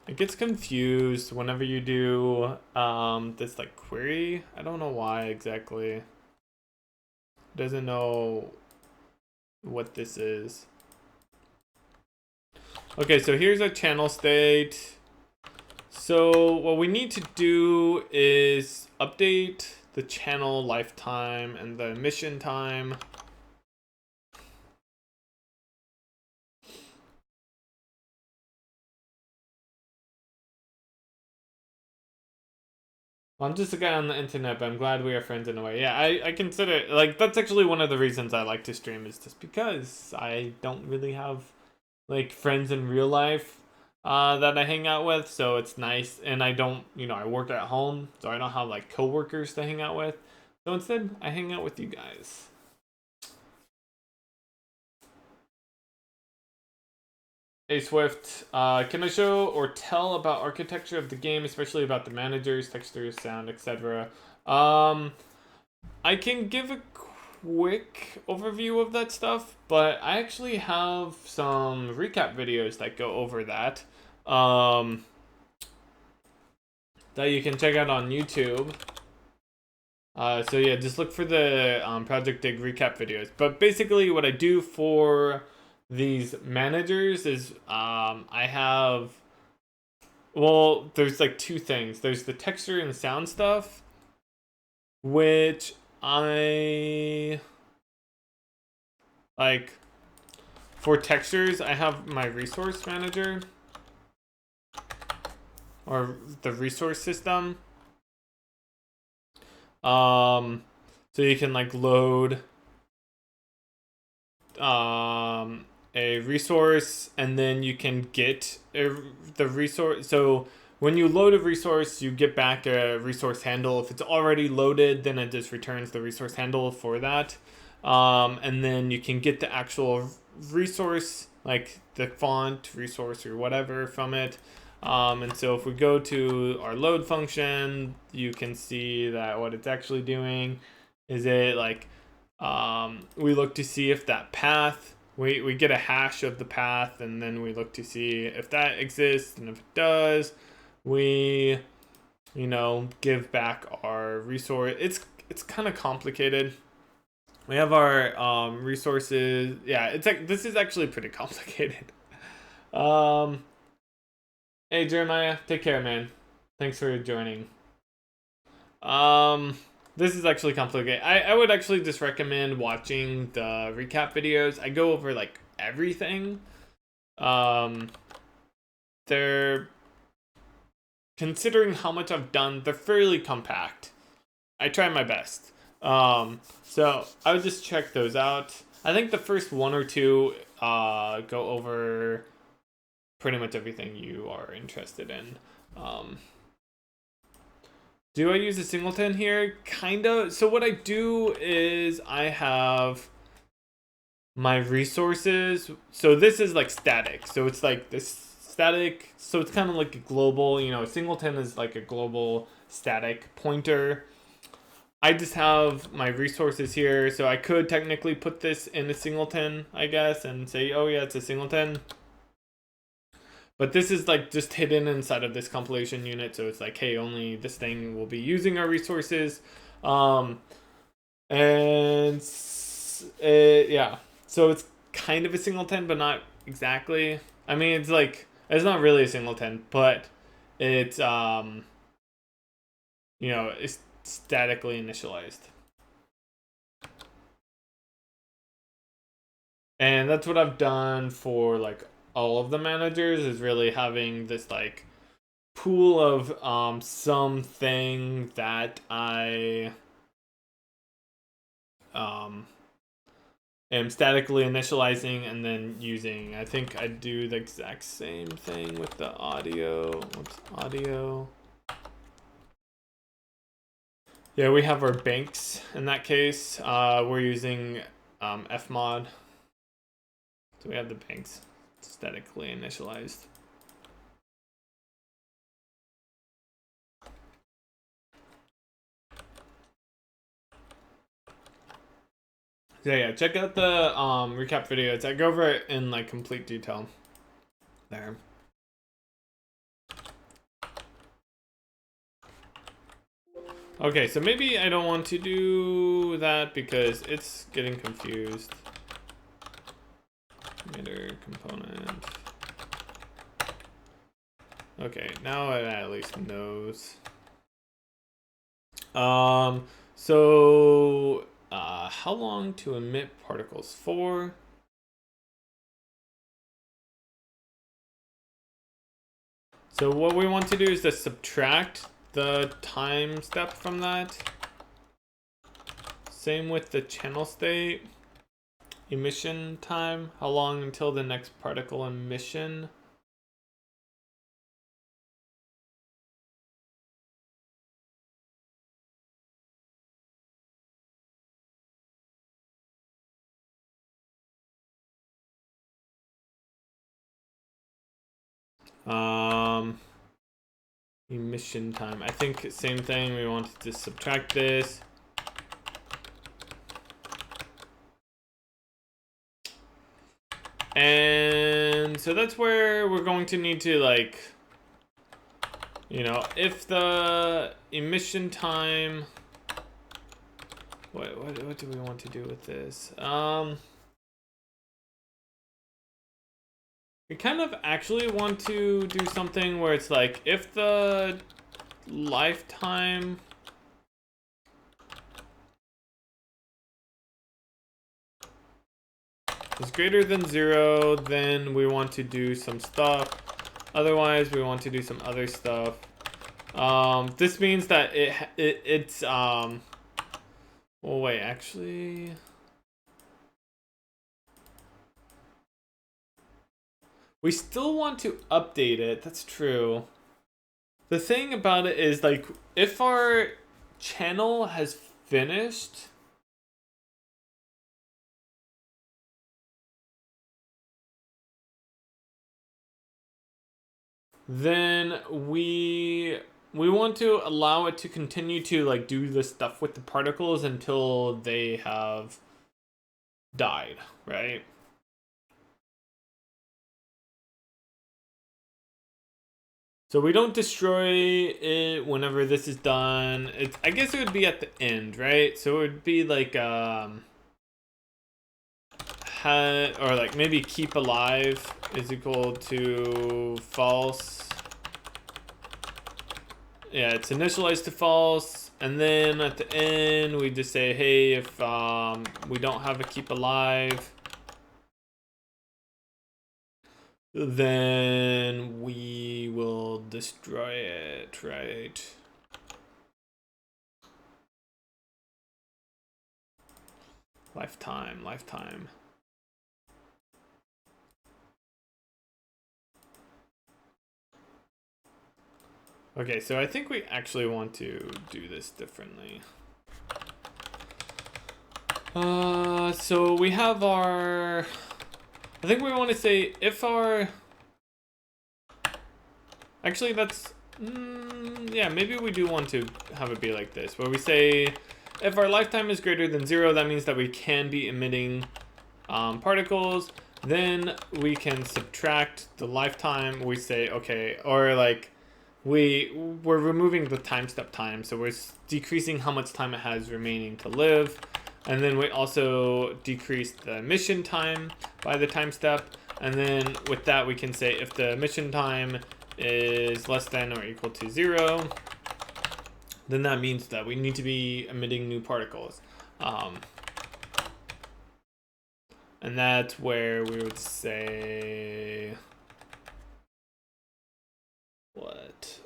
It gets confused whenever you do this like query. I don't know why exactly. It doesn't know what this is. Okay, so here's our channel state. So what we need to do is update the channel lifetime and the emission time. I'm just a guy on the internet, but I'm glad we are friends in a way. Yeah, I consider, like, that's actually one of the reasons I like to stream, is just because I don't really have, like, friends in real life that I hang out with, so it's nice. And I don't, I work at home, so I don't have, like, coworkers to hang out with. So instead, I hang out with you guys. Hey Swift, can I show or tell about architecture of the game, especially about the managers, textures, sound, etc.? I can give a quick overview of that stuff, but I actually have some recap videos that go over that, that you can check out on YouTube. So yeah, just look for the projectDIG recap videos. But basically what I do for these managers is I have, well, there's like two things. There's the texture and sound stuff, which I like. For textures, I have my resource manager, or the resource system. So you can like load a resource, and then you can get the resource. So when you load a resource, you get back a resource handle. If it's already loaded, then it just returns the resource handle for that. And then you can get the actual resource, like the font resource or whatever, from it. And so if we go to our load function, you can see that what it's actually doing is it like, we look to see if that path, we get a hash of the path, and then we look to see if that exists, and if it does, we, give back our resource. It's kind of complicated. We have our resources. Yeah, it's like, this is actually pretty complicated. Hey Jeremiah, take care, man. Thanks for joining. This is actually complicated. I would actually just recommend watching the recap videos. I go over like everything. They're, considering how much I've done, they're fairly compact. I try my best. So I would just check those out. I think the first one or two go over pretty much everything you are interested in. Do I use a singleton here? Kinda. So what I do is I have my resources. So this is like static. So it's like this static. So it's kind of like a global, singleton is like a global static pointer. I just have my resources here. So I could technically put this in a singleton, I guess, and say, oh yeah, it's a singleton. But this is like just hidden inside of this compilation unit. So it's like, hey, only this thing will be using our resources. Yeah. So it's kind of a singleton, but not exactly. I mean, it's like, it's not really a singleton, but it's, it's statically initialized. And that's what I've done for like all of the managers, is really having this like pool of something that I am statically initializing and then using. I think I do the exact same thing with the audio. Whoops, audio. Yeah, we have our banks in that case. We're using fmod. So we have the banks statically initialized. So yeah, check out the recap videos. I go over it in like complete detail there. Okay, so maybe I don't want to do that because it's getting confused. Emitter component. Okay, now it at least knows. So, how long to emit particles for? So what we want to do is to subtract the time step from that. Same with the channel state. Emission time, how long until the next particle emission? Emission time. I think same thing. We wanted to subtract this. And so that's where we're going to need to, like, you know, if the emission time, what do we want to do with this? We kind of actually want to do something where it's like, if the lifetime is greater than 0, then we want to do some stuff. Otherwise, we want to do some other stuff. This means that it's well, wait, actually, we still want to update it. That's true. The thing about it is, like, if our channel has finished, then we want to allow it to continue to, like, do the stuff with the particles until they have died, right? So we don't destroy it whenever this is done. I guess it would be at the end, right? So it would be like or like maybe keep alive is equal to false. Yeah, it's initialized to false, and then at the end we just say, hey, if we don't have a keep alive, then we will destroy it, right? Lifetime. Okay, so I think we actually want to do this differently. So we have our, I think we want to say if our, actually that's, yeah, maybe we do want to have it be like this, where we say if our lifetime is greater than 0, that means that we can be emitting particles. Then we can subtract the lifetime. We say, okay, or like we're removing the time step time, so we're decreasing how much time it has remaining to live. And then we also decrease the emission time by the time step. And then with that, we can say if the emission time is less than or equal to 0, then that means that we need to be emitting new particles. And that's where we would say, what?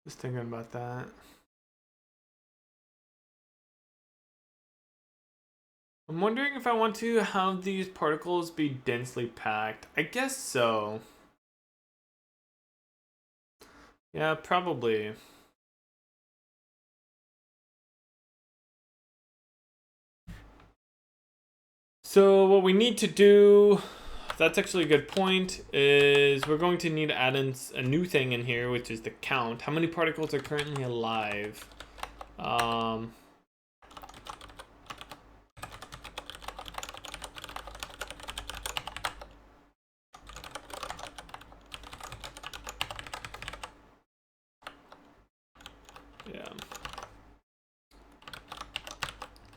Just thinking about that. I'm wondering if I want to have these particles be densely packed. I guess so. Yeah, probably. So what we need to do that's actually a good point, is we're going to need to add in a new thing in here, which is the count. How many particles are currently alive? Yeah.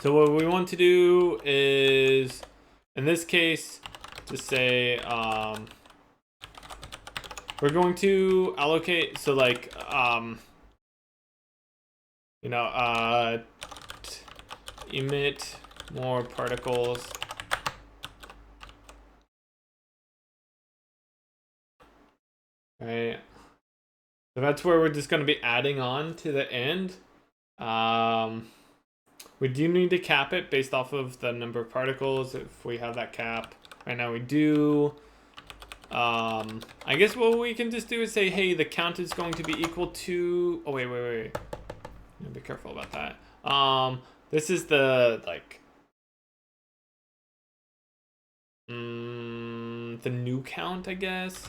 So what we want to do is, in this case, to say, we're going to allocate, so like, you know, emit more particles. Right. So that's where we're just going to be adding on to the end. We do need to cap it based off of the number of particles if we have that cap. Right now we do. I guess what we can just do is say, hey, the count is going to be equal to, oh, wait. Be careful about that. This is the, like, the new count, I guess.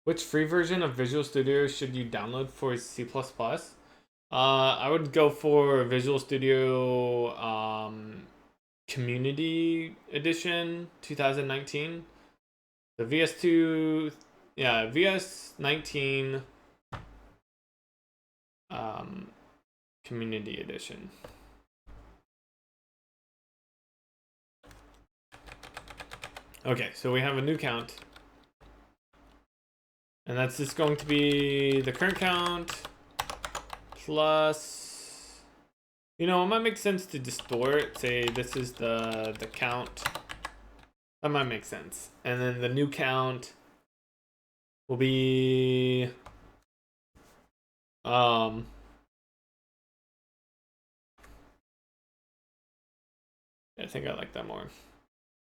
Which free version of Visual Studio should you download for C++? I would go for Visual Studio Community Edition 2019. The VS2, yeah, VS19 Community Edition. Okay, so we have a new count. And that's just going to be the current count plus, you know, it might make sense to distort, say this is the count. That might make sense. And then the new count will be, I think I like that more.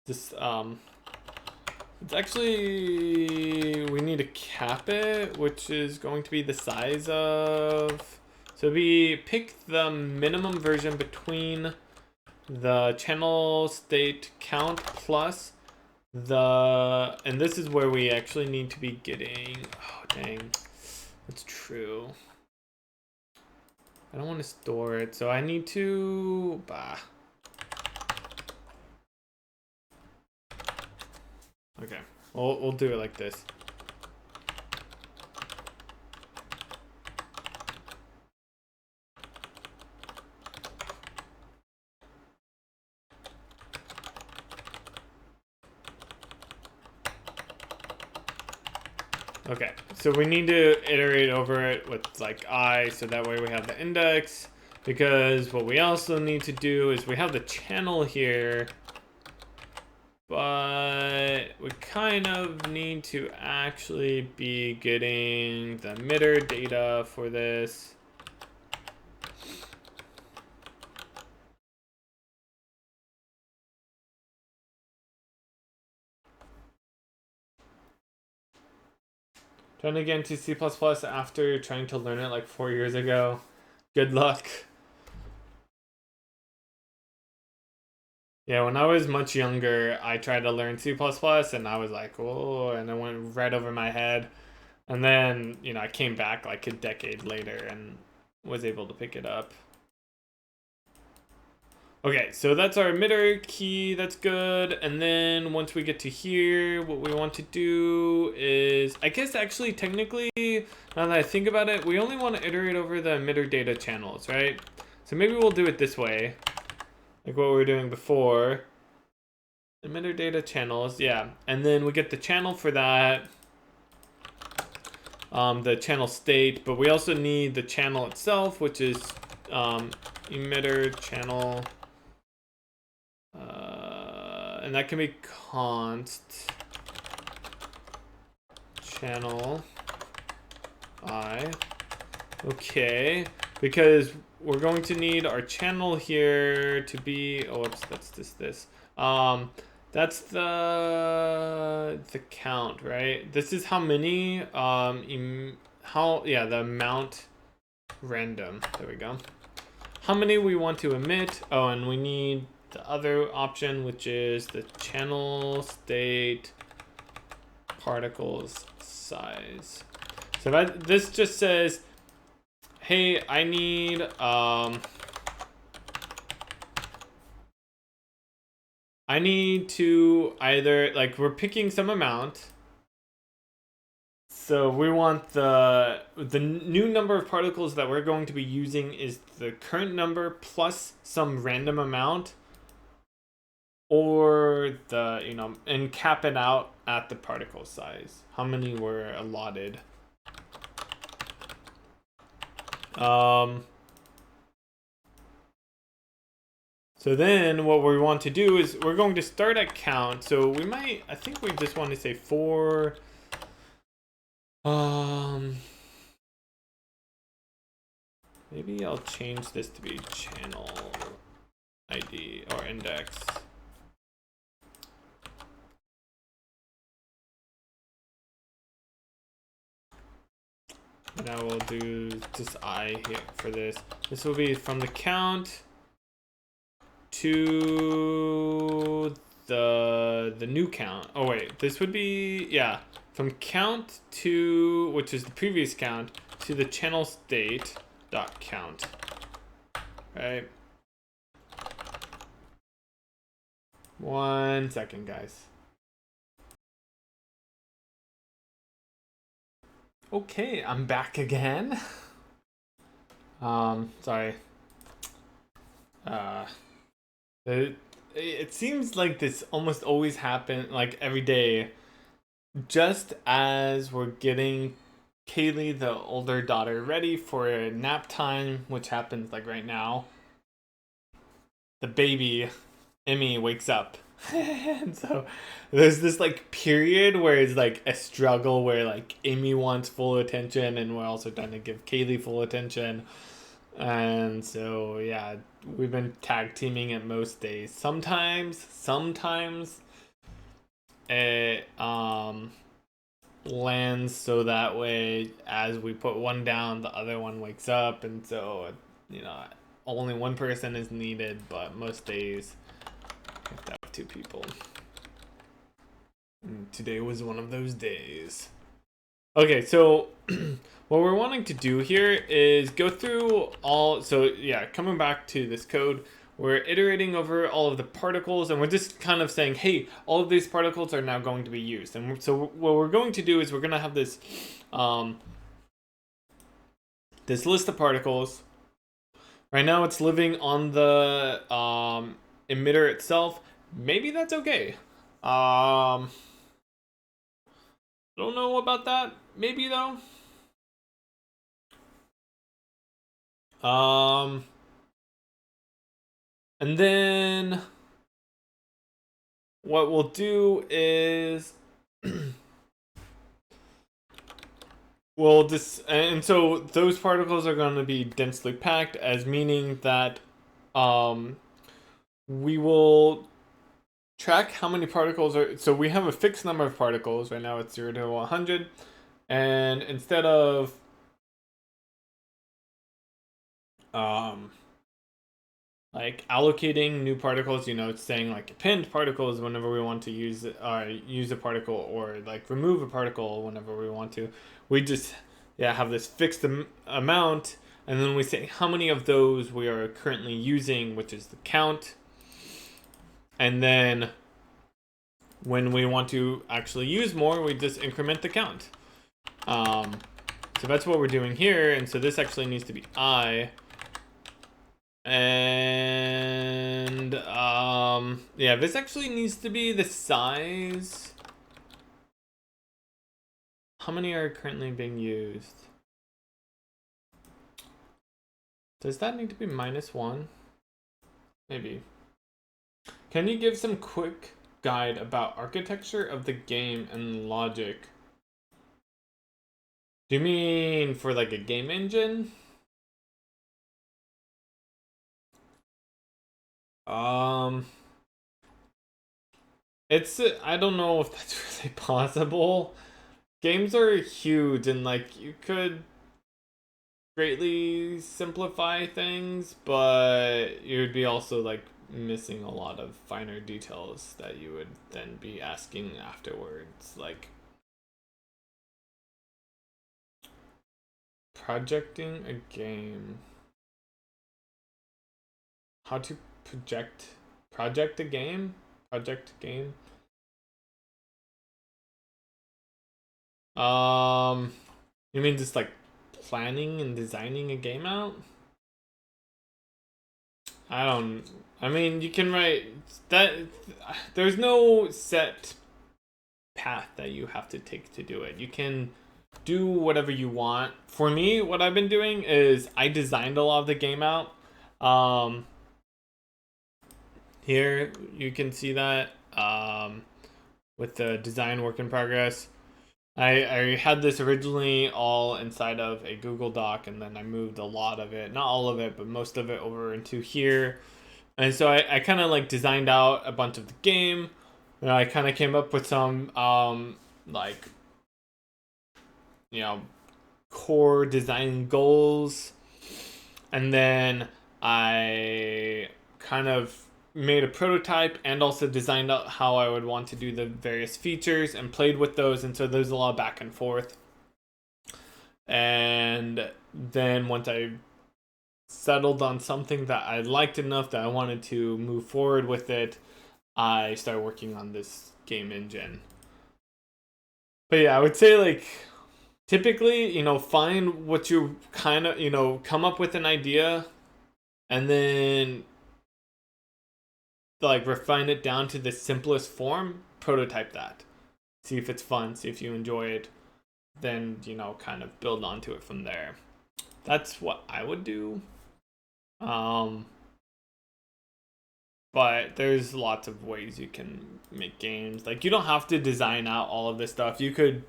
Just, it's actually, we need to cap it, which is going to be the size of, so we pick the minimum version between the channel state count plus the, and this is where we actually need to be getting, oh dang, that's true. I don't want to store it, so I need to, Okay, we'll do it like this. Okay, so we need to iterate over it with like I, so that way we have the index, because what we also need to do is we have the channel here, but we kind of need to actually be getting the emitter data for this. Trying to get into C++ after trying to learn it like 4 years ago. Good luck. Yeah, when I was much younger, I tried to learn C++ and I was like, oh, and it went right over my head. And then, you know, I came back like a decade later and was able to pick it up. Okay, so that's our emitter key, that's good. And then once we get to here, what we want to do is, I guess actually technically, now that I think about it, we only want to iterate over the emitter data channels, right? So maybe we'll do it this way, like what we were doing before. Emitter data channels, yeah. And then we get the channel for that, the channel state, but we also need the channel itself, which is emitter channel, and that can be const channel I. Okay, because we're going to need our channel here to be, oh, whoops, that's this. That's the count, right? This is how many, the amount random. There we go. How many we want to emit. Oh, and we need the other option, which is the channel state particles size. So this just says, hey, I need to either, like, we're picking some amount. So we want the new number of particles that we're going to be using is the current number plus some random amount, or the, you know, and cap it out at the particle size. How many were allotted? So then what we want to do is we're going to start at count. So we might, I think we just want to say 4. Maybe I'll change this to be channel ID or index. And I will do just I here for this. This will be from the count to the new count. Oh wait, this would be, yeah, from count to, which is the previous count, to the channel state dot count. Right. 1 second, guys. Okay, I'm back again. Sorry. It seems like this almost always happens, like every day, just as we're getting Kaylee, the older daughter, ready for nap time, which happens like right now. The baby, Emmy, wakes up. And so there's this like period where it's like a struggle where like Amy wants full attention and we're also trying to give Kaylee full attention. And so yeah, we've been tag teaming it most days. Sometimes it lands so that way as we put one down, the other one wakes up, and so, you know, only one person is needed, but most days you have to have 2 people. And today was one of those days. Okay, so what we're wanting to do here is go through all, so yeah, coming back to this code, we're iterating over all of the particles, and we're just kind of saying, hey, all of these particles are now going to be used. And so what we're going to do is we're going to have this this list of particles. Right now it's living on the emitter itself. Maybe that's okay. Don't know about that. Maybe though. And then what we'll do is we'll just, and so those particles are going to be densely packed, as meaning that we will track how many particles are, so we have a fixed number of particles. Right now it's 0 to 100, and instead of like allocating new particles, you know, it's saying like append particles whenever we want to use a particle, or like remove a particle whenever we want to. We just have this fixed amount, and then we say how many of those we are currently using, which is the count. And then when we want to actually use more, we just increment the count. So that's what we're doing here, and so this actually needs to be I. And yeah, this actually needs to be the size. How many are currently being used? Does that need to be -1? Maybe. Can you give some quick guide about architecture of the game and logic? Do you mean for like a game engine? It's, I don't know if that's really possible. Games are huge, and like you could greatly simplify things, but you'd be also like missing a lot of finer details that you would then be asking afterwards, like projecting a game. How to project a game? Project game? You mean just like planning and designing a game out? I mean, you can write that. There's no set path that you have to take to do it. You can do whatever you want. For me, what I've been doing is I designed a lot of the game out. Here you can see that with the design work in progress. I had this originally all inside of a Google Doc, and then I moved a lot of it, not all of it, but most of it over into here. And so I kind of like designed out a bunch of the game. And I kind of came up with some like, you know, core design goals. And then I kind of made a prototype and also designed out how I would want to do the various features and played with those, and so there's a lot of back and forth. And then once I settled on something that I liked enough that I wanted to move forward with it, I started working on this game engine. But yeah, I would say like typically, find what you kind of, come up with an idea and then like refine it down to the simplest form, prototype that, see if it's fun, see if you enjoy it, then kind of build onto it from there. That's what I would do. But there's lots of ways you can make games. Like you don't have to design out all of this stuff. You could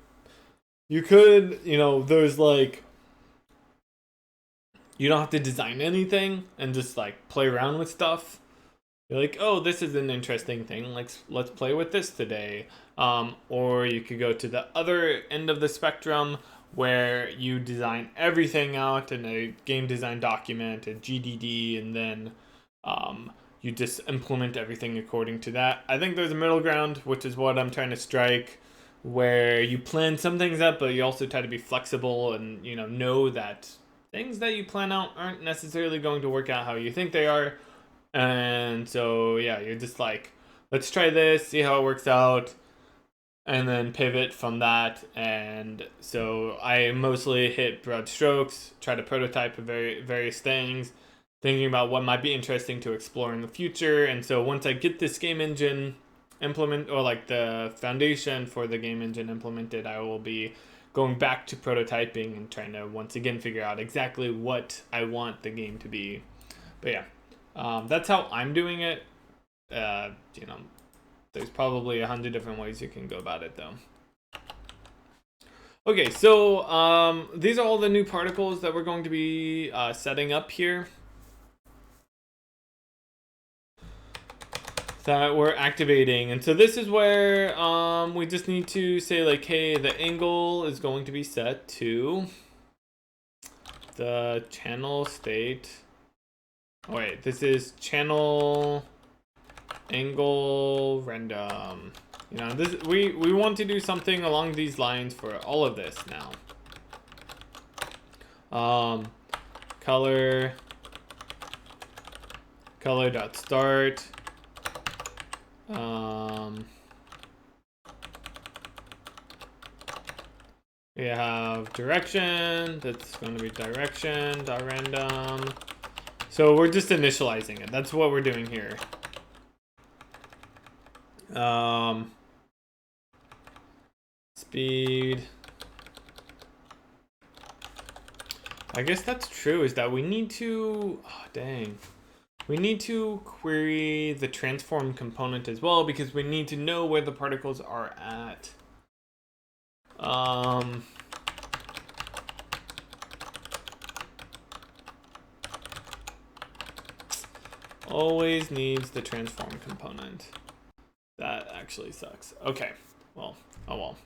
there's like, you don't have to design anything and just like play around with stuff. You're like, oh, this is an interesting thing. Let's play with this today. Or you could go to the other end of the spectrum where you design everything out in a game design document, a GDD, and then you just implement everything according to that. I think there's a middle ground, which is what I'm trying to strike, where you plan some things out, but you also try to be flexible and know that things that you plan out aren't necessarily going to work out how you think they are. And so, yeah, you're just like, let's try this, see how it works out, and then pivot from that. And so I mostly hit broad strokes, try to prototype various things, thinking about what might be interesting to explore in the future. And so once I get this game engine implement, or like the foundation for the game engine implemented, I will be going back to prototyping and trying to once again figure out exactly what I want the game to be. But yeah. That's how I'm doing it. There's probably 100 different ways you can go about it, though. Okay, so these are all the new particles that we're going to be setting up here. That we're activating. And so this is where we just need to say like, hey, the angle is going to be set to the channel state. Oh, wait, this is channel angle random. This we want to do something along these lines for all of this now. Color dot start. We have direction. That's going to be direction dot random. So we're just initializing it. That's what we're doing here. Speed. I guess that's true, is that we need to, we need to query the transform component as well, because we need to know where the particles are at. Always needs the transform component. That actually sucks. Okay, well, oh well.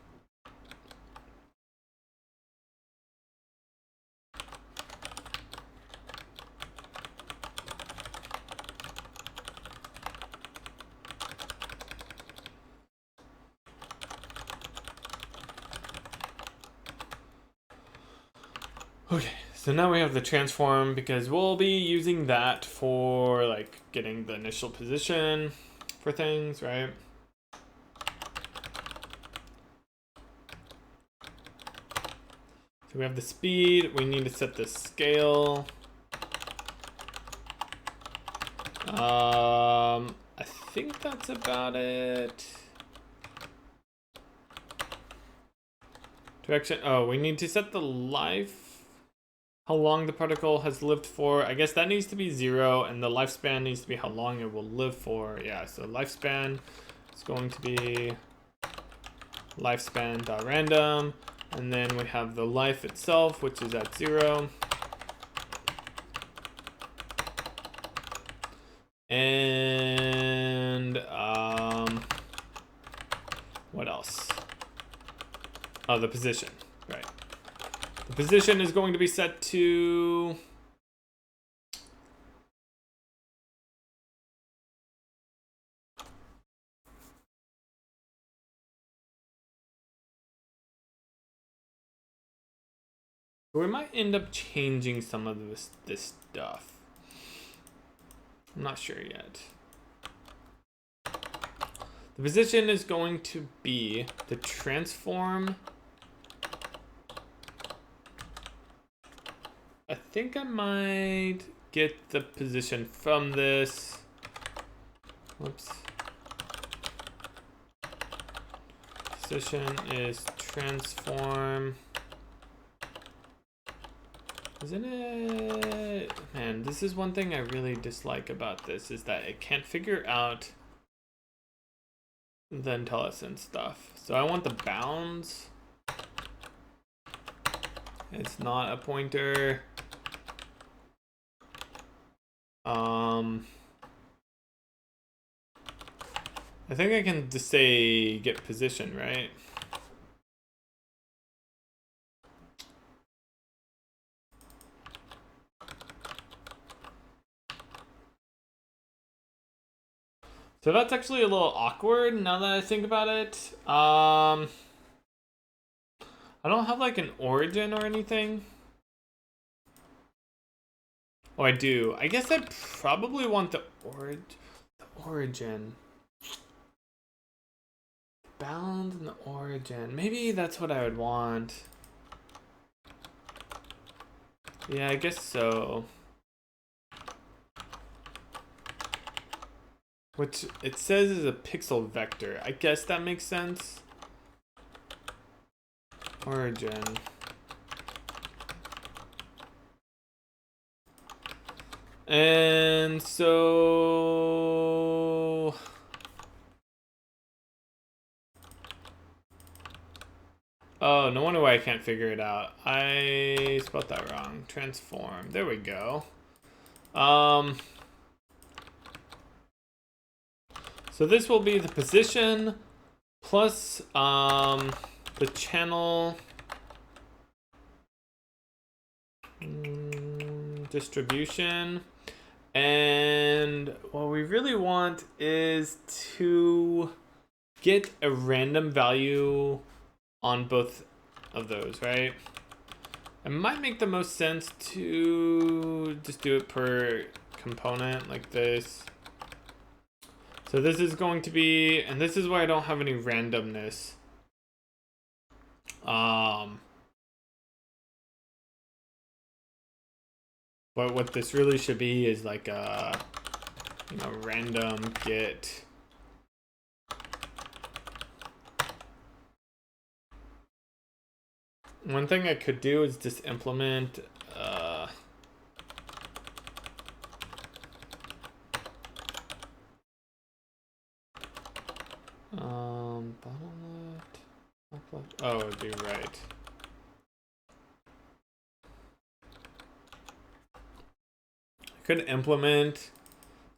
Okay, so now we have the transform because we'll be using that for like getting the initial position for things, right? So we have the speed, we need to set the scale. I think that's about it. Direction, oh, we need to set the life, how long the particle has lived for. I guess that needs to be 0, and the lifespan needs to be how long it will live for. Yeah, so lifespan is going to be lifespan.random, and then we have the life itself, which is at 0. And what else? Oh, the position, right. The position is going to be set to we might end up changing some of this stuff. I'm not sure yet. The position is going to be the transform. I think I might get the position from this. Whoops. Position is transform. Isn't it? Man, this is one thing I really dislike about this, is that it can't figure out the IntelliSense stuff. So I want the bounds. It's not a pointer. I think I can just say get position, right? So that's actually a little awkward now that I think about it. I don't have like an origin or anything. Oh, I do. I guess I probably want the origin. Bound and the origin. Maybe that's what I would want. Yeah, I guess so. Which it says is a pixel vector. I guess that makes sense. Origin. And so oh, no wonder why I can't figure it out. I spelled that wrong. Transform. There we go. So this will be the position plus the channel distribution. And what we really want is to get a random value on both of those, right? It might make the most sense to just do it per component like this. So this is going to be, and this is why I don't have any randomness. But what this really should be is like a, random get. One thing I could do is just implement bottom left, top left. Oh, it'd be right. I could implement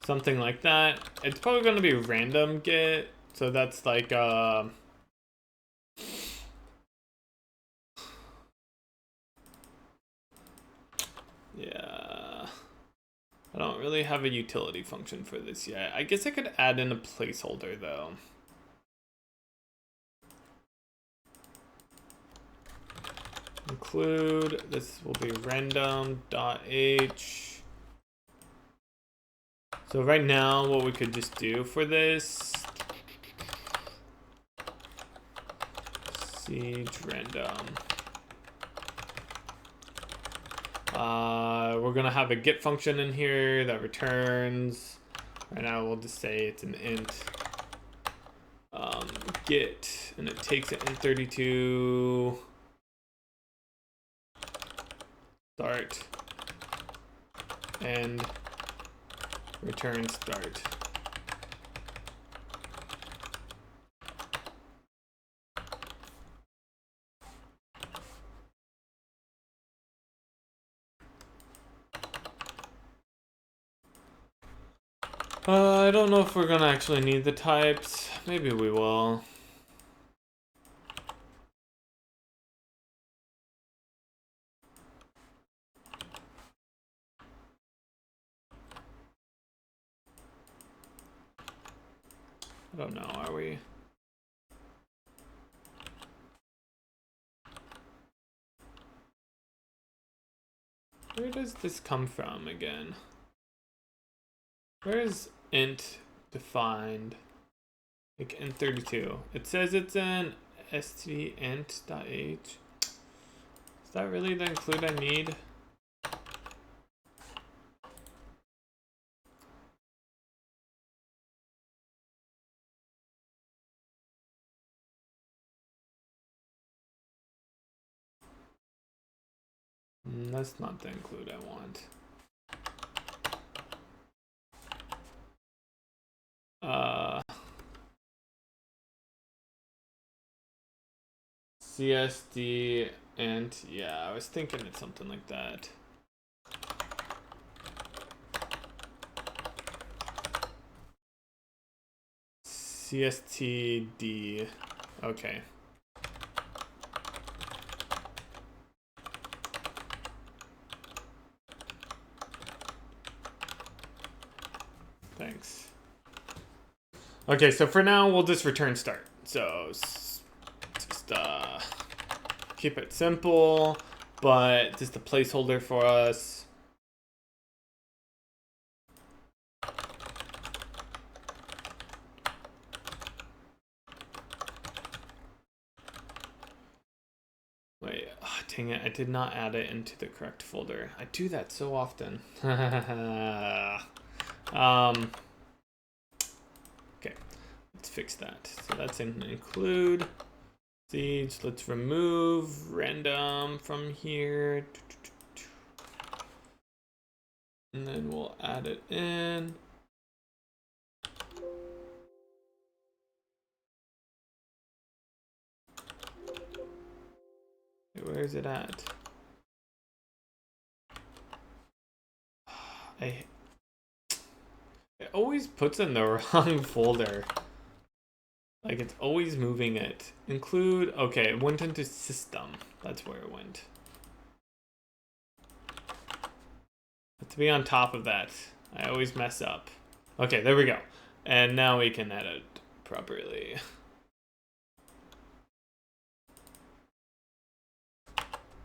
something like that. It's probably going to be random get, so that's like yeah, I don't really have a utility function for this yet. I guess I could add in a placeholder though. include, this will be random.h. So right now, what we could just do for this, siege random. We're gonna have a get function in here that returns. Right now, we'll just say it's an int get, and it takes it in 32 start and return start. I don't know if we're gonna actually need the types. Maybe we will. I don't know, are we? Where does this come from again? Where is int defined? Like in 32. It says it's an stint.h. Is that really the include I need? That's not the include I want. CSD and yeah, I was thinking it's something like that. CSTD. Okay. Thanks. Okay, so for now, we'll just return start. So just keep it simple, but just a placeholder for us. Wait, oh, dang it, I did not add it into the correct folder. I do that so often. Okay, let's fix that. So that's an include. Siege, let's remove random from here. And then we'll add it in. Where is it at? It always puts in the wrong folder. Like it's always moving it. Include, okay, it went into system. That's where it went. But to be on top of that, I always mess up. Okay, there we go. And now we can edit properly.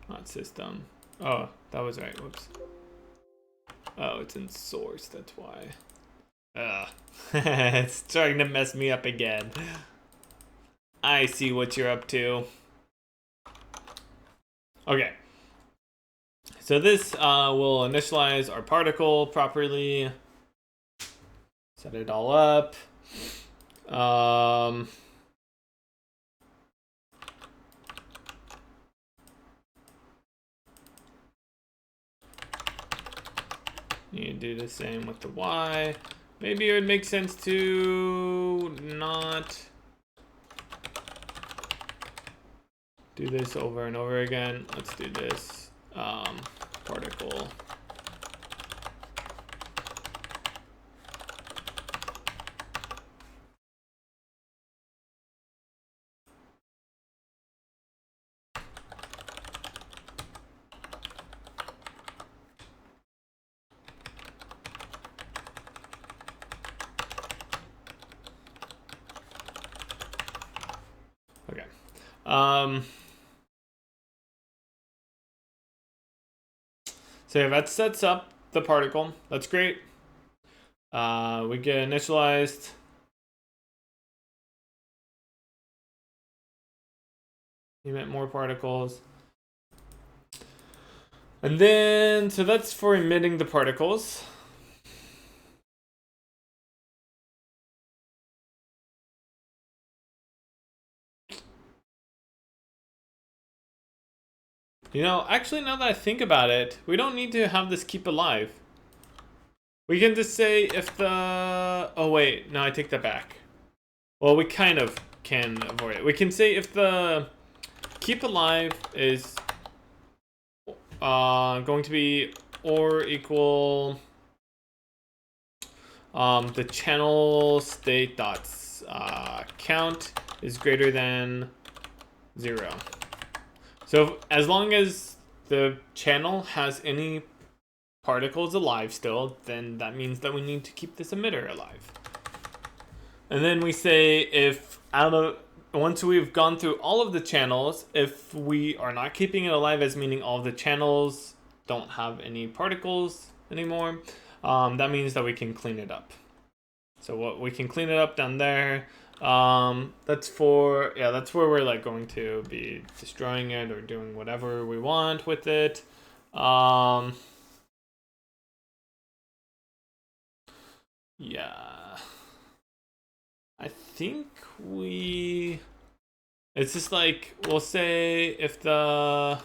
Not system. Oh, that was right. Whoops. Oh, it's in source. That's why. It's trying to mess me up again. I see what you're up to. Okay. So this will initialize our particle properly. Set it all up. You do the same with the Y. Maybe it would make sense to not do this over and over again. Let's do this particle. Okay. So yeah, that sets up the particle. That's great. We get initialized. Emit more particles. And then, so that's for emitting the particles. You know, actually, now that I think about it, we don't need to have this keep alive. We can just say if the... Oh, wait. No, I take that back. Well, we kind of can avoid it. We can say if the keep alive is going to be or equal the channel state dots count is greater than 0. So as long as the channel has any particles alive still, then that means that we need to keep this emitter alive. And then we say if once we've gone through all of the channels, if we are not keeping it alive as meaning all of the channels don't have any particles anymore, that means that we can clean it up. So we can clean it up down there. That's where we're like going to be destroying it or doing whatever we want with it. Yeah, I think it's just like, we'll say if the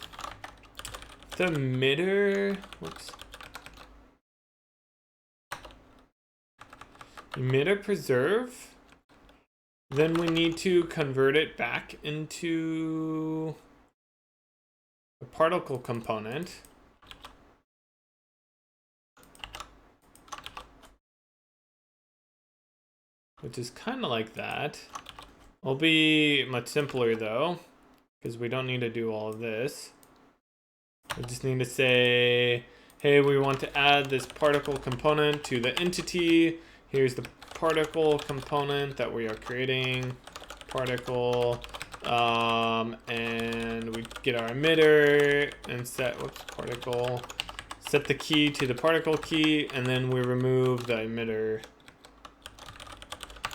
emitter, emitter preserve, then we need to convert it back into a particle component. Which is kind of like that. It'll be much simpler though, because we don't need to do all of this. We just need to say, hey, we want to add this particle component to the entity. Here's the particle component that we are creating. Particle, and we get our emitter and set, particle. Set the key to the particle key, and then we remove the emitter.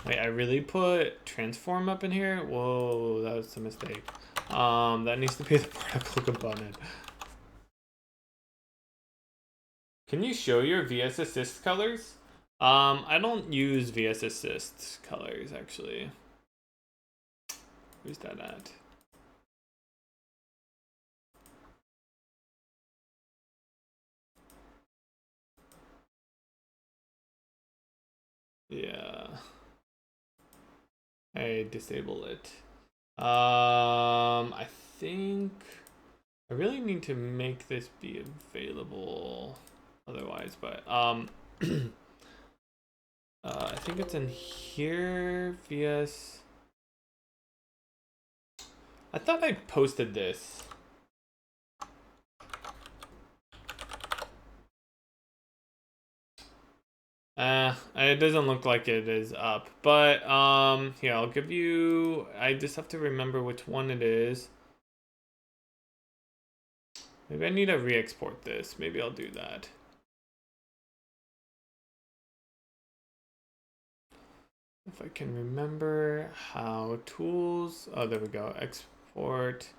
Wait, I really put transform up in here? Whoa, that was a mistake. That needs to be the particle component. Can you show your VS Assist colors? I don't use VS Assist colors, actually. Where's that at? Yeah. I disable it. I think I really need to make this be available otherwise, but I think it's in here. VS. I thought I posted this. It doesn't look like it is up, but here, I'll give you, I just have to remember which one it is. Maybe I need to re-export this. Maybe I'll do that. If I can remember how tools, oh, there we go. Export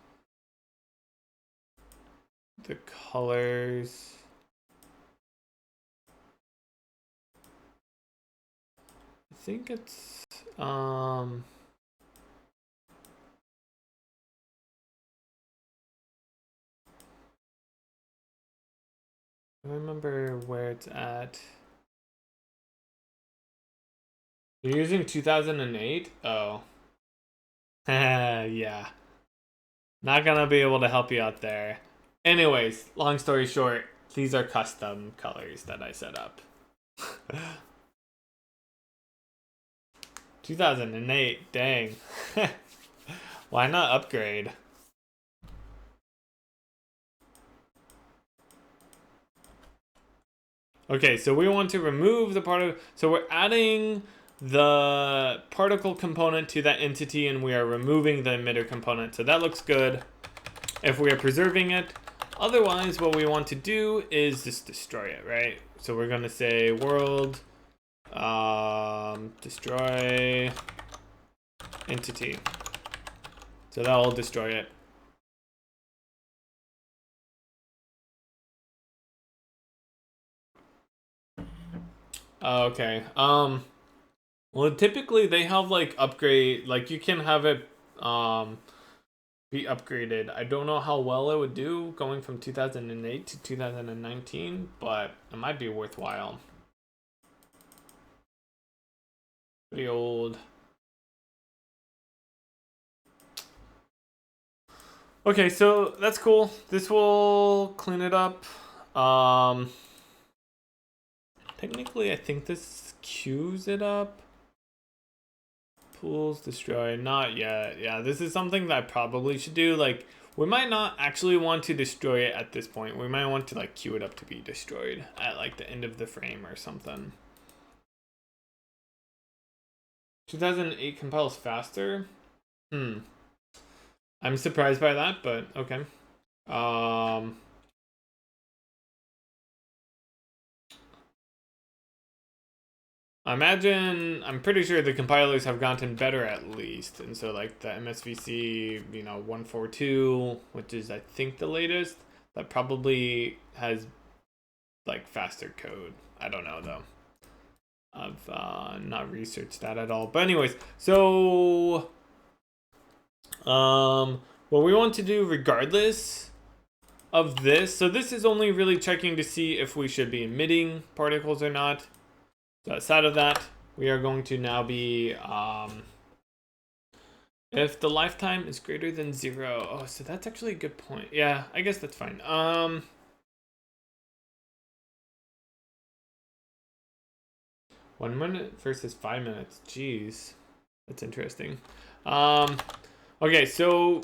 the colors. I think it's I remember where it's at. You're using 2008? Oh. Yeah. Not gonna be able to help you out there. Anyways, long story short, these are custom colors that I set up. 2008, dang. Why not upgrade? Okay, so we want to remove the particle. So we're adding the particle component to that entity and we are removing the emitter component. So that looks good. If we are preserving it, Otherwise, what we want to do is just destroy it, right? So we're gonna say world destroy entity. So that'll destroy it. Okay. Well, typically they have like upgrade, like you can have it be upgraded. I don't know how well it would do going from 2008 to 2019, but it might be worthwhile. Pretty old. Okay, so that's cool. This will clean it up. Technically, I think this queues it up. Pools, destroy, not yet. Yeah, this is something that I probably should do. Like, we might not actually want to destroy it at this point. We might want to like queue it up to be destroyed at like the end of the frame or something. 2008 compiles faster. I'm surprised by that, but okay. I'm pretty sure the compilers have gotten better at least. And so like the MSVC, 142, which is I think the latest, that probably has like faster code. I don't know though. I've not researched that at all. But anyways, so what we want to do regardless of this, so this is only really checking to see if we should be emitting particles or not. So outside of that, we are going to now be, if the lifetime is greater than 0. Oh, so that's actually a good point. Yeah, I guess that's fine. 1 minute versus 5 minutes. Jeez, that's interesting. Okay, so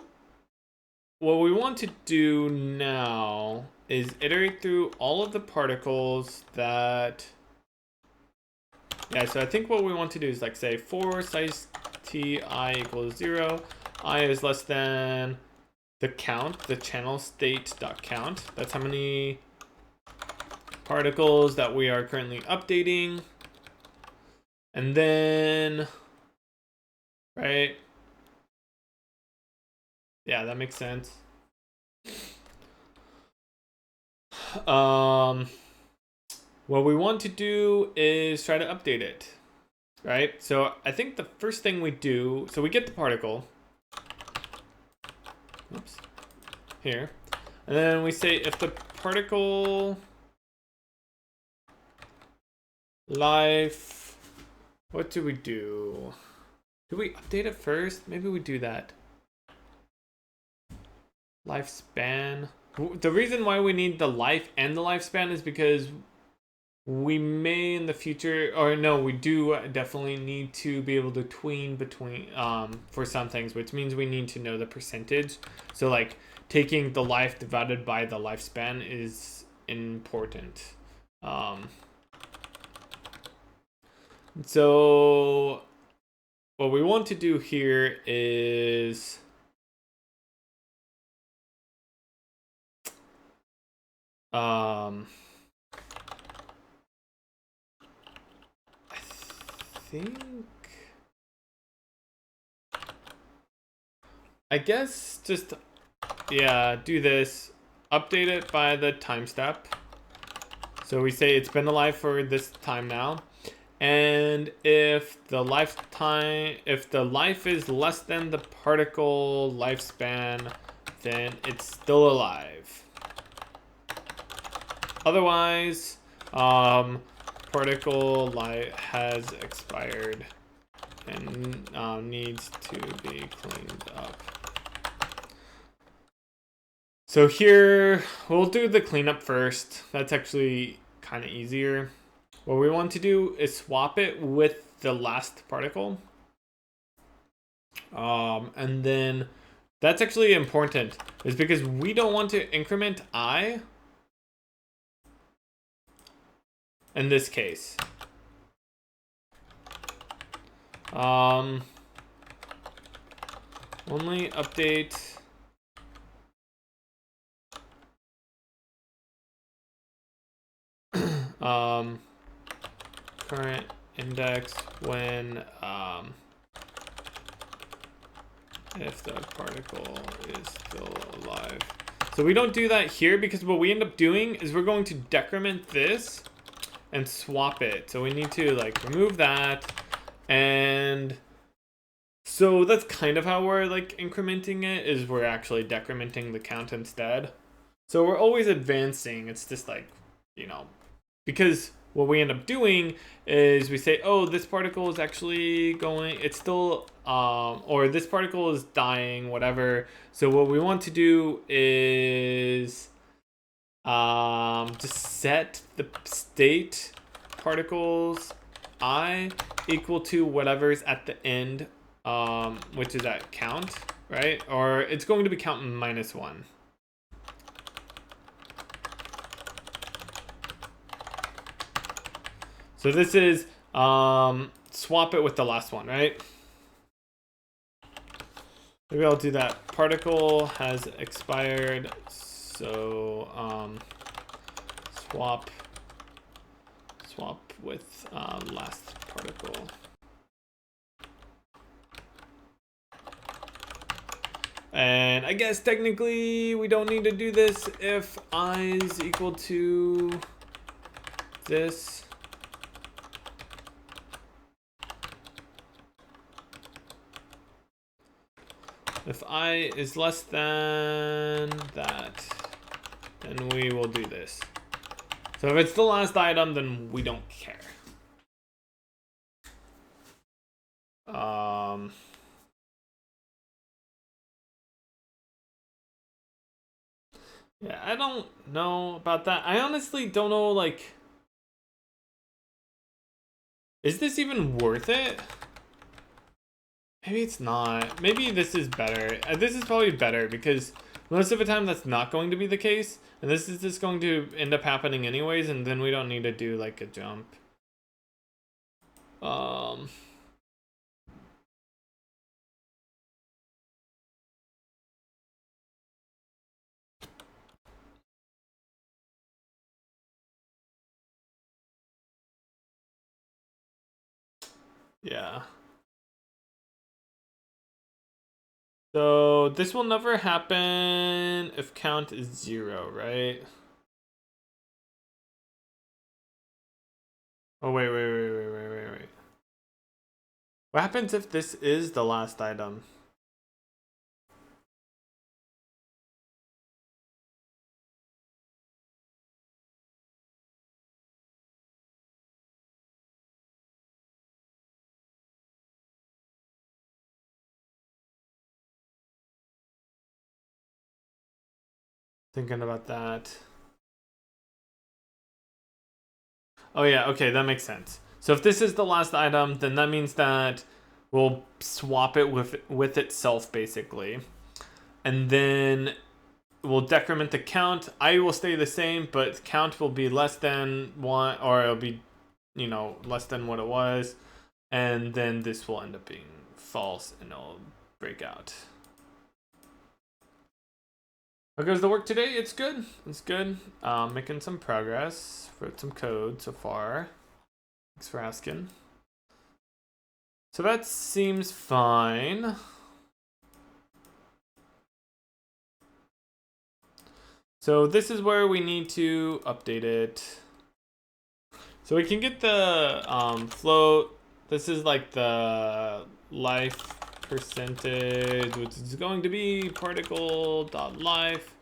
what we want to do now is iterate through all of the particles that... Yeah, so I think what we want to do is like say for size t I equals 0, I is less than the count, the channel state dot count. That's how many particles that we are currently updating. And then, right? Yeah, that makes sense. What we want to do is try to update it, right? So I think the first thing we do, so we get the particle, oops, here, and then we say if the particle life, what do we do? Do we update it first? Maybe we do that. Lifespan. The reason why we need the life and the lifespan is because we may in the future, or no, we do definitely need to be able to tween between for some things, which means we need to know the percentage. So like taking the life divided by the lifespan is important. So what we want to do here is I think, I guess just, yeah, do this, update it by the time step. So we say it's been alive for this time now. And if the lifetime, if the life is less than the particle lifespan, then it's still alive. Otherwise, particle life has expired and needs to be cleaned up. So here, we'll do the cleanup first. That's actually kind of easier. What we want to do is swap it with the last particle. And then that's actually important, is because we don't want to increment I in this case. Only update current index when if the particle is still alive. So we don't do that here because what we end up doing is we're going to decrement this and swap it. So we need to like remove that, and so that's kind of how we're like incrementing it, is we're actually decrementing the count instead. So we're always advancing. It's just like, you know, because what we end up doing is we say, oh, this particle is actually going, it's still, or this particle is dying, whatever. So what we want to do is just set the state particles I equal to whatever's at the end, which is at count, right? Or it's going to be count -1. So this is swap it with the last one, right? Maybe I'll do that. Particle has expired, so swap with last particle. And I guess technically we don't need to do this if I is equal to this. If I is less than that, then we will do this. So if it's the last item, then we don't care. Yeah, I don't know about that. I honestly don't know, like, is this even worth it? Maybe it's not. Maybe this is better. This is probably better because most of the time that's not going to be the case. And this is just going to end up happening anyways, and then we don't need to do like a jump. Yeah. So this will never happen if count is 0, right? Oh, wait. What happens if this is the last item? Thinking about that. Oh yeah, okay, that makes sense. So if this is the last item, then that means that we'll swap it with itself basically. And then we'll decrement the count. I will stay the same, but count will be less than 1, or it'll be, you know, less than what it was. And then this will end up being false and it'll break out. How goes the work today? It's good. It's good. Making some progress. Wrote some code so far. Thanks for asking. So that seems fine. So this is where we need to update it. So we can get the float. This is like the life percentage, which is going to be particle.life.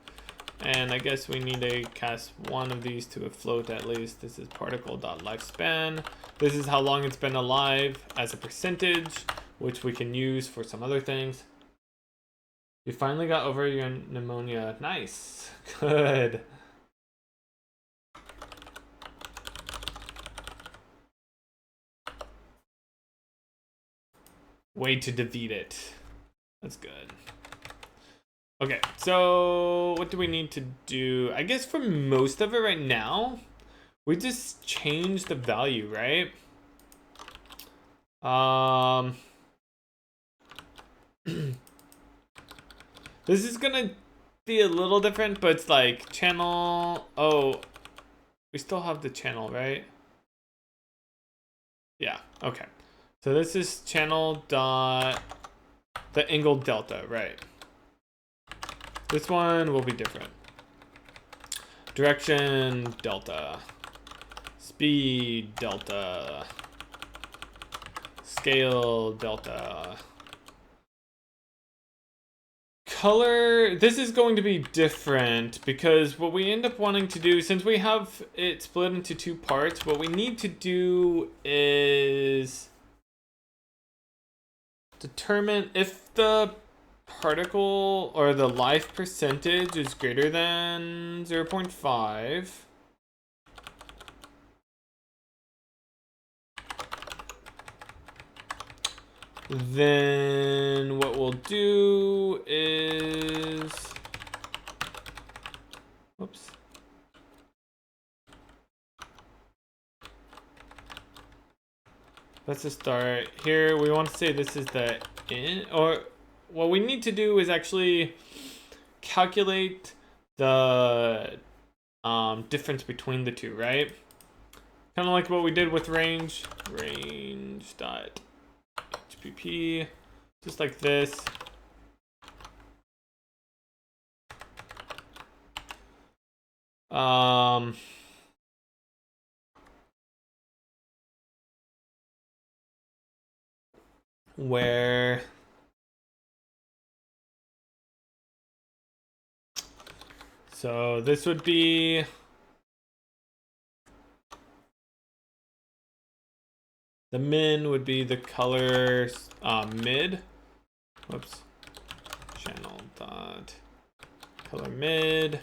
And I guess we need to cast one of these to a float at least. This is particle.lifespan. This is how long it's been alive as a percentage, which we can use for some other things. You finally got over your pneumonia. Nice. Good. Way to defeat it. That's good. Okay, so what do we need to do? I guess for most of it right now, we just change the value, right? This is gonna be a little different, but it's like channel. Oh, we still have the channel, right? Yeah, okay. So this is channel dot the angle delta, right? This one will be different. Direction delta. Speed delta. Scale delta. Color, this is going to be different because what we end up wanting to do, since we have it split into two parts, what we need to do is determine if the particle or the life percentage is greater than 0.5. Then what we'll do is, whoops. Let's just start here. We want to say this is the in, or what we need to do is actually calculate the difference between the two, right? Kind of like what we did with range dot HPP, just like this. Where so this would be the min would be the color mid. Whoops. Channel dot color mid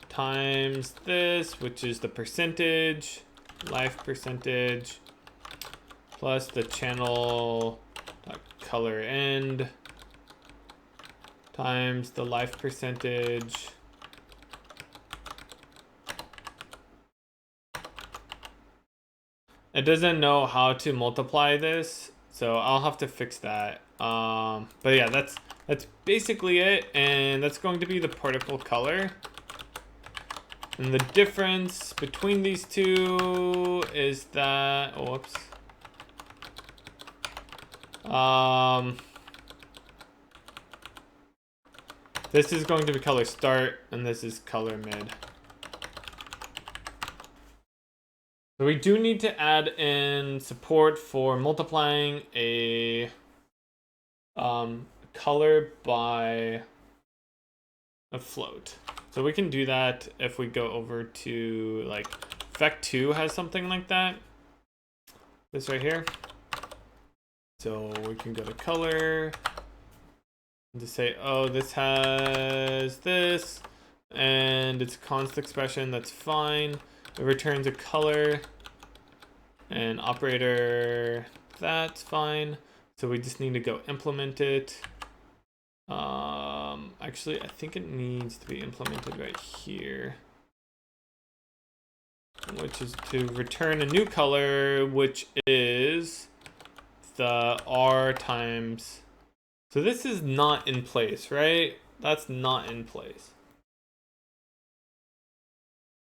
times this, which is the percentage, life percentage, plus the channel dot color end times the life percentage It doesn't know how to multiply this, so I'll have to fix that. But yeah, that's basically it, and that's going to be the particle color. And the difference between these two is that, oh, whoops. This is going to be color start, and this is color mid. So we do need to add in support for multiplying a color by a float. So we can do that if we go over to, like, Vec2 has something like that. This right here. So we can go to color and to say, oh, this has this, and it's a const expression, that's fine. It returns a color and operator, that's fine. So we just need to go implement it. Actually, I think it needs to be implemented right here, which is to return a new color, which is the R times. So this is not in place, right? That's not in place.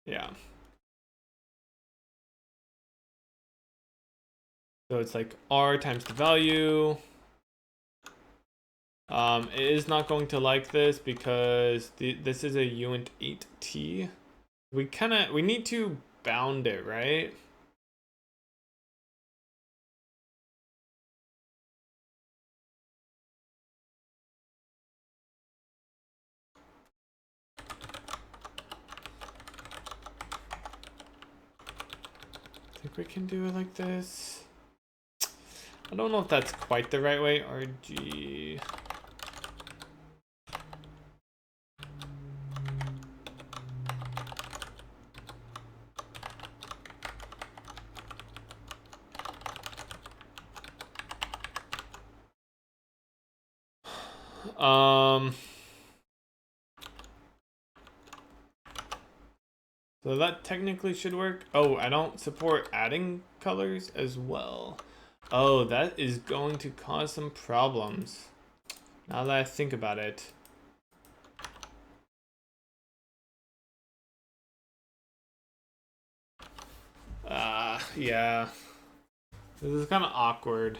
Yeah. So it's like R times the value. It is not going to like this because this is a uint 8t. We need to bound it, right? I think we can do it like this. I don't know if that's quite the right way. RG. So that technically should work. Oh, I don't support adding colors as well. Oh, that is going to cause some problems. Now that I think about it. Yeah. This is kind of awkward.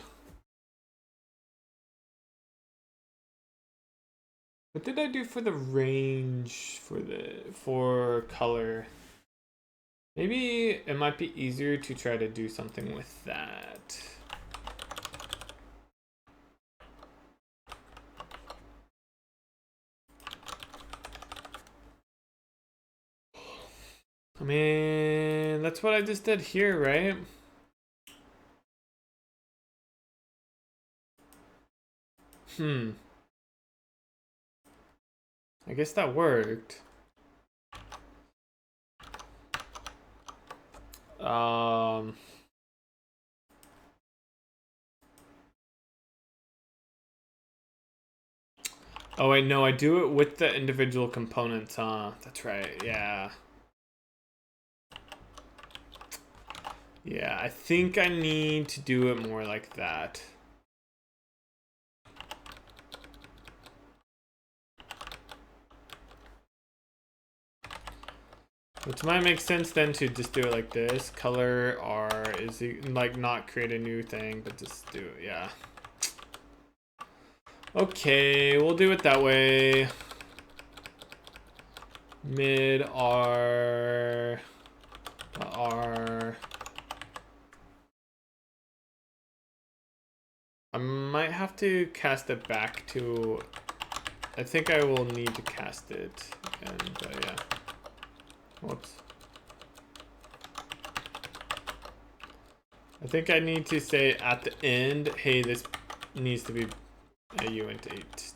What did I do for the range for color? Maybe it might be easier to try to do something with that. I mean, that's what I just did here, right? I guess that worked. Oh wait, no, I do it with the individual components, huh? That's right, yeah. Yeah, I think I need to do it more like that. Which might make sense then to just do it like this. Color R is like not create a new thing, but just do it, yeah. Okay, we'll do it that way. Mid R R. I might have to cast it back to. I think I will need to cast it, and yeah. Whoops. I think I need to say at the end, hey, this needs to be a uint 8.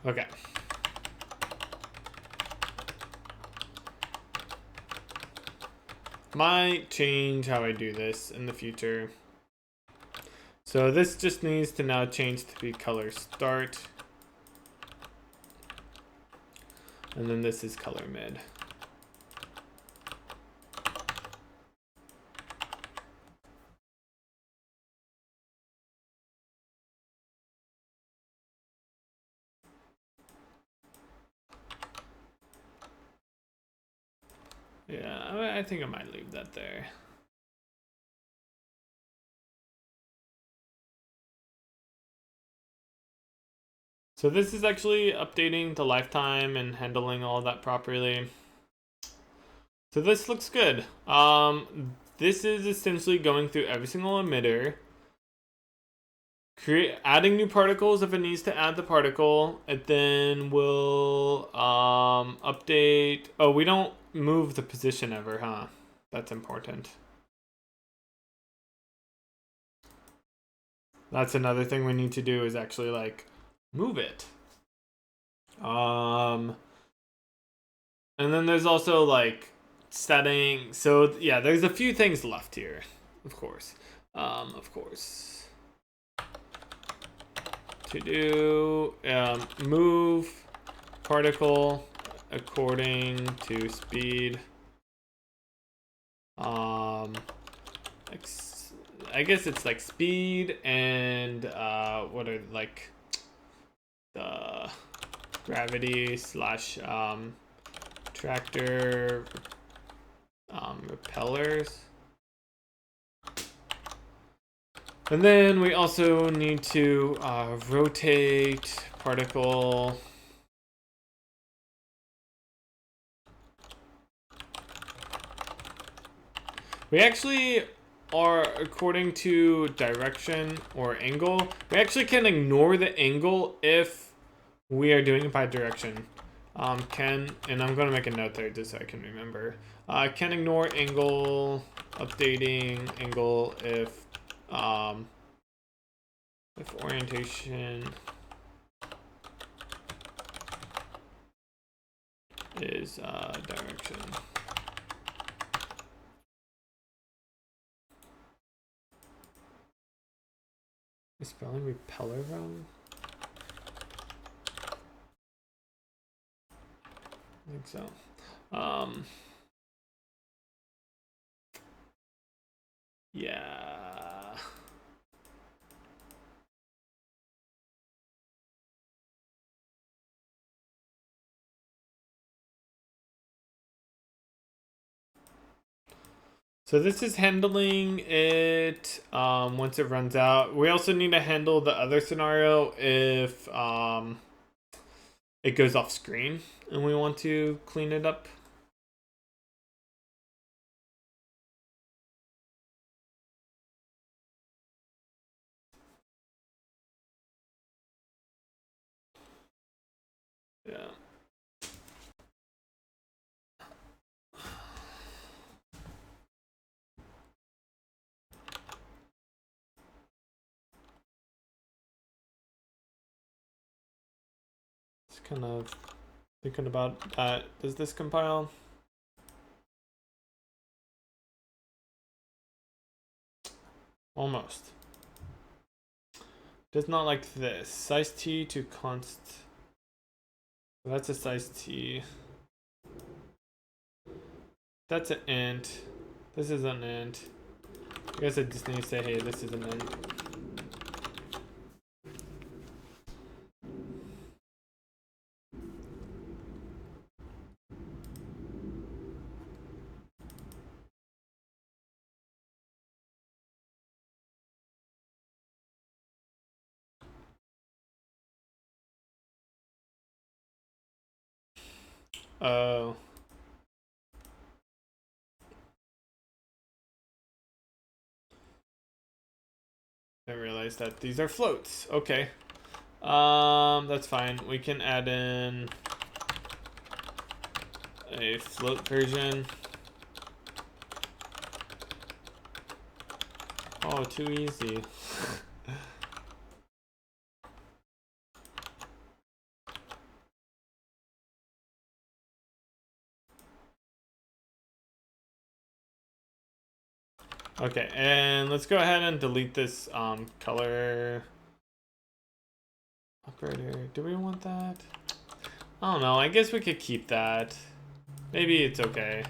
Okay. Might change how I do this in the future. So this just needs to now change to be color start. And then this is color mid. Yeah, I think I might leave that there. So this is actually updating the lifetime and handling all that properly. So this looks good. This is essentially going through every single emitter, adding new particles if it needs to add the particle, and then we'll update. Oh, we don't move the position ever, huh? That's important. That's another thing we need to do is actually like move it. And then there's also like setting. So yeah, there's a few things left here, of course. To do move particle according to speed. I guess it's like speed and what are like the gravity slash tractor repellers. And then we also need to rotate particle. We actually are, according to direction or angle, we actually can ignore the angle if we are doing it by direction. And I'm going to make a note there just so I can remember. Can ignore angle, updating angle if orientation is direction. Is spelling repeller wrong? I think so. Yeah. So this is handling it once it runs out. We also need to handle the other scenario if it goes off screen and we want to clean it up. Yeah. It's kind of thinking about that. Does this compile? Almost. Does not like this. Size T to const. That's a size T. That's an int. This is an int. I guess I just need to say, hey, this is an int. Oh. I realized that these are floats. Okay. That's fine. We can add in a float version. Oh, too easy. Okay, and let's go ahead and delete this color operator. Do we want that? I don't know. I guess we could keep that. Maybe it's okay.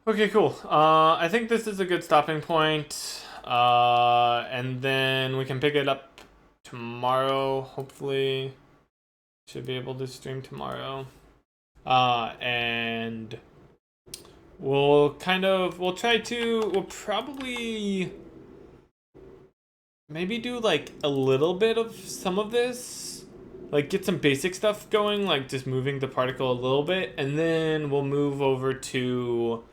Okay, cool. I think this is a good stopping point. And then we can pick it up tomorrow, hopefully. Should be able to stream tomorrow. And we'll probably maybe do like a little bit of some of this. Like get some basic stuff going, like just moving the particle a little bit, and then we'll move over to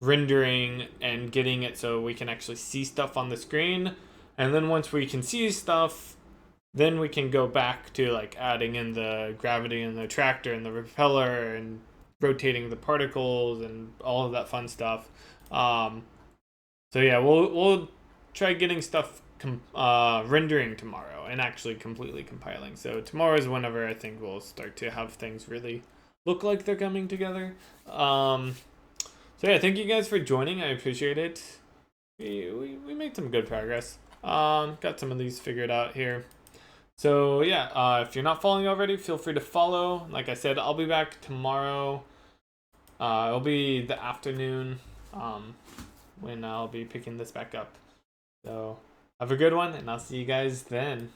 rendering and getting it so we can actually see stuff on the screen. And then once we can see stuff, then we can go back to like adding in the gravity and the attractor and the repeller and rotating the particles and all of that fun stuff. So yeah, we'll try getting stuff rendering tomorrow and actually completely compiling. So tomorrow is whenever I think we'll start to have things really look like they're coming together. So yeah, thank you guys for joining. I appreciate it. We made some good progress. Got some of these figured out here. So yeah, if you're not following already, feel free to follow. Like I said, I'll be back tomorrow. It'll be the afternoon when I'll be picking this back up. So have a good one, and I'll see you guys then.